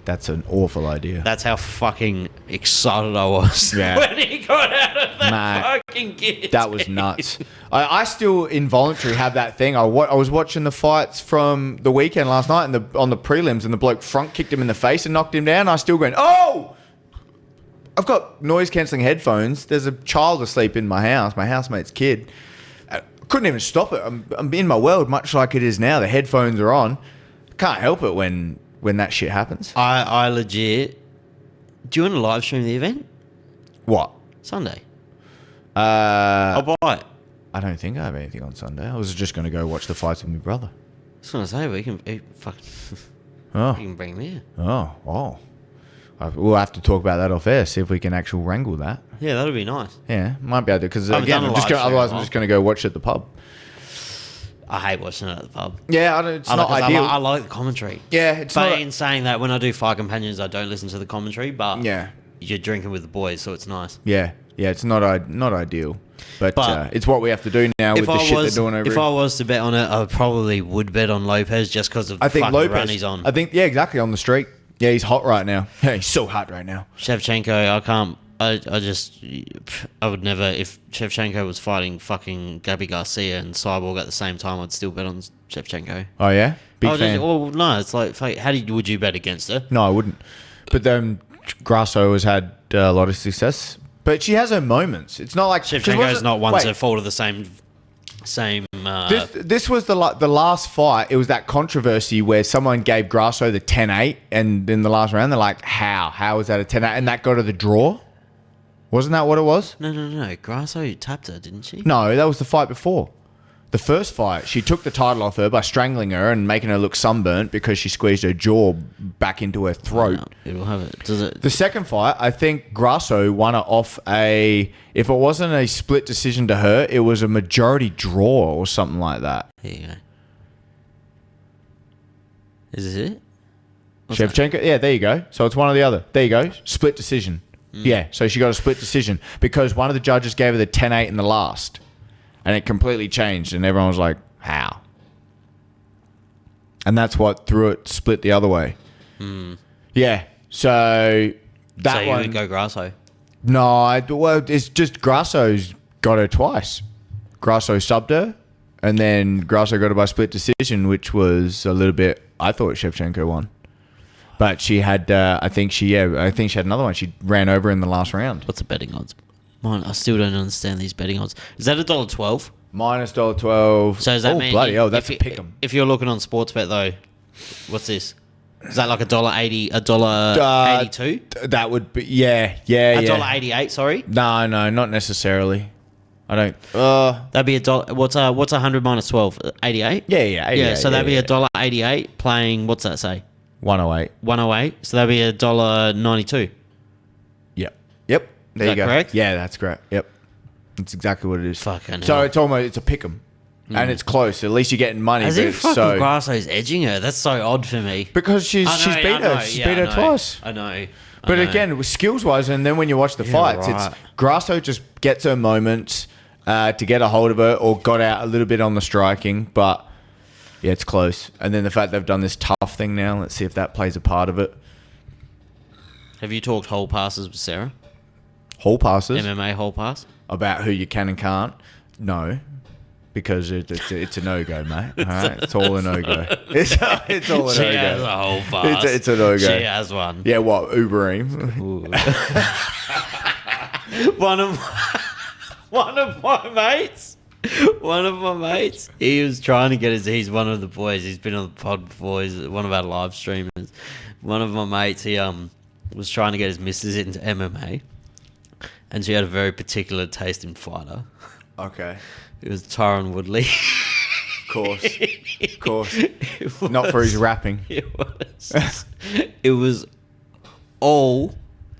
That's an awful idea. That's how fucking excited I was Yeah. when he got out of that Mate, fucking gear. That was nuts. I still involuntarily have that thing. I was watching the fights from the weekend last night on the prelims, and the bloke front kicked him in the face and knocked him down. I still going, oh! I've got noise cancelling headphones. There's a child asleep in my house, my housemate's kid. I couldn't even stop it. I'm in my world, much like it is now. The headphones are on. Can't help it when that shit happens. I legit. Do you want to live stream the event? What? Sunday. I'll buy it. I don't think I have anything on Sunday. I was just going to go watch the fights with my brother. I was going to say, we can Oh. you can bring me in. Oh. We'll have to talk about that off air, see if we can actually wrangle that. Yeah, that'll be nice. Yeah, might be able to, because I haven't again, done a live stream otherwise in a I'm while. just going to go watch it at the pub. I hate watching it at the pub. Yeah, it's not ideal. I like the commentary. Yeah, it's but not. in saying that, when I do Fight Companions, I don't listen to the commentary. But Yeah. you're drinking with the boys, so it's nice. Yeah, it's not ideal, but it's what we have to do now with the shit they're doing over If here. I was to bet on it, I probably would bet on Lopez just because of the fucking run he's on. I think, yeah, exactly, on the streak. Yeah, he's hot right now. Yeah, he's so hot right now. Shevchenko, I would never, if Shevchenko was fighting fucking Gabby Garcia and Cyborg at the same time, I'd still bet on Shevchenko. Oh, yeah? Big fan. No, it's like, would you bet against her? No, I wouldn't. But then Grasso has had a lot of success. But she has her moments. It's not like... Shevchenko's not one to fall to the same... This was the last fight. It was that controversy where someone gave Grasso the 10-8, and in the last round, they're like, how is that a 10-8? And that got her the draw? Wasn't that what it was? No. Grasso tapped her, didn't she? No, that was the fight before. The first fight, she took the title off her by strangling her and making her look sunburnt because she squeezed her jaw back into her throat. No, it'll have it. Does it? The second fight, I think Grasso won it off if it wasn't a split decision to her, it was a majority draw or something like that. Here you go. Is this it? Shevchenko? Yeah, there you go. So it's one or the other. There you go. Split decision. Yeah, so she got a split decision because one of the judges gave her the 10-8 in the last. And it completely changed, and everyone was like, how? And that's what threw it split the other way. Yeah, so that So you one... would go Grasso? No, well, it's just Grasso's got her twice. Grasso subbed her, and then Grasso got her by split decision, which was a little bit... I thought Shevchenko won. But she had, I think she had another one. She ran over in the last round. What's the betting odds? Mine, I still don't understand these betting odds. Is that $1.12? Minus $1.12. So does that mean... bloody hell, that's a pick 'em. If you're looking on Sportsbet, though, what's this? Is that like $1.80, $1.82? That would be, yeah. $1.88, sorry? No, not necessarily. I don't... That'd be what's 100 minus 12? 88? Yeah, 88, Yeah, so that'd be yeah. $1.88 playing, what's that say? 108. 108. So that'd be $1.92. Yep. There you that go. correct? Yeah, that's correct. Yep. That's exactly what it is. Fucking So hell. it's a pick 'em. And it's close. At least you're getting money. As but if it's fucking Grasso's edging her. That's so odd for me. because she's beat her. She's beat her twice. I know. But again, with skills-wise, and then when you watch the fights, right. it's Grasso just gets her moments to get a hold of her or got out a little bit on the striking. But, yeah, it's close. And then the fact they've done this tough thing now, let's see if that plays a part of it. Have you talked whole passes with Sarah? Whole passes MMA whole pass? about who you can and can't? No. Because it's a no-go, mate. All right? It's all a no-go. It's all a She has no-go. a whole pass. It's a no-go. She has one. Yeah, what? Uberim? Ooh. One of my mates, he was trying to get he's one of the boys, he's been on the pod before, he's one of our live streamers. One of my mates, he was trying to get his missus into MMA, and she had a very particular taste in fighter. Okay. It was Tyron Woodley. Of course. Not for his rapping. It was all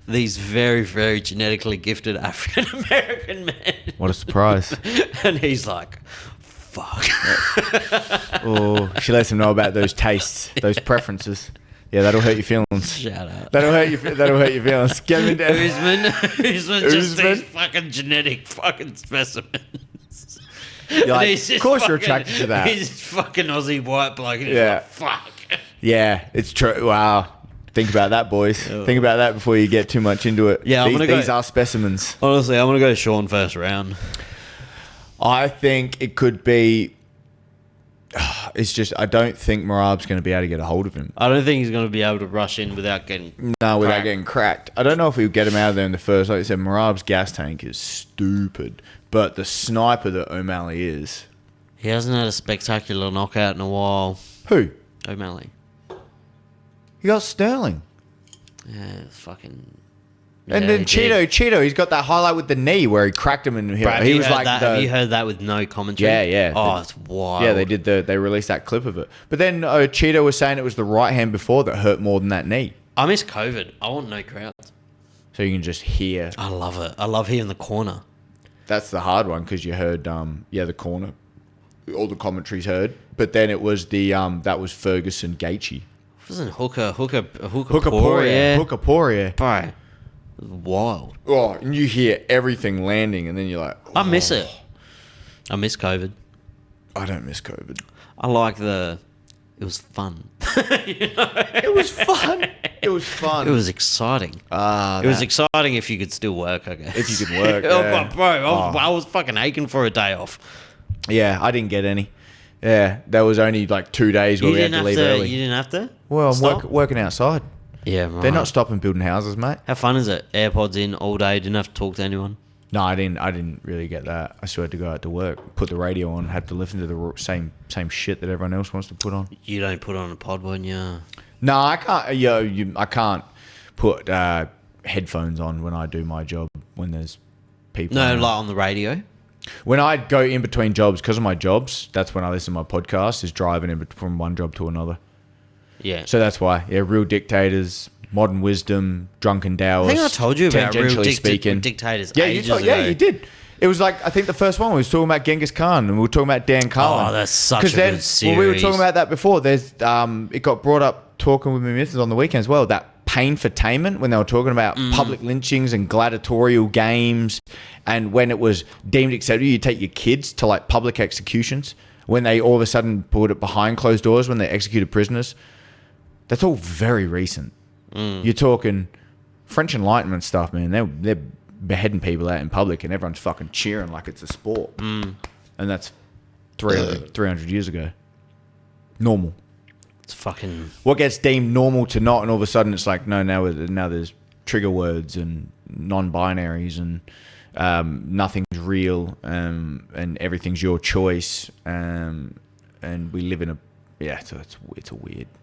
these very, very genetically gifted African American men. What a surprise. And he's like, fuck. Oh, she lets him know about those tastes, those preferences. Yeah, that'll hurt your feelings. Shout out. That'll hurt your feelings. Get me down. Usman just Usman? these fucking genetic fucking specimens. You're like, And he's of just course you're fucking- attracted to that. He's just fucking Aussie white bloke. And he's Yeah. like, fuck. Yeah, it's true. Wow. Think about that, boys. Think about that before you get too much into it. Yeah, I'm gonna go- These are specimens. Honestly, I'm going to go Sean first round. I think it could be... It's just, I don't think Marab's going to be able to get a hold of him. I don't think he's going to be able to rush in without getting... No, without Cracked. getting cracked. I don't know if he'll get him out of there in the first. Like I said, Marab's gas tank is stupid. But the sniper that O'Malley is... He hasn't had a spectacular knockout in a while. Who? O'Malley. He got Sterling. Yeah, fucking... And Yeah, then he Cheeto, did. he's got that highlight with the knee where he cracked him and Bro, he have you was heard like that? Have you heard that with no commentary? Yeah. Oh, it's wild. Yeah, they released that clip of it. But then Cheeto was saying it was the right hand before that hurt more than that knee. I miss COVID. I want no crowds. So you can just hear. I love it. I love hearing the corner. That's the hard one because you heard the corner. All the commentaries heard. But then it was that was Ferguson Gaethje. Wasn't Hooker Hooker Poirier? Poirier. Bro, It was wild. Oh, and you hear everything landing, and then you're like, I miss it. I miss COVID. I don't miss COVID. I like the. It was fun. It was fun. It was fun. It was exciting. It was exciting if you could still work, I guess. If you could work, Oh, yeah. but bro, I was fucking aching for a day off. Yeah, I didn't get any. Yeah, there was only like 2 days where we had to leave early. You didn't have to? Well, I'm Stop? working outside. Yeah, right. They're not stopping building houses, mate. How fun is it? AirPods in all day, didn't have to talk to anyone. No, I didn't really get that. I still had to go out to work, put the radio on, had to listen to the same shit that everyone else wants to put on. You don't put on a pod when you... No, I can't. I can't put headphones on when I do my job when there's people. No, around. like on the radio? When I go in between jobs because of my jobs, that's when I listen to my podcast. Is driving from one job to another. Yeah. So that's why. Yeah, Real Dictators, Modern Wisdom, Drunken Taoist. I think I told you about Real Tangentially Speaking. Dictators Yeah, ages you ago. yeah, you did. It was like, I think the first one we was talking about Genghis Khan and we were talking about Dan Carlin. Oh, that's such a good series. Well, we were talking about that before. There's it got brought up talking with my missus on the weekend as well, that painfotainment when they were talking about public lynchings and gladiatorial games, and when it was deemed acceptable, you take your kids to like public executions when they all of a sudden put it behind closed doors when they executed prisoners. That's all very recent. You're talking French Enlightenment stuff, man. They're beheading people out in public and everyone's fucking cheering like it's a sport. And that's 300 years ago. Normal. It's fucking... What gets deemed normal to not, and all of a sudden it's like, no, now there's trigger words and non-binaries and nothing's real and everything's your choice. And we live in a... Yeah, so it's a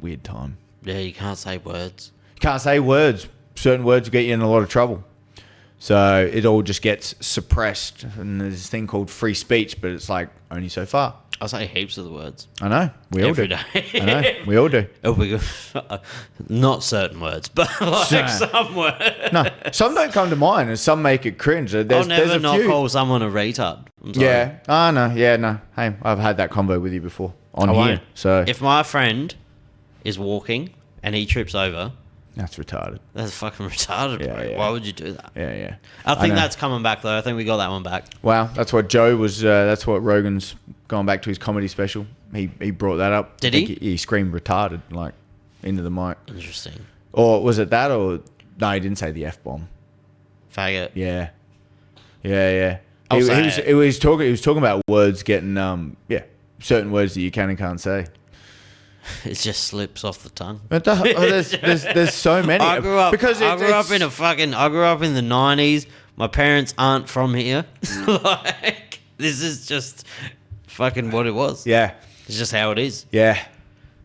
weird time. Yeah, you can't say words. You can't say words. Certain words will get you in a lot of trouble. So it all just gets suppressed. And there's this thing called free speech, but it's like only so far. I say heaps of the words. I know. We all Every do. day. I know. We all do. Oh, we go, not certain words, but like No. some words. No, some don't come to mind, and some make it cringe. There's, I'll never there's a not few. call someone a retard. I'm sorry. Yeah. Oh, no. Yeah, no. Hey, I've had that convo with you before on I here. won't. So If my friend is walking and he trips over, that's retarded. that's fucking retarded, Yeah, bro. yeah. Why would you do that? Yeah, yeah. I think know. that's coming back, though. I think we got that one back. Wow, that's what Joe was. That's what Rogan's gone back to his comedy special. He brought that up. Did I think he? He screamed retarded like into the mic. Interesting. Or was it that? Or no, he didn't say the F bomb. Faggot. Yeah, yeah. I'll He say was it. he was talking about words getting certain words that you can and can't say. It just slips off the tongue. But there's so many. I grew up because I grew up in the 90s. My parents aren't from here. Like, this is just fucking what it was. yeah. It's just how it is. Yeah.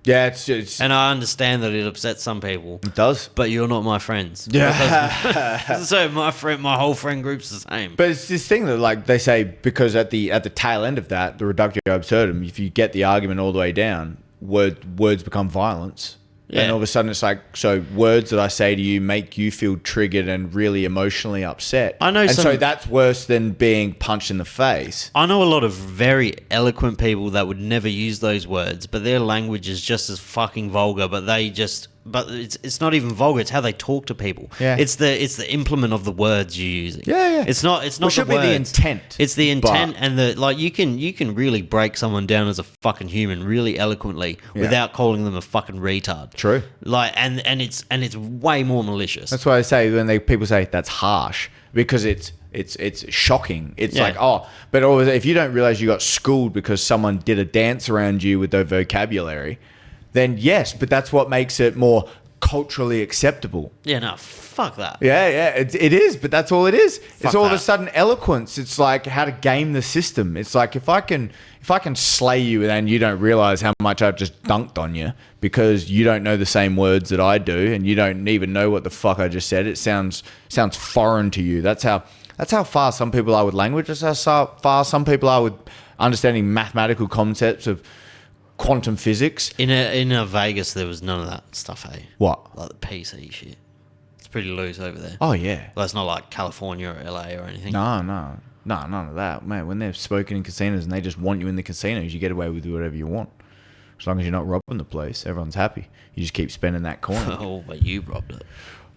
It's And I understand that it upsets some people, it does. but you're not my friends. Yeah. So my whole friend group's the same. But it's this thing that, like, they say, because at the tail end of that, the reductio absurdum, if you get the argument all the way down, words become violence. Yeah. And all of a sudden it's like, so words that I say to you make you feel triggered and really emotionally upset. I know and some- so that's worse than being punched in the face. I know a lot of very eloquent people that would never use those words, but their language is just as fucking vulgar. But it's not even vulgar. It's how they talk to people. Yeah. It's the implement of the words you're using. Yeah. It's not Well, should be the words. intent. It's the intent but- and the like. You can really break someone down as a fucking human really eloquently without calling them a fucking retard. True. Like and it's way more malicious. That's why I say when people say that's harsh, because it's shocking. It's Yeah. like, oh, but always, if you don't realize you got schooled because someone did a dance around you with their vocabulary, then yes, but that's what makes it more culturally acceptable. Yeah, no, fuck that. Yeah, it is, but that's all it is. Fuck It's all of a that. sudden eloquence. It's like how to game the system. It's like if I can slay you and you don't realize how much I've just dunked on you because you don't know the same words that I do and you don't even know what the fuck I just said. It sounds foreign to you. That's how far some people are with language. That's how far some people are with understanding mathematical concepts of quantum physics. In Vegas, there was none of that stuff, hey? What? Like the PC shit. It's pretty loose over there. Oh yeah. Well, it's not like California or LA or anything. No, none of that, man. When they're smoking in casinos and they just want you in the casinos, you get away with whatever you want, as long as you're not robbing the place. Everyone's happy. You just keep spending that coin. Oh, but you robbed it.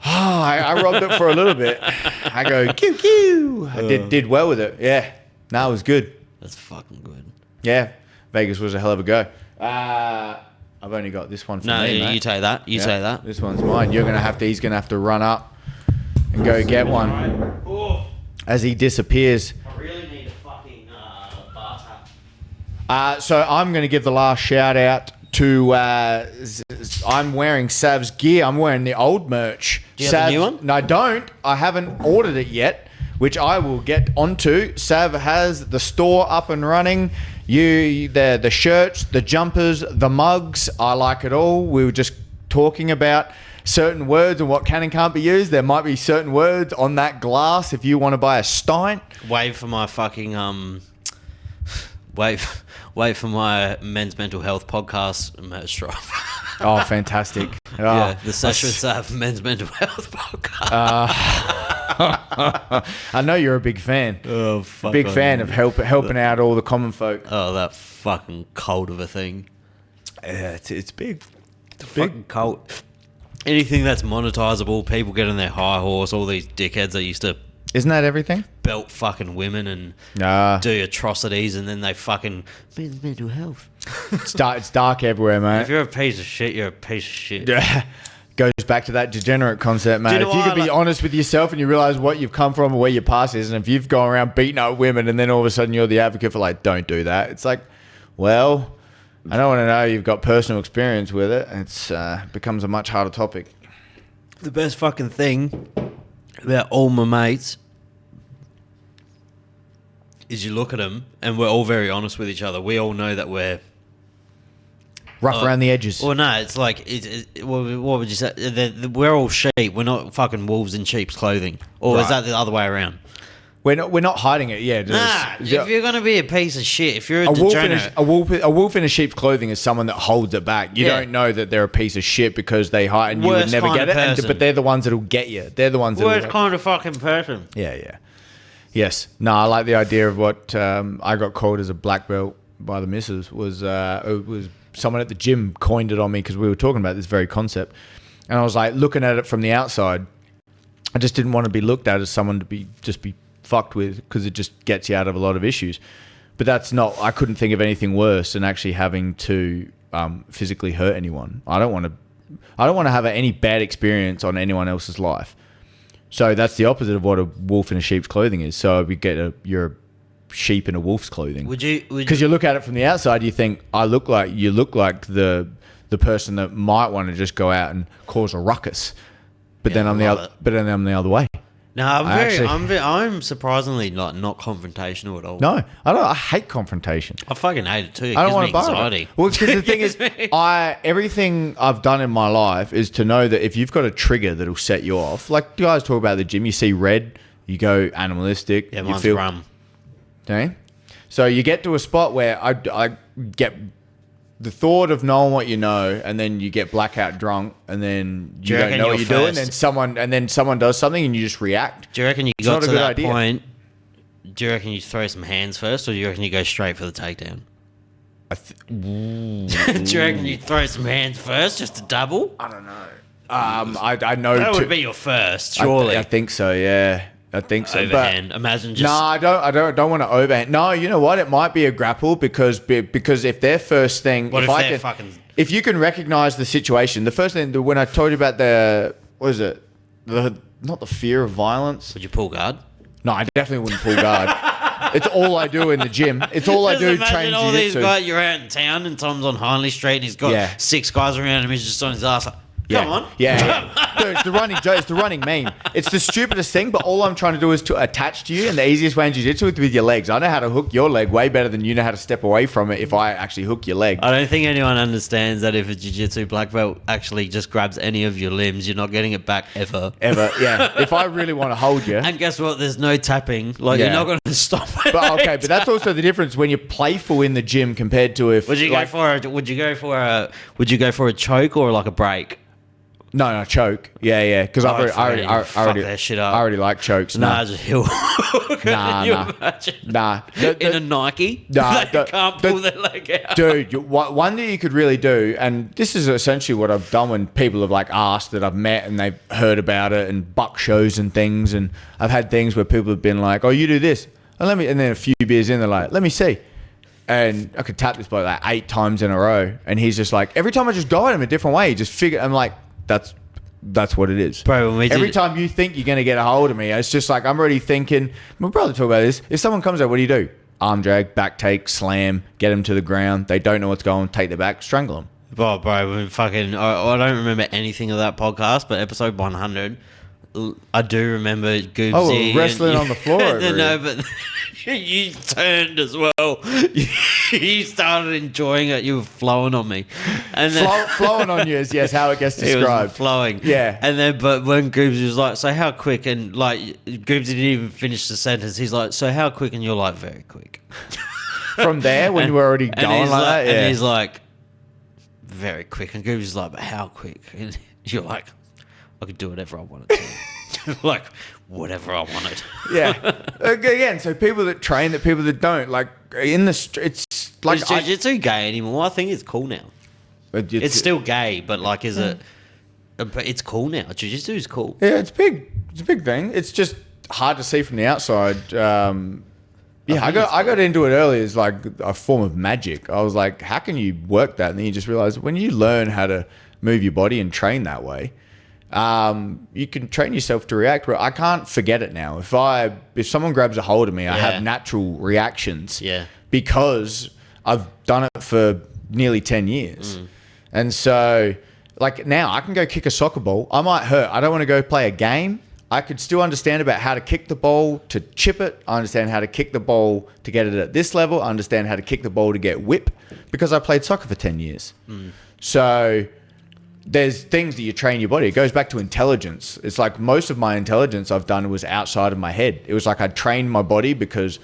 I robbed it for a little bit. I go, Q Q. I did well with it. Yeah. No, it was good. That's fucking good. Yeah. Vegas was a hell of a go. I've only got this one for No, me, mate. you take that. You take that. This one's mine. He's gonna have to run up and go get one as he disappears. I really need a fucking bar tap. So I'm gonna give the last shout out to. I'm wearing Sav's gear. I'm wearing the old merch. Do you have a new one? No, I don't. I haven't ordered it yet, which I will get onto. Sav has the store up and running. The shirts, the jumpers, the mugs. I like it all. We were just talking about certain words and what can and can't be used. There might be certain words on that glass if you want to buy a Stein. Wait for my fucking wait for my men's mental health podcast merch drop. Oh, fantastic! Yeah, the Session Sav men's mental health podcast. I know you're a big fan. Oh, fuck. Big fan of helping out all the common folk. Oh, that fucking cult of a thing. Yeah, it's big. Fucking cult. Anything that's monetizable, people get on their high horse, all these dickheads that used to Isn't that everything? belt fucking women and do atrocities, and then they fucking men's mental health. It's dark everywhere, If mate. you're a piece of shit, you're a piece of shit. Goes back to that degenerate concept, mate. Do you know If you what could I be like- honest with yourself and you realize what you've come from or where your past is, and if you've gone around beating up women and then all of a sudden you're the advocate for like, don't do that. It's like, well, I don't want to know you've got personal experience with it. It's becomes a much harder topic. The best fucking thing about all my mates is you look at them and we're all very honest with each other. We all know that we're... Rough around the edges. Well, no, it's like... what would you say? We're all sheep. We're not fucking wolves in sheep's clothing. Or is Right. that the other way around? We're not hiding it. Yeah. Nah, if you're going to be a piece of shit, if you're a wolf degenerate... a wolf in a sheep's clothing is someone that holds it back. You Yeah. don't know that they're a piece of shit because they hide and you would Worst never kind get of it. person. But they're the ones that'll get you. They're the ones that. Worst kind of fucking person. Yeah. Yes. No, I like the idea of what I got called as a black belt by the missus was someone at the gym coined it on me because we were talking about this very concept, and I was like looking at it from the outside. I just didn't want to be looked at as someone to be fucked with because it just gets you out of a lot of issues. But that's not. I couldn't think of anything worse than actually having to physically hurt anyone. I don't want to have any bad experience on anyone else's life. So that's the opposite of what a wolf in a sheep's clothing is. So you're a sheep in a wolf's clothing. Because you look at it from the outside, you think you look like the person that might want to just go out and cause a ruckus. But then I'm the other way. No, I'm surprisingly not confrontational at all. No, I don't. I hate confrontation. I fucking hate it too. It I don't gives want me to bother anxiety. it. Well, because the thing is, everything I've done in my life is to know that if you've got a trigger that'll set you off, like you guys talk about the gym, you see red, you go animalistic. Yeah, you mine's feel, rum. Okay, so you get to a spot where I get the thought of knowing what you know, and then you get blackout drunk, and then you you don't reckon know what you're you're doing, first? and then someone does something, and you just react. Do you reckon you It's got not a to good that idea. point? Do you reckon you throw some hands first, or do you reckon you go straight for the takedown? Do you reckon you throw some hands first just to double? I don't know. I know That would be your first, surely. I think so. Yeah, I think so. Overhand. Imagine just. No, I don't want to overhand. No, you know what? It might be a grapple because if their first thing, What if they're if you can recognize the situation, the first thing when I told you about not the fear of violence. Would you pull guard? No, I definitely wouldn't pull guard. It's all I do in the gym. It's all I Just do. imagine Train all these jiu-jitsu. guys. You're out in town, and Tom's on Hindley Street, and he's got 6 guys around him. He's just on his ass. Like, Come on. Yeah. Dude, it's the running joke. It's the running meme. It's the stupidest thing, but all I'm trying to do is to attach to you, and the easiest way in jiu-jitsu is with your legs. I know how to hook your leg way better than you know how to step away from it if I actually hook your leg. I don't think anyone understands that if a jiu-jitsu black belt actually just grabs any of your limbs, you're not getting it back ever. Ever, yeah. If I really want to hold you. And guess what? There's no tapping. Like, you're not going to stop it. But okay, but that's also the difference when you're playful in the gym compared to if Would you go for a choke or like a break? No, choke. Yeah. Because I already that shit up. I already like chokes. Nah, just heel. Nah, you nah. imagine? Nah. In a Nike, Nah, they can't pull their leg out. Dude, one that you could really do, and this is essentially what I've done when people have like asked that I've met and they've heard about it and buck shows and things, and I've had things where people have been like, "Oh, you do this," and then a few beers in, they're like, "Let me see." And I could tap this bloke like 8 times in a row, and he's just like, every time I just go at him a different way, he just figure. I'm like, that's what it is. Bro, when we every did- time you think you're going to get a hold of me, it's just like, I'm already thinking, my brother talk about this. If someone comes out, what do? Arm drag, back take, slam, get them to the ground. They don't know what's going on, take their back, strangle them. Bro, when fucking, I don't remember anything of that podcast, but episode 100, I do remember Goobsy. Oh, we're wrestling on the floor over No, here. but you turned as well. You started enjoying it. You were flowing on me. And then, Flowing on you is, yes, how it gets it was described. flowing. Yeah. And then, but when Goobsy was like, so how quick? And like, Goobsy didn't even finish the sentence. He's like, so how quick? And you're like, very quick. From there, when you were already going like that, yeah. And he's like, very quick. And Goobsy's like, but how quick? And you're like, I could do whatever I wanted to. Like, whatever I wanted. Yeah. Again, so people that train, that people that don't, like in the it's like Is jiu-jitsu gay anymore? I think it's cool now. It's still gay, but like, is it? But it's cool now. Jiu-jitsu is cool. Yeah, it's big. It's a big thing. It's just hard to see from the outside. Yeah, I got into it early as like a form of magic. I was like, how can you work that? And then you just realize when you learn how to move your body and train that way, you can train yourself to react. Where I can't forget it now. If someone grabs a hold of me, I have natural reactions. Yeah. Because I've done it for nearly 10 years. And so like now I can go kick a soccer ball. I might hurt. I don't want to go play a game. I could still understand about how to kick the ball to chip it. I understand how to kick the ball to get it at this level. I understand how to kick the ball to get whip because I played soccer for 10 years. So there's things that you train your body. It goes back to intelligence. It's like most of my intelligence I've done was outside of my head. It was like I trained my body because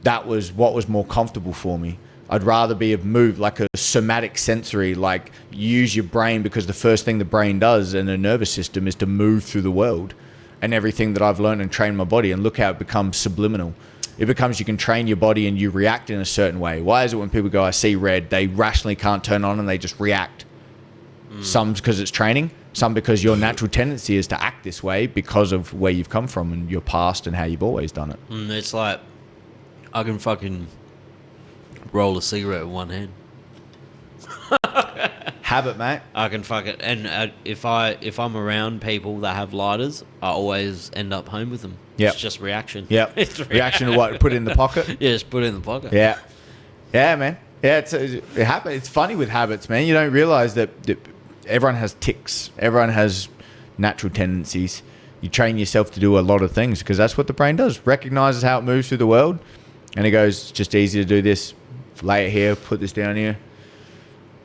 that was what was more comfortable for me. I'd rather be moved like a somatic sensory, like use your brain because the first thing the brain does in a nervous system is to move through the world. And everything that I've learned and trained my body, and look how it becomes subliminal. It becomes you can train your body and you react in a certain way. Why is it when people go, I see red, they rationally can't turn on and they just react? Some because it's training, some because your natural tendency is to act this way because of where you've come from and your past and how you've always done it. It's like, I can fucking roll a cigarette with one hand. Habit, mate. I can fuck it, and if I'm around people that have lighters, I always end up home with them. Yep. It's just reaction. Yep. It's Reaction to what? Put it in the pocket? Yeah, just put it in the pocket. Yeah. Yeah, man. Yeah, it happens. It's funny with habits, man. You don't realize that everyone has tics. Everyone has natural tendencies. You train yourself to do a lot of things because that's what the brain does. Recognizes how it moves through the world, and it goes, it's just easy to do this. Lay it here, put this down here.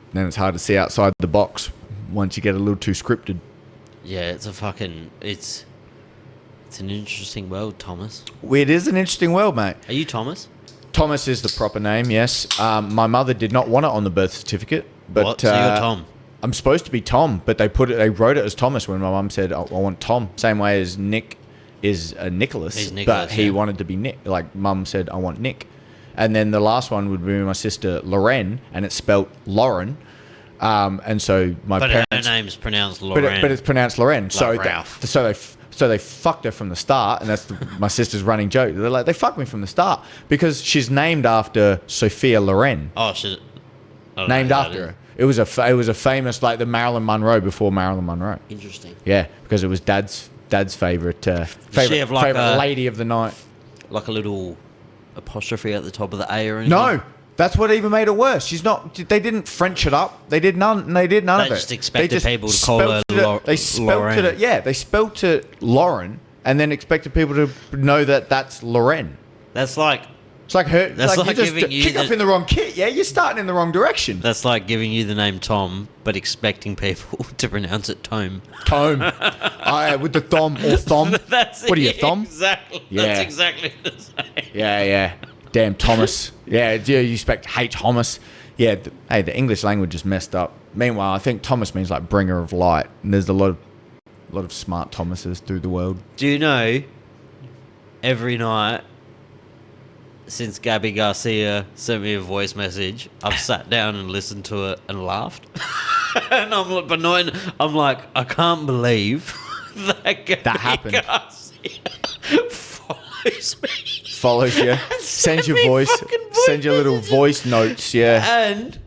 And then it's hard to see outside the box once you get a little too scripted. Yeah, it's an interesting world, Thomas. It is an interesting world, mate. Are you Thomas? Thomas is the proper name, yes. My mother did not want it on the birth certificate. But, What? So you're Tom? I'm supposed to be Tom, but they wrote it as Thomas when my mum said, I want Tom. Same way as Nick is Nicholas. He's Nicholas, but he yeah. wanted to be Nick. Like mum said, I want Nick. And then the last one would be my sister Lorraine, and it's spelt Lauren. And so my But parents... her name's pronounced Lauren. But it's pronounced Loren. Like Ralph. So they fucked her from the start, and that's my sister's running joke. They're like, they fucked me from the start because she's named after Sophia Loren. Oh, shit. Named after her. It was a famous, like the Marilyn Monroe before Marilyn Monroe. Interesting. Yeah, because it was dad's favorite she have like favorite a- lady of the night. Like a little apostrophe at the top of the A or anything? No. That's what even made it worse. She's not. They didn't French it up. They did none. They did none They of it. just expected people to call her They spelt Lorraine. it. Yeah, they spelt it Lauren, and then expected people to know that that's Loren. That's like It's like her. That's like you just giving you kick off in the wrong kit. Yeah, you're starting in the wrong direction. giving you the name Tom, but expecting people to pronounce it Tome. Tome. With the thumb or thumb. That's What are you, thumb? Exactly. Yeah. That's exactly the same. Yeah. Damn Thomas. Yeah, you expect H. Thomas. Yeah, hey, the English language is messed up. Meanwhile, I think Thomas means like bringer of light, and there's a lot of smart Thomases through the world. Do you know, every night since Gabby Garcia sent me a voice message, I've sat down and listened to it and laughed. And I'm like, I can't believe that Gabby happened. Garcia follows me. Follows you, sends your voice, sends your little voice notes, yeah. And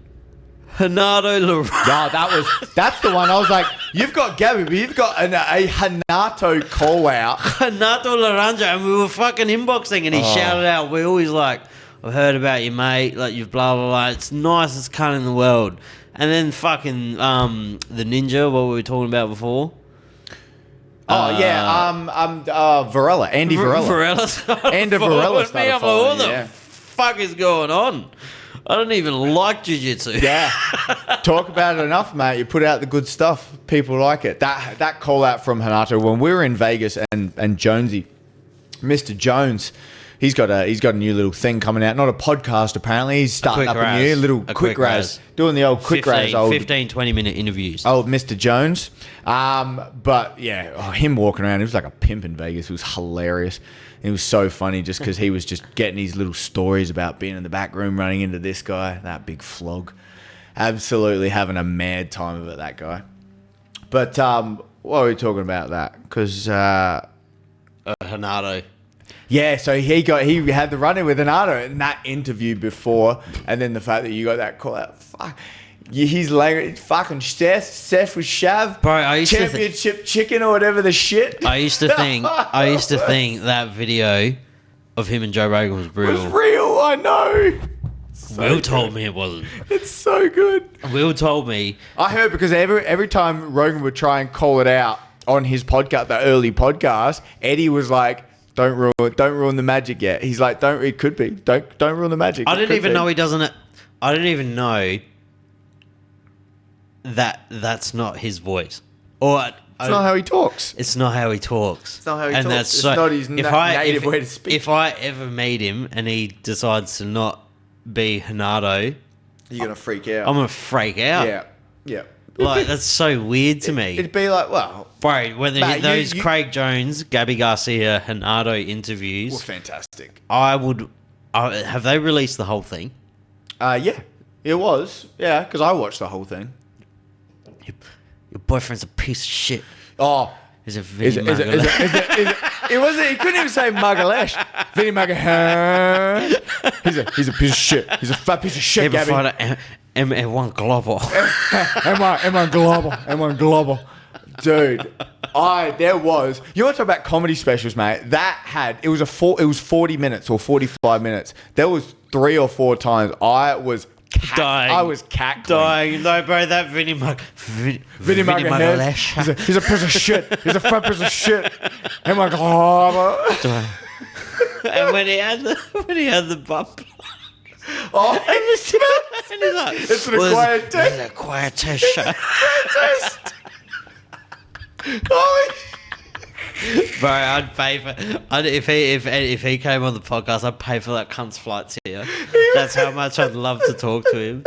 Hanato Laranja. No, that's the one. I was like, you've got Gabby, but you've got a Hanato call out. Hanato Laranja, and we were fucking inboxing, and he shouted out, we're always like, I've heard about you, mate, like you've blah blah blah, it's nicest cunt in the world. And then fucking the ninja, what we were talking about before. Varela, Andy Varela. Andy Varela started me. I'm like, following what you, the fuck is going on? I don't even like jiu-jitsu. Yeah. Talk about it enough, mate. You put out the good stuff. People like it. That call out from Hanato when we were in Vegas and Jonesy, Mr. Jones, he's got a new little thing coming out. Not a podcast, apparently. He's starting up a new little quick raz. Doing the old quick raz. 15, 20-minute interviews. Old Mr. Jones. But yeah, him walking around, he was like a pimp in Vegas. It was hilarious. It was so funny just because he was just getting these little stories about being in the back room, running into this guy, that big flog. Absolutely having a mad time of it, that guy. But what are we talking about that? Because Hanato. yeah, so he had the run-in with Hanato in that interview before, and then the fact that you got that call out, fuck. He's like fucking Seth with Shav, bro. I used championship chicken or whatever the shit. I used to think that video of him and Joe Rogan was It brutal. was real, I know. Will told me it wasn't. It's so good. Will told me. I heard because every time Rogan would try and call it out on his podcast, the early podcast, Eddie was like, "Don't ruin the magic yet." He's like, "It could be. Don't ruin the magic." I didn't even know he doesn't. I didn't even know that's not his voice. Or It's not how he talks. It's not how he talks. It's not how he and talks. That's It's so, not his native way to speak. If I ever meet him and he decides to not be Hanato, You're gonna freak out. I'm gonna freak out. Yeah. Like that's so weird to me. It'd be like, well, bro, whether Mate, those you- Craig Jones, Gabby Garcia, Hanato interviews, well, fantastic. I would. Have they released the whole thing? Yeah, it was. Yeah, because I watched the whole thing. Your boyfriend's a piece of shit. Oh, Is it is Vinny it? Magalesh? It wasn't. He couldn't even say Magalesh. Vinny Magalesh. He's a piece of shit. He's a fat piece of shit, Ever Gabby. fight a M1 Global? M1 Global. Dude, there was. You want to talk about comedy specials, mate? It was 40 minutes or 45 minutes. There was 3 or 4 times I was Dying. I was cackling. Dying. No, bro, that Vinny Magalesh. He's a piece of shit. He's a fat piece of shit. M1 Global. And when he had the bump. Oh, And he's like, it's an acquired taste. It's an acquired taste show. Holy Bro, I'd pay for if he came on the podcast, I'd pay for that cunt's flights here. That's how much I'd love to talk to him.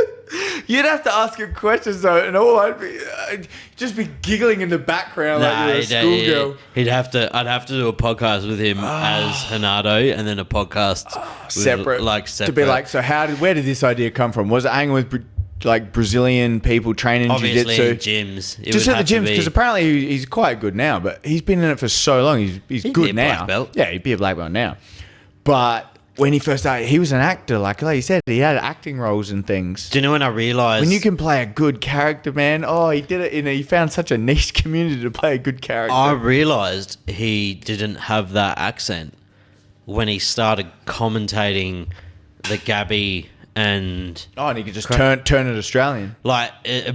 You'd have to ask him questions though, and I'd just be giggling in the background like you're a schoolgirl. I'd have to do a podcast with him as Hanato, and then a podcast Separate, separate. to be like, so where did this idea come from? Was it hanging with like Brazilian people training obviously jiu-jitsu? in gyms. It Just would at the have gyms, to because be- apparently he's quite good now, but he's been in it for so long. He's He'd be good a now. black belt. Yeah, he'd be a black belt now. But when he first started, he was an actor. Like you said, he had acting roles and things. Do you know when I realised When you can play a good character, man. Oh, he did it. He found such a niche community to play a good character. I realised he didn't have that accent when he started commentating the Gabby and and he could just turn it Australian.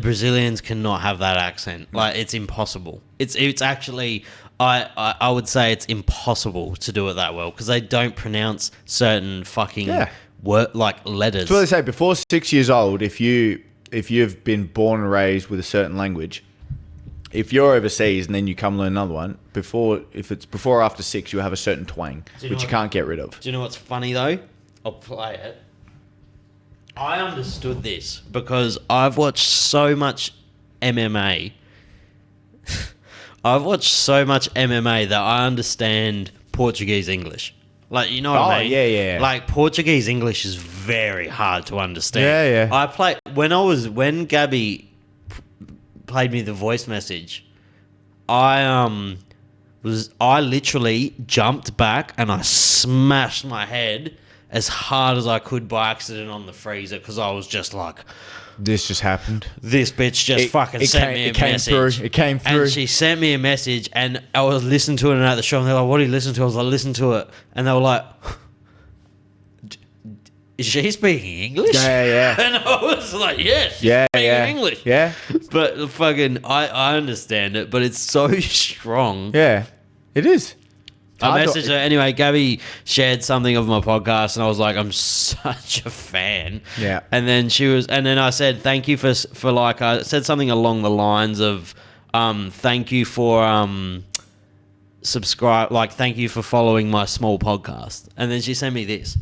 Brazilians cannot have that accent. Like it's impossible. It's actually I would say it's impossible to do it that well because they don't pronounce certain fucking word like letters. That's what they say. Before 6 years old, if you've been born and raised with a certain language, if you're overseas and then you come learn another one, if it's before or after 6, you have a certain twang, which you can't get rid of. Do you know what's funny though? I'll play it. I understood this because I've watched so much MMA. I've watched so much MMA that I understand Portuguese English. Like, you know what I mean? Yeah. Like, Portuguese English is very hard to understand. Yeah. I played when Gabby played me the voice message. I literally jumped back and I smashed my head as hard as I could by accident on the freezer because I was just like, This just happened. this bitch just sent me a message. It came through. And she sent me a message and I was listening to it at the show and they're like, what are you listening to? I was like, listen to it. And they were like, is she speaking English? Yeah. And I was like, yes, she's Yeah, speaking yeah. English. Yeah. But fucking, I understand it, but it's so strong. Yeah. It is. I messaged her anyway. Gabby shared something of my podcast, and I was like, "I'm such a fan." Yeah. And then I said, "Thank you for like." I said something along the lines of, "Thank you for subscribe. Like, thank you for following my small podcast." And then she sent me this.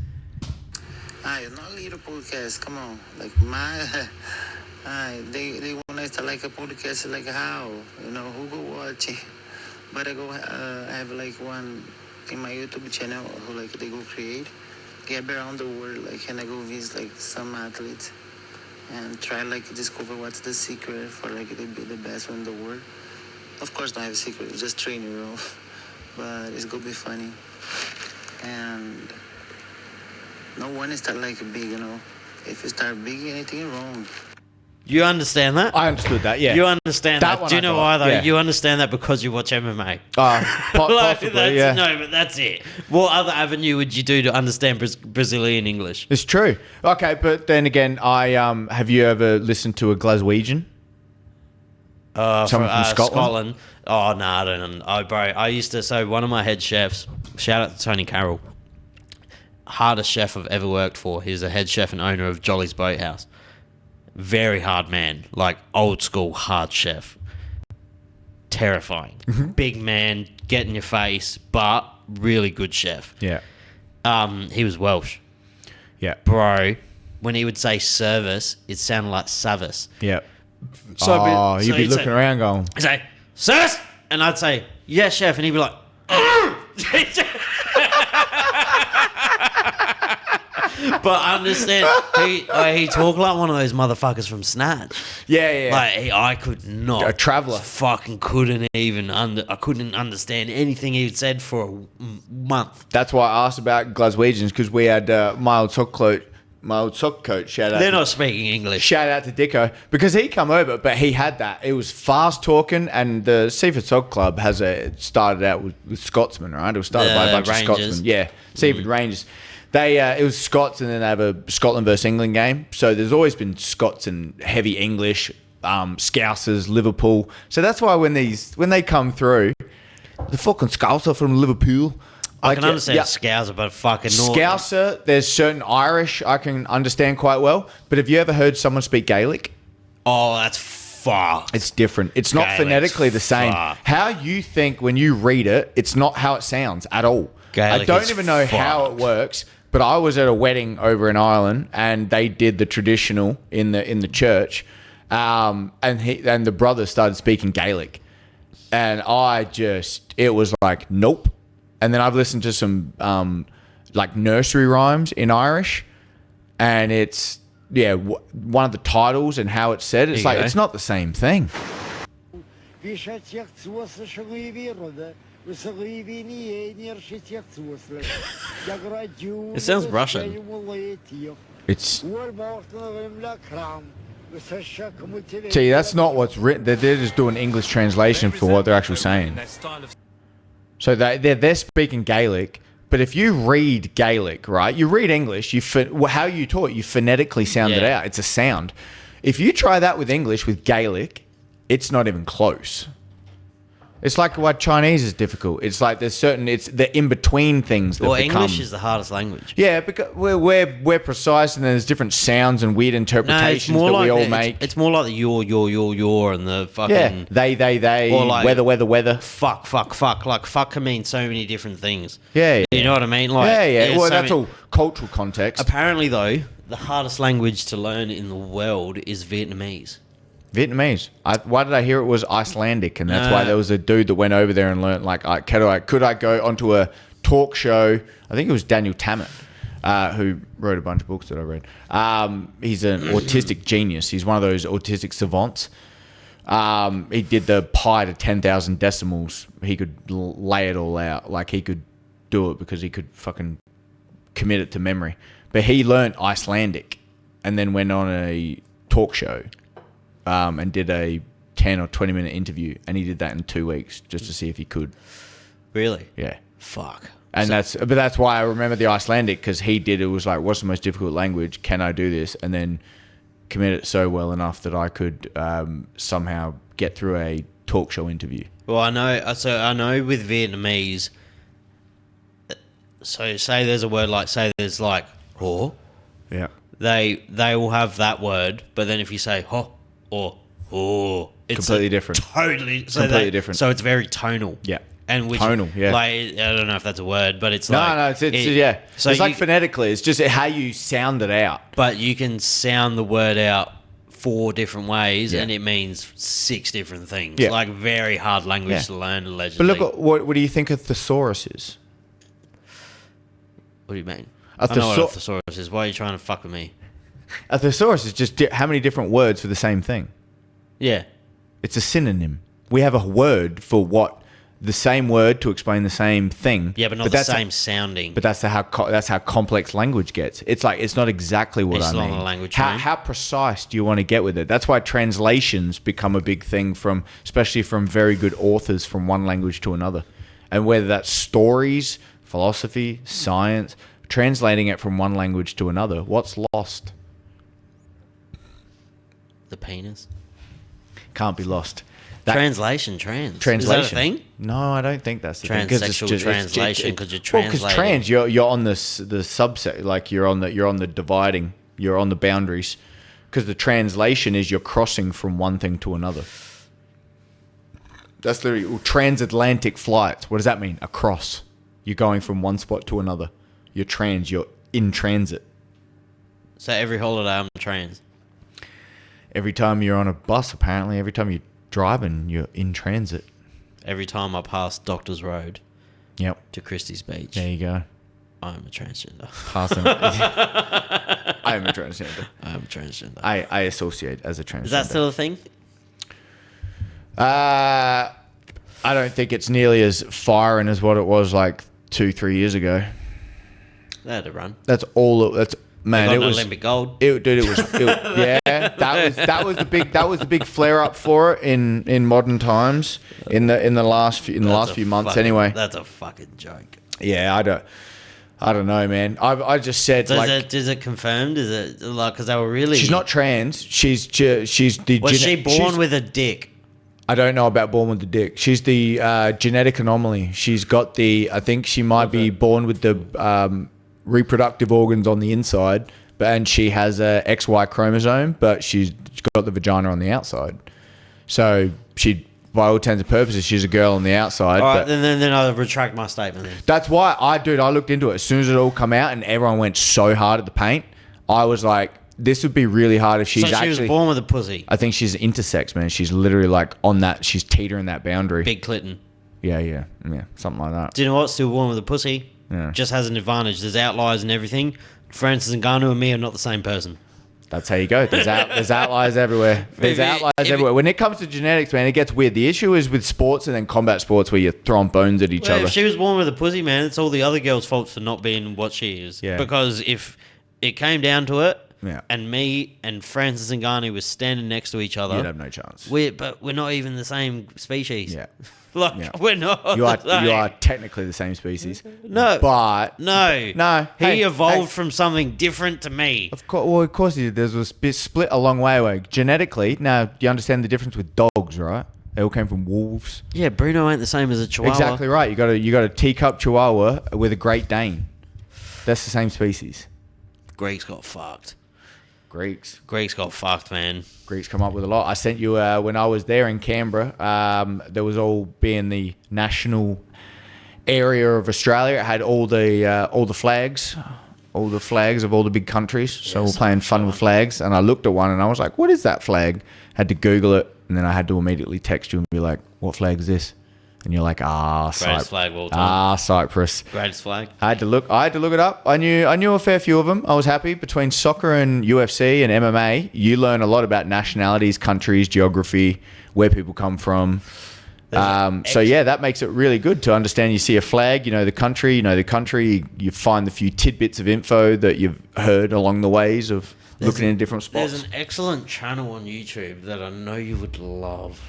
Not a little podcast. Come on, like they want us to like a podcast like how who go watch it. But I have like one in my YouTube channel who like they go create, get around the world like, and I go visit like some athletes and try like discover what's the secret for like they be the best one in the world. Of course, not have a secret, just training, but it's gonna be funny. And no one is start like big, If you start big, anything wrong. You understand that? I understood that, yeah. You understand that. one Do you I know got, why, though? yeah. You understand that because you watch MMA. Possibly, yeah. No, but that's it. What other avenue would you do to understand Brazilian English? It's true. Okay, but then again, have you ever listened to a Glaswegian? Someone from Scotland? Oh, no, I don't. Oh, bro, I used to. So one of my head chefs, shout out to Tony Carroll, hardest chef I've ever worked for. He's a head chef and owner of Jolly's Boathouse. Very hard man, like old school hard chef. Terrifying. Big man, get in your face, but really good chef. Yeah. He was Welsh. Yeah. Bro, when he would say service, it sounded like service. Yeah. So you'd be he'd looking say, around going, He'd say, service! And I'd say, yes, chef. And he'd be like, but I understand, he talked like one of those motherfuckers from Snatch. yeah. Like, I could not. A traveller. Fucking couldn't even, I couldn't understand anything he said for a month. That's why I asked about Glaswegians, because we had my old soccer coach, shout out. They're not speaking English. Shout out to Dicko, because he come over, but he had that. It was fast talking, and the Seaford Soccer Club started out with Scotsmen, right? It was started by a bunch Rangers. of Scotsmen. Yeah, Seaford Rangers. It was Scots, and then they have a Scotland versus England game. So there's always been Scots and heavy English, Scousers, Liverpool. So that's why when they come through, the fucking Scouser from Liverpool. I can understand Scouser, but fucking Scouser, there's certain Irish I can understand quite well. But have you ever heard someone speak Gaelic? Oh, that's fucked. It's different. It's not Gaelic's phonetically the same. fucked. How you think when you read it, it's not how it sounds at all. Gaelic I don't is even know how it fucked. works. But I was at a wedding over in Ireland, and they did the traditional in the church, and the brother started speaking Gaelic, and it was like nope. And then I've listened to some like nursery rhymes in Irish, and it's one of the titles and how it's said. It's like it's not the same thing. It sounds Russian. It's see, that's not what's written. They're just doing English translation for what they're actually saying. So they're speaking Gaelic, but if you read Gaelic, right, you read English, how you taught, you phonetically sound it out. It's a sound. If you try that with English, with Gaelic, it's not even close. It's like why Chinese is difficult. It's like it's the in-between things that become... English is the hardest language. Yeah, because we're precise, and then there's different sounds and weird interpretations that we all make. It's more like the your, and the fucking... Yeah, they, or like weather. Fuck. Like, fuck can mean so many different things. Yeah. You know what I mean? Like, Yeah. Well, that's all cultural context. Apparently, though, the hardest language to learn in the world is Vietnamese. Vietnamese. Why did I hear it was Icelandic? And that's why there was a dude that went over there and learned, like, could I go onto a talk show? I think it was Daniel Tammet, who wrote a bunch of books that I read. He's an autistic genius. He's one of those autistic savants. He did the pi to 10,000 decimals. He could lay it all out. Like, he could do it because he could fucking commit it to memory. But he learned Icelandic and then went on a talk show and did a 10 or 20 minute interview. And he did that in 2 weeks just to see if he could. Really? Yeah. Fuck. And that's why I remember the Icelandic, because he did, it was like, what's the most difficult language? Can I do this? And then commit it so well enough that I could somehow get through a talk show interview. Well, I know with Vietnamese, so say there's a word like, say there's like ho, Yeah. they will have that word, but then if you say ho or ho, it's Completely different. Completely different. So it's very tonal. Yeah. And which, Tonal, yeah. Like, I don't know if that's a word, but it's No, like... it's yeah. So it's like phonetically. It's just how you sound it out. But you can sound the word out 4 different ways, Yeah. and it means 6 different things. Yeah. Like, very hard language Yeah. to learn, allegedly. But look, what do you think a thesaurus is? What do you mean? A I know what a thesaurus is. Why are you trying to fuck with me? A thesaurus is just how many different words for the same thing. Yeah. It's a synonym. We have a word for what... the same word to explain the same thing. Yeah, but not the same sounding. But that's how complex language gets. It's like, it's not exactly what I mean. It's not a language. How precise do you want to get with it? That's why translations become a big thing especially from very good authors from one language to another. And whether that's stories, philosophy, science, translating it from one language to another, what's lost? The penis. Can't be lost. Translation. Translation. Is that a thing? No, I don't think that's the thing. 'Cause it's Transsexual translation, because you're Well, because translating. trans, you're on the subset, like you're on the dividing, you're on the boundaries. Because the translation is you're crossing from one thing to another. That's literally transatlantic flights. What does that mean? Across. You're going from one spot to another. You're in transit. So every holiday I'm trans. Every time you're on a bus, apparently, every time you're driving, you're in transit. Every time I pass Doctor's Road Yep. to Christie's Beach, There you go. I'm a transgender. Passing. I am a transgender. I'm a transgender. I associate as a transgender. Is that still a thing? I don't think it's nearly as firing as what it was like 2-3 years ago. They had to run. That's all. That's man. They It got an was. Olympic gold. Yeah. That was the big flare up for it in modern times in the last few months anyway. That's a fucking joke. Yeah, I don't know, man. I just said Is it confirmed? Is it like, because they were really? she's not trans. She's the. Was she born with a dick? I don't know about born with the dick. She's the genetic anomaly. She's got I think she might be born with the reproductive organs on the inside, and she has a XY chromosome, but she's got the vagina on the outside. So she, by all intents and purposes, she's a girl on the outside. All right, then I retract my statement. Then. That's why I looked into it as soon as it all come out, and everyone went so hard at the paint. I was like, this would be really hard if she's she was born with a pussy. I think she's intersex, man. She's literally like on that. She's teetering that boundary. Big cliton. Yeah, something like that. Do you know what? Still born with a pussy. Yeah. Just has an advantage. There's outliers and everything. Francis Ngannou and me are not the same person. That's how you go. There's outliers everywhere. There's outliers everywhere. When it comes to genetics, man, it gets weird. The issue is with sports and then combat sports where you're throwing bones at each other. If she was born with a pussy, man, it's all the other girls' faults for not being what she is. Yeah. Because if it came down to it, Yeah. and me and Francis Ngannou was standing next to each other, You'd have no chance. But we're not even the same species. Yeah. Like, Yeah. we're not. You the same. are technically the same species. No. But No. He Hey, evolved from something different to me. of course he did. There's a split a long way away. Genetically, now you understand the difference with dogs, right? They all came from wolves. Yeah, Bruno ain't the same as a Chihuahua. Exactly right. You got a teacup Chihuahua with a Great Dane. That's the same species. Greeks got fucked. Greeks Got fucked, man. Greeks come up with a lot. I sent you when I was there in Canberra. There was all being the national area of Australia. It had all the flags all the flags of all the big countries. So Yes, we're playing fun with flags, and I looked at one and I was like, "What is that flag?" Had to Google it, and then I had to immediately text you and be like, "What flag is this?" And you're like, Greatest flag of all time. Cyprus. Greatest flag. I had to look it up. I knew a fair few of them. I was happy. Between soccer and UFC and MMA, you learn a lot about nationalities, countries, geography, where people come from. So yeah, that makes it really good to understand. You see a flag, you know the country, you find the few tidbits of info that you've heard along the ways of looking in different spots. There's an excellent channel on YouTube that I know you would love.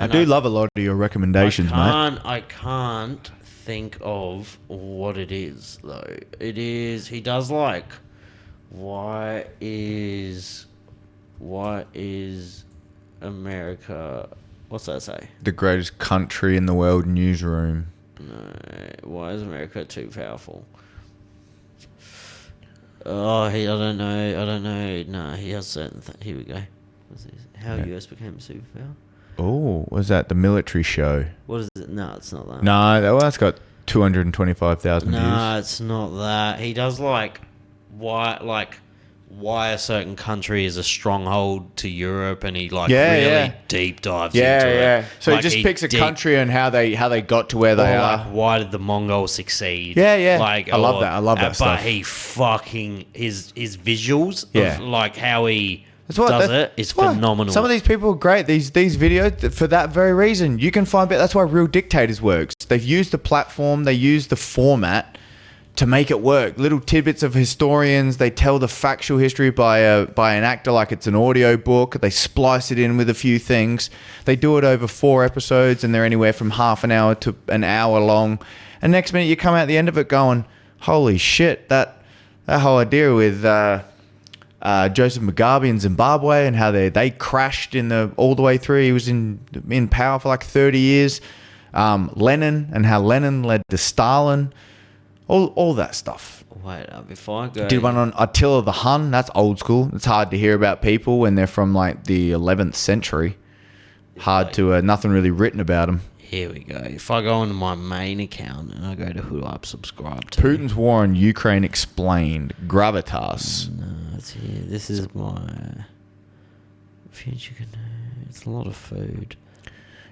I do love a lot of your recommendations, mate. I can't think of what it is though. It is he does like why is America, what's that say? The greatest country in the world newsroom. No, why is America too powerful? I don't know. No, he has certain here we go. What's this? How US became a superpower? Oh, was that the military show? What is it? No, it's not that. No, that's got 225,000 views. No, it's not that. He does like why a certain country is a stronghold to Europe, and he really deep dives into it. So he just picks a country and how they got to where they are. Like, why did the Mongols succeed? Yeah. Like, I love that stuff. But he fucking his visuals of like how he does it is phenomenal. Some of these people are great. These videos, for that very reason, you can find. That's why Real Dictators works. They've used the platform, they use the format to make it work. Little tidbits of historians. They tell the factual history by an actor like it's an audio book. They splice it in with a few things. They do it over 4 episodes, and they're anywhere from half an hour to an hour long. And next minute you come out the end of it going, "Holy shit!" That whole idea with Joseph Mugabe in Zimbabwe and how they crashed all the way through. He was in power for like 30 years. Lenin and how Lenin led to Stalin. All that stuff. Wait, before I go... Did one on Attila the Hun. That's old school. It's hard to hear about people when they're from like the 11th century. Hard to... nothing really written about them. Here we go. If I go onto my main account and I go to who I've subscribed to... Putin's war on Ukraine explained. Gravitas. No, it's here. This is my... Future... It's a lot of food.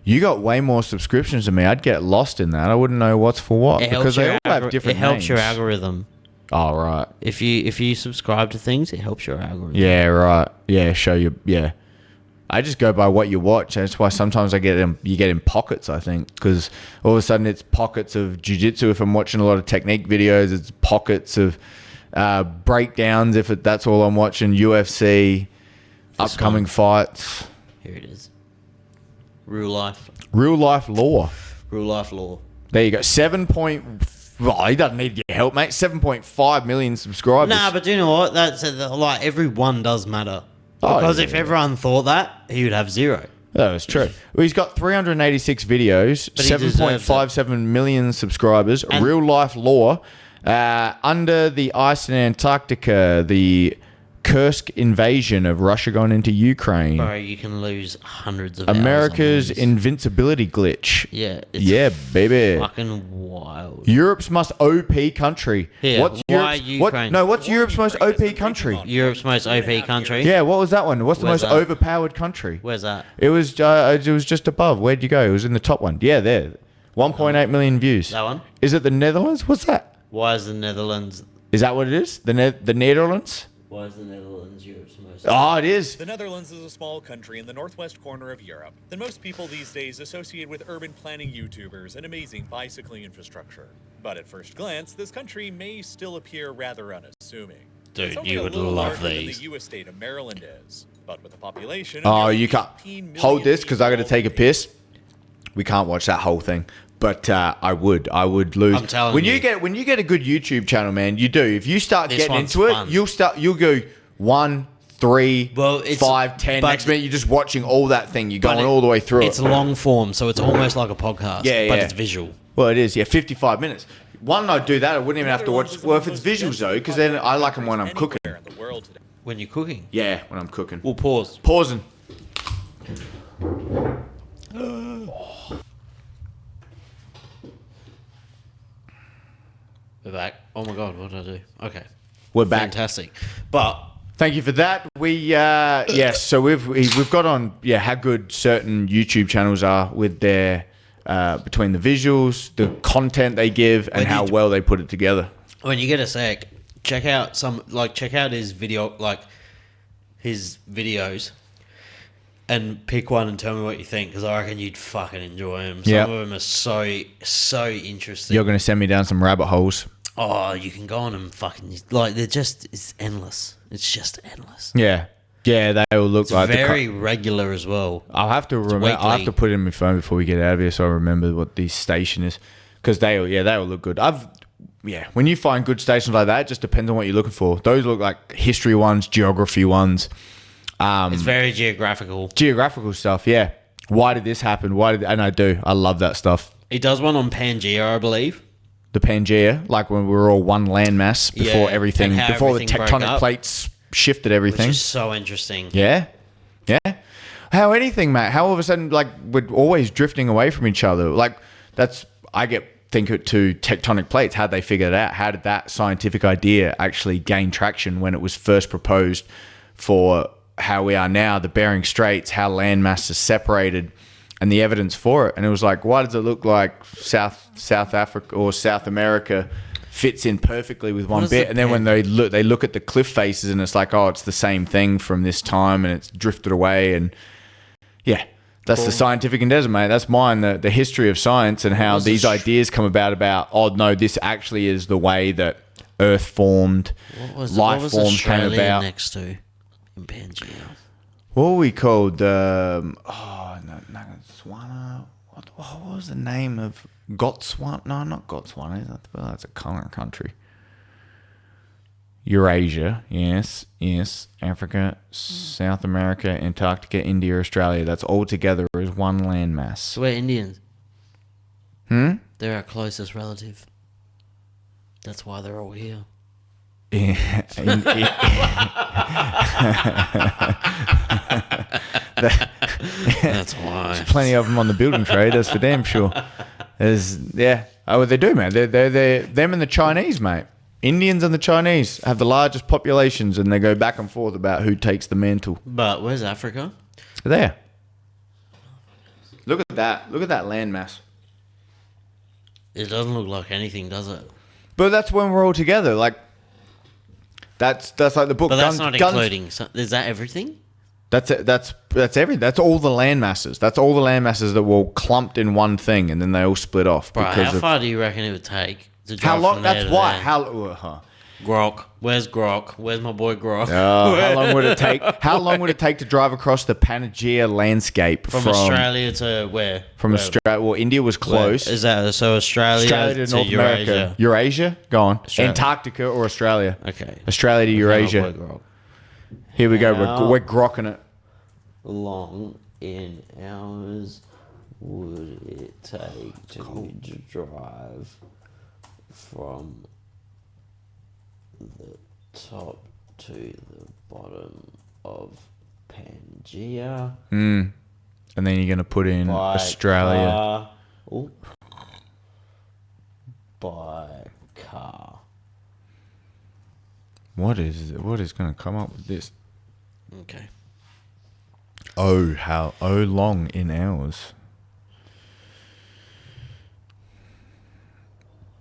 You got way more subscriptions than me. I'd get lost in that. I wouldn't know what's for what because they all have different names. It helps your names. Algorithm. Oh, right. If you subscribe to things, it helps your algorithm. Yeah, right. Yeah, show you. Yeah. I just go by what you watch. That's why sometimes you get in pockets, I think, because all of a sudden it's pockets of jiu-jitsu. If I'm watching a lot of technique videos, it's pockets of breakdowns. If that's all I'm watching, UFC, upcoming fights. Here it is. Real life law. Real life law. There you go. Well, he doesn't need your help, mate. 7.5 million subscribers. Nah, but do you know what? That's like every one does matter. Because if everyone thought that, he would have 0. That was true. Well, he's got 386 videos, 7.57 million subscribers. Real life law. Under the ice in Antarctica, the Kursk invasion of Russia going into Ukraine. Bro, you can lose hundreds of America's hours on invincibility glitch. Yeah. Yeah, baby. Fucking wild. Europe's most OP country. Yeah, what's Ukraine? What's Europe's most OP country? Europe's most OP country? Yeah, what was that one? What's the most overpowered country? Where's that? It was just above. Where'd you go? It was in the top one. Yeah, there. 1.8 million views. That one? Is it the Netherlands? What's that? Why is the Netherlands... Is that what it is? The Netherlands? Why is the Netherlands Europe's most... Oh, it is. The Netherlands is a small country in the northwest corner of Europe that most people these days associate with urban planning YouTubers and amazing bicycling infrastructure. But at first glance, this country may still appear rather unassuming. Dude, you would love these. The U.S. state of Maryland is, but with a population... Oh, you can't... Hold this, because I got to take a piss. We can't watch that whole thing. But I would lose. I'm telling you. When you get a good YouTube channel, man, you do. If you start This getting one's into fun. it, you'll go 1, 3, Well, it's- 5, 10. but- Next minute, you're just watching all that thing. You're going But all the way through It's it. long form, so it's almost like a podcast. Yeah, But yeah. it's visual. Well, it is. Yeah, 55 minutes. One, I'd do that. I wouldn't even have to watch. Well, if it's visuals though, because then I like them when I'm cooking. When you're cooking. Yeah, when I'm cooking. We'll pause. Pausing. We're back. Oh my god, what did I do? Okay, We're back. fantastic. But Thank you for that. We yes, so we've got on how good certain YouTube channels are with their between the visuals, the content they give, and how well they put it together. when you get a sec, check out his videos, and pick one and tell me what you think, because I reckon you'd fucking enjoy them. Some Yep. of them are so interesting. You're going to send me down some rabbit holes. Oh, you can go on and fucking it's endless. It's just endless. Yeah, they all look It's like very regular as well. I'll have to remember. I'll have to put it in my phone before we get out of here, so I remember what the station is, because they all look good. When you find good stations like that, it just depends on what you're looking for. Those look like history ones, geography ones. It's very geographical. Geographical stuff, yeah. Why did this happen? And I love that stuff. He does one on Pangea, I believe. The Pangea, like when we were all one landmass before everything, and how before the everything broke tectonic up. plates shifted everything. Which is so interesting. Yeah. How anything, Matt? How all of a sudden, like, we're always drifting away from each other? Like, think it to tectonic plates. How'd they figure it out? How did that scientific idea actually gain traction when it was first proposed for how we are now, the Bering Straits, how landmass is separated, and the evidence for it? And it was like, why does it look like South Africa or South America fits in perfectly with one bit? And then when they look at the cliff faces, and it's like, oh, it's the same thing from this time, and it's drifted away. And that's the scientific endeavor, mate. That's mine, the history of science and how these ideas come about, oh, no, this actually is the way that Earth formed, life forms came about. Next to in Pangea? What were we called? Swana. What was the name of Gotswana? No, not Gotswana. That's a current country. Eurasia, yes. Africa, South America, Antarctica, India, Australia. That's all together as one landmass. So we're Indians. They're our closest relative. That's why they're all here. That's why. There's plenty of them on the building trade. That's for damn sure. Oh, they do, man. They're them and the Chinese, mate. Indians and the Chinese have the largest populations, and they go back and forth about who takes the mantle. But where's Africa? There. Look at that. Look at that landmass. It doesn't look like anything, does it? But that's when we're all together. Like, that's like the book. But that's not including. So, is that everything? That's it. That's everything. That's all the land masses. That's all the land masses that were all clumped in one thing, and then they all split off. Bro, how far do you reckon it would take to drive how long? from there That's to why. there? How? Grok. Where's Grok? Where's my boy Grok? How long would it take? How long would it take to drive across the Pangea landscape from Australia to where? From Australia. Well, India was close. Where? Is that so? Australia to North Eurasia. America. Eurasia. Go on. Australia. Antarctica or Australia. Okay. Australia to Eurasia. Here we go. We're grokking it. Long in hours would it take to drive from the top to the bottom of Pangea? And then you're going to put in Australia. By car. What is going to come up with this? Okay. Long in hours.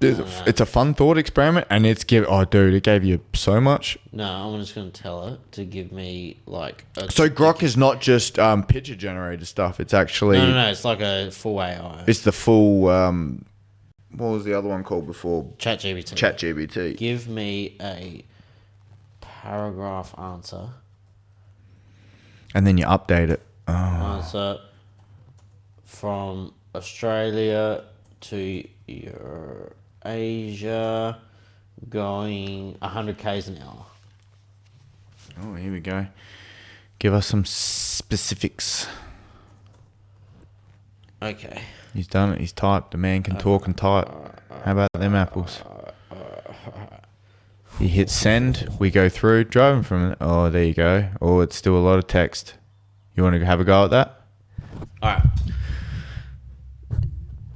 It's a fun thought experiment, and it gave you so much. No, I'm just going to tell it to give me like So Grok is not just picture generated stuff. It's actually no. It's like a full AI. It's the full. What was the other one called before? ChatGPT. Give me a paragraph answer. And then you update it. Answer from Australia to Eurasia going 100 k's an hour. Oh, here we go. Give us some specifics. Okay. He's done it. He's typed. The man can talk and type. How about them apples? He hits send. We go through. Driving from it. Oh, there you go. Oh, it's still a lot of text. You want to have a go at that? All right.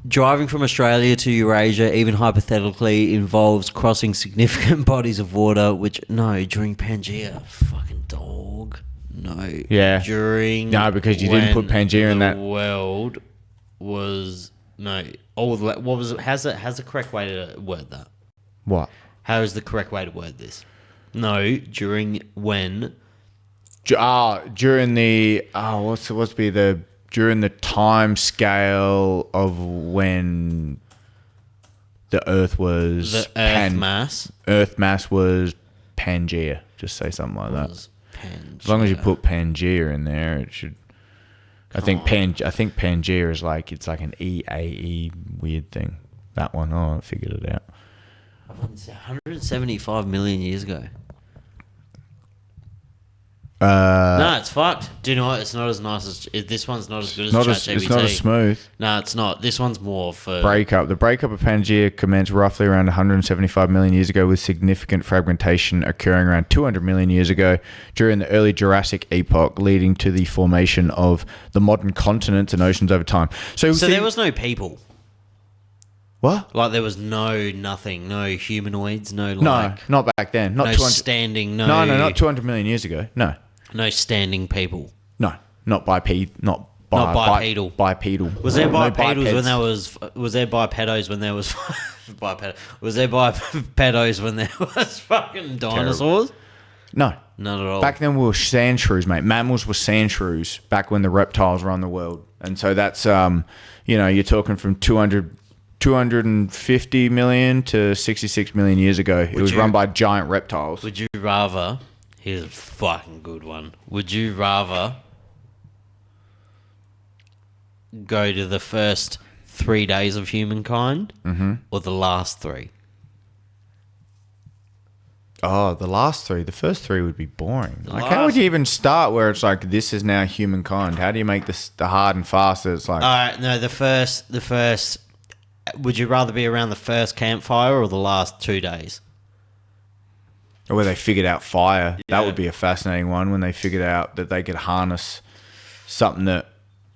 Driving from Australia to Eurasia, even hypothetically, involves crossing significant bodies of water, which, no, during Pangea. Fucking dog. No. Yeah. During... No, because you didn't put Pangea in that. The world was... No. Oh, what was it? How's the correct way to word that? What? How is the correct way to word this? No, during when... During the... during the time scale of when the Earth was... The Earth mass. Earth mass was Pangea. Just say something like that. Pangea. As long as you put Pangea in there, it should... I think Pangea is like... It's like an EAE weird thing. That one. Oh, I figured it out. 175 million years ago. Uh, No, it's fucked. Do you know what? It's not as nice as... This one's not as good as ChatGPT. It's not as smooth. No, it's not. This one's more for... Breakup. The breakup of Pangea commenced roughly around 175 million years ago, with significant fragmentation occurring around 200 million years ago during the early Jurassic epoch, leading to the formation of the modern continents and oceans over time. So there was no people. What? Like, there was nothing. No humanoids, no, like... No, not back then. Not no 200... standing, No, not 200 million years ago. No. No standing people. No, not bipedal. Was there No bipedals when bipeds. there was... Was there bipedos when there was... Was there bipedos when there was fucking dinosaurs? No. None at all. Back then we were sand shrews, mate. Mammals were sand shrews back when the reptiles run the world. And so that's, you're talking from 250 million to 66 million years ago. It was run by giant reptiles. Would you rather... Here's a fucking good one. Would you rather go to the first 3 days of humankind or the last 3? Oh, the last 3. The first 3 would be boring. How would you even start where it's like, this is now humankind? How do you make this the hard and fast? It's like... All right, no, the first... Would you rather be around the first campfire or the last 2 days? Or where they figured out fire. Yeah. That would be a fascinating one, when they figured out that they could harness something that,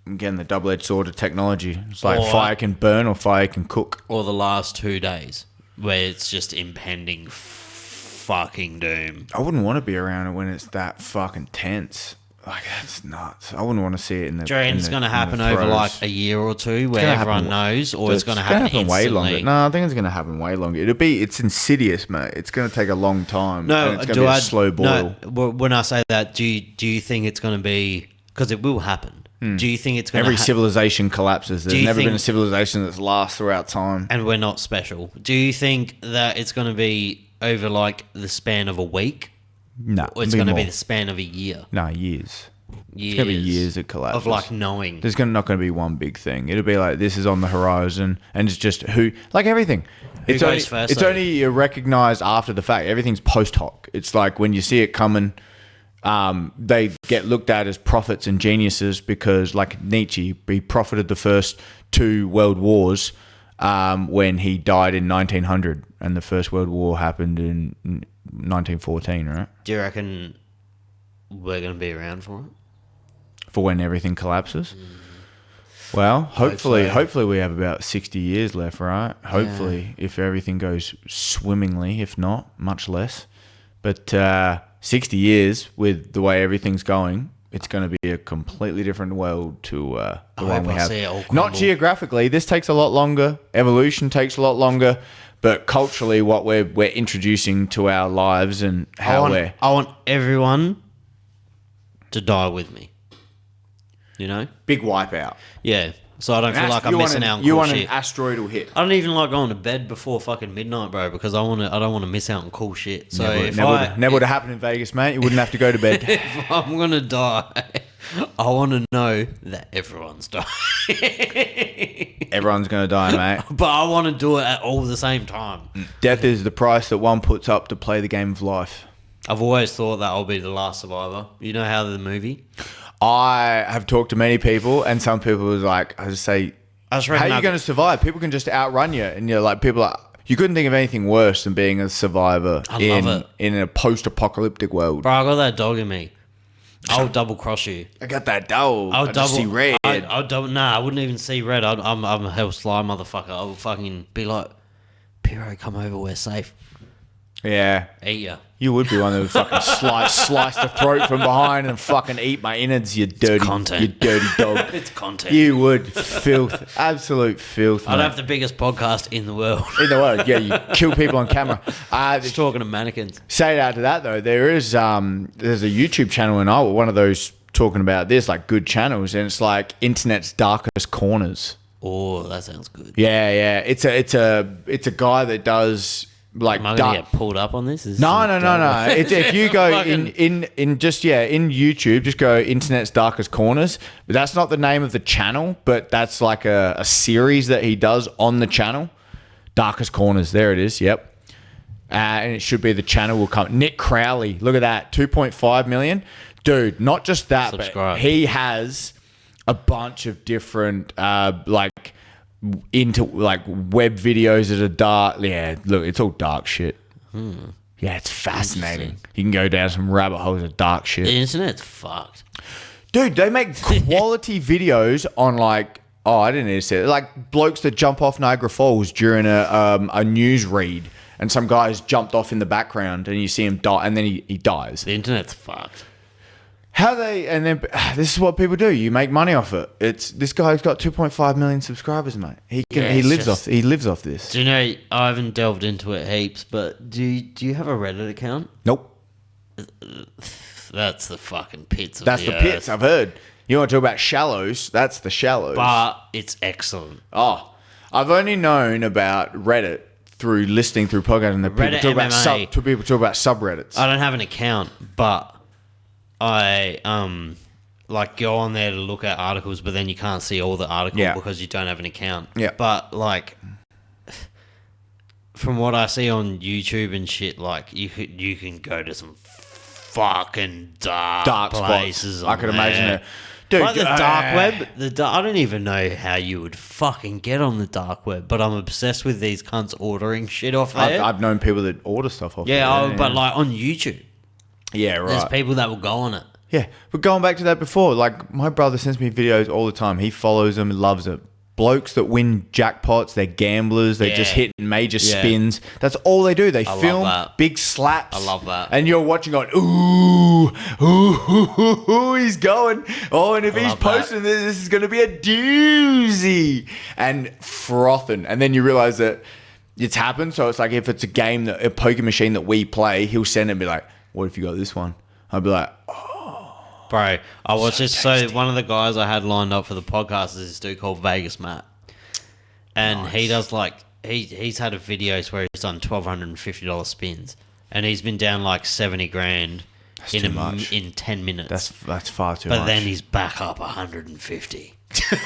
again, the double-edged sword of technology. It's like fire can burn or fire can cook. Or the last 2 days, where it's just impending fucking doom. I wouldn't want to be around it when it's that fucking tense. Like, that's nuts. I wouldn't want to see it in the... Do you reckon it's going to happen over throes. like a year or two where everyone knows, or it's going to happen instantly? Way longer. No, I think it's going to happen way longer. It's insidious, mate. It's going to take a long time. No, and it's going to be a slow boil. No, when I say that, do you think it's going to be... Because it will happen. Do you think it's going to... Every civilization collapses. There's never been a civilization that's lasts throughout time. And we're not special. Do you think that it's going to be over like the span of a week? No. Or it's going to be the span of a year? No, years. Years. It's going to be years of collapse. Of like knowing. There's not going to be one big thing. It'll be like, this is on the horizon, and it's just like everything. Who goes first? It's only recognized after the fact. Everything's post hoc. It's like when you see it coming, they get looked at as prophets and geniuses because, like Nietzsche, he profited the first 2 world wars when he died in 1900, and the First World War happened in 1914, right? Do you reckon we're going to be around for it? For when everything collapses? Well, hopefully we have about 60 years left, right? Hopefully, if everything goes swimmingly, if not, much less. But 60 years with the way everything's going, it's going to be a completely different world to the one we have. Not geographically. This takes a lot longer. Evolution takes a lot longer. But culturally, what we're introducing to our lives and how I want everyone to die with me. You know? Big wipeout. Yeah. So I don't feel like I'm missing out on cool shit. You want an asteroidal hit. I don't even like going to bed before fucking midnight, bro, because I don't want to miss out on cool shit. So never would have happened in Vegas, mate. You wouldn't have to go to bed. If I'm gonna die, I want to know that everyone's dying. Everyone's gonna die, mate. But I want to do it at all the same time. Death is the price that one puts up to play the game of life. I've always thought that I'll be the last survivor. You know how the movie? I have talked to many people, and some people was like, I just say, how are you going to survive? People can just outrun you, and you're like, you couldn't think of anything worse than being a survivor love it. in a post-apocalyptic world. Bro, I got that dog in me. I'll double cross you. I got that dough. I'll I just see red. I'll double. Nah, I wouldn't even see red. I'm a hell sly motherfucker. I would fucking be like, Piro, come over. We're safe. Yeah. Eat ya. You would be one that would fucking slice the throat from behind and fucking eat my innards, you dirty dog. It's content. You would. Filth. Absolute filth, I'd mate. have the biggest podcast in the world. In the world, yeah, you kill people on camera. Just talking to mannequins. Say that to that though, there's a YouTube channel and one of those talking about this, like good channels, and it's like internet's darkest corners. Oh, that sounds good. Yeah. It's a guy that does like Am I gonna get pulled up on this? No. It's, if you go in YouTube, just go internet's darkest corners. But that's not the name of the channel, but that's like a series that he does on the channel. Darkest corners. There it is. Yep. And it should be the channel will come. Nick Crowley. Look at that. 2.5 million. Dude, not just that, Subscribe. but he has a bunch of different into like web videos that are dark. Yeah, look, it's all dark shit. Yeah, it's fascinating. You can go down some rabbit holes of dark shit. The internet's fucked. Dude, they make quality videos on like, oh, I didn't need to say it. Like blokes that jump off Niagara Falls during a news read, and some guy's jumped off in the background, and you see him die, and then he dies. The internet's fucked. This is what people do. You make money off it. This guy's got 2.5 million subscribers, mate. He lives off this. Do you know? I haven't delved into it heaps, but do you have a Reddit account? Nope. That's the fucking pits of That's the the earth. pits. I've heard. You want to talk about shallows? That's the shallows. But it's excellent. Oh, I've only known about Reddit through listening through podcasts and Reddit people talk about subreddits. I don't have an account, but I like go on there to look at articles, but then you can't see all the articles because you don't have an account. Yeah. But like, from what I see on YouTube and shit, like you can go to some fucking dark places. spots. I could on imagine there. it. Dude, Like the dark web, I don't even know how you would fucking get on the dark web, but I'm obsessed with these cunts ordering shit off there. I've known people that order stuff off there. But like on YouTube. Yeah, right. There's people that will go on it. Yeah, but going back to that before, like my brother sends me videos all the time. He follows them and loves it. Blokes that win jackpots, they're gamblers. They just hit major spins. That's all they do. They film big slaps. I love that. And you're watching going, ooh, he's going. Oh, and if he's posting this is going to be a doozy. And frothing. And then you realize that it's happened. So it's like if it's a poker machine that we play, he'll send it and be like, what if you got this one? I'd be like, bro, I was so one of the guys I had lined up for the podcast is this dude called Vegas Matt. And he does like, he's had a videos where he's done $1,250 spins. And he's been down like 70 grand in 10 minutes. That's far too much. But then he's back up 150.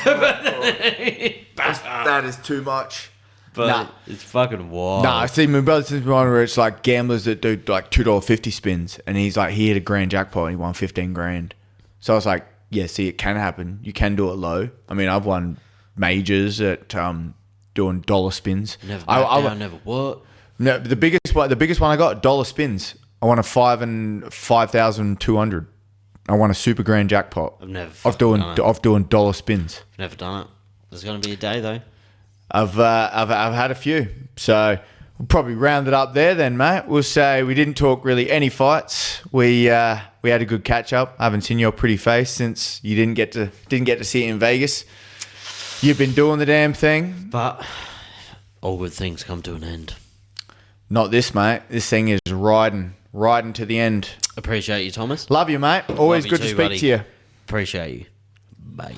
That is too much. But it's fucking wild. Nah, I see my brother sends me one where it's like gamblers that do like $2.50 spins, and he's like, he hit a grand jackpot and he won 15 grand. So I was like, yeah, see, it can happen. You can do it low. I mean, I've won majors at doing dollar spins. Never never what? No, the biggest one I got, dollar spins. I won a 5,200. I won a super grand jackpot. I've never of doing dollar spins. I've never done it. There's gonna be a day though. I've had a few, so we'll probably round it up there then, mate. We'll say we didn't talk really any fights. We had a good catch up. I haven't seen your pretty face since you didn't get to see it in Vegas. You've been doing the damn thing, but all good things come to an end. Not this, mate. This thing is riding to the end. Appreciate you, Thomas. Love you, mate. Always good to too, speak buddy. to you. Appreciate you. Bye.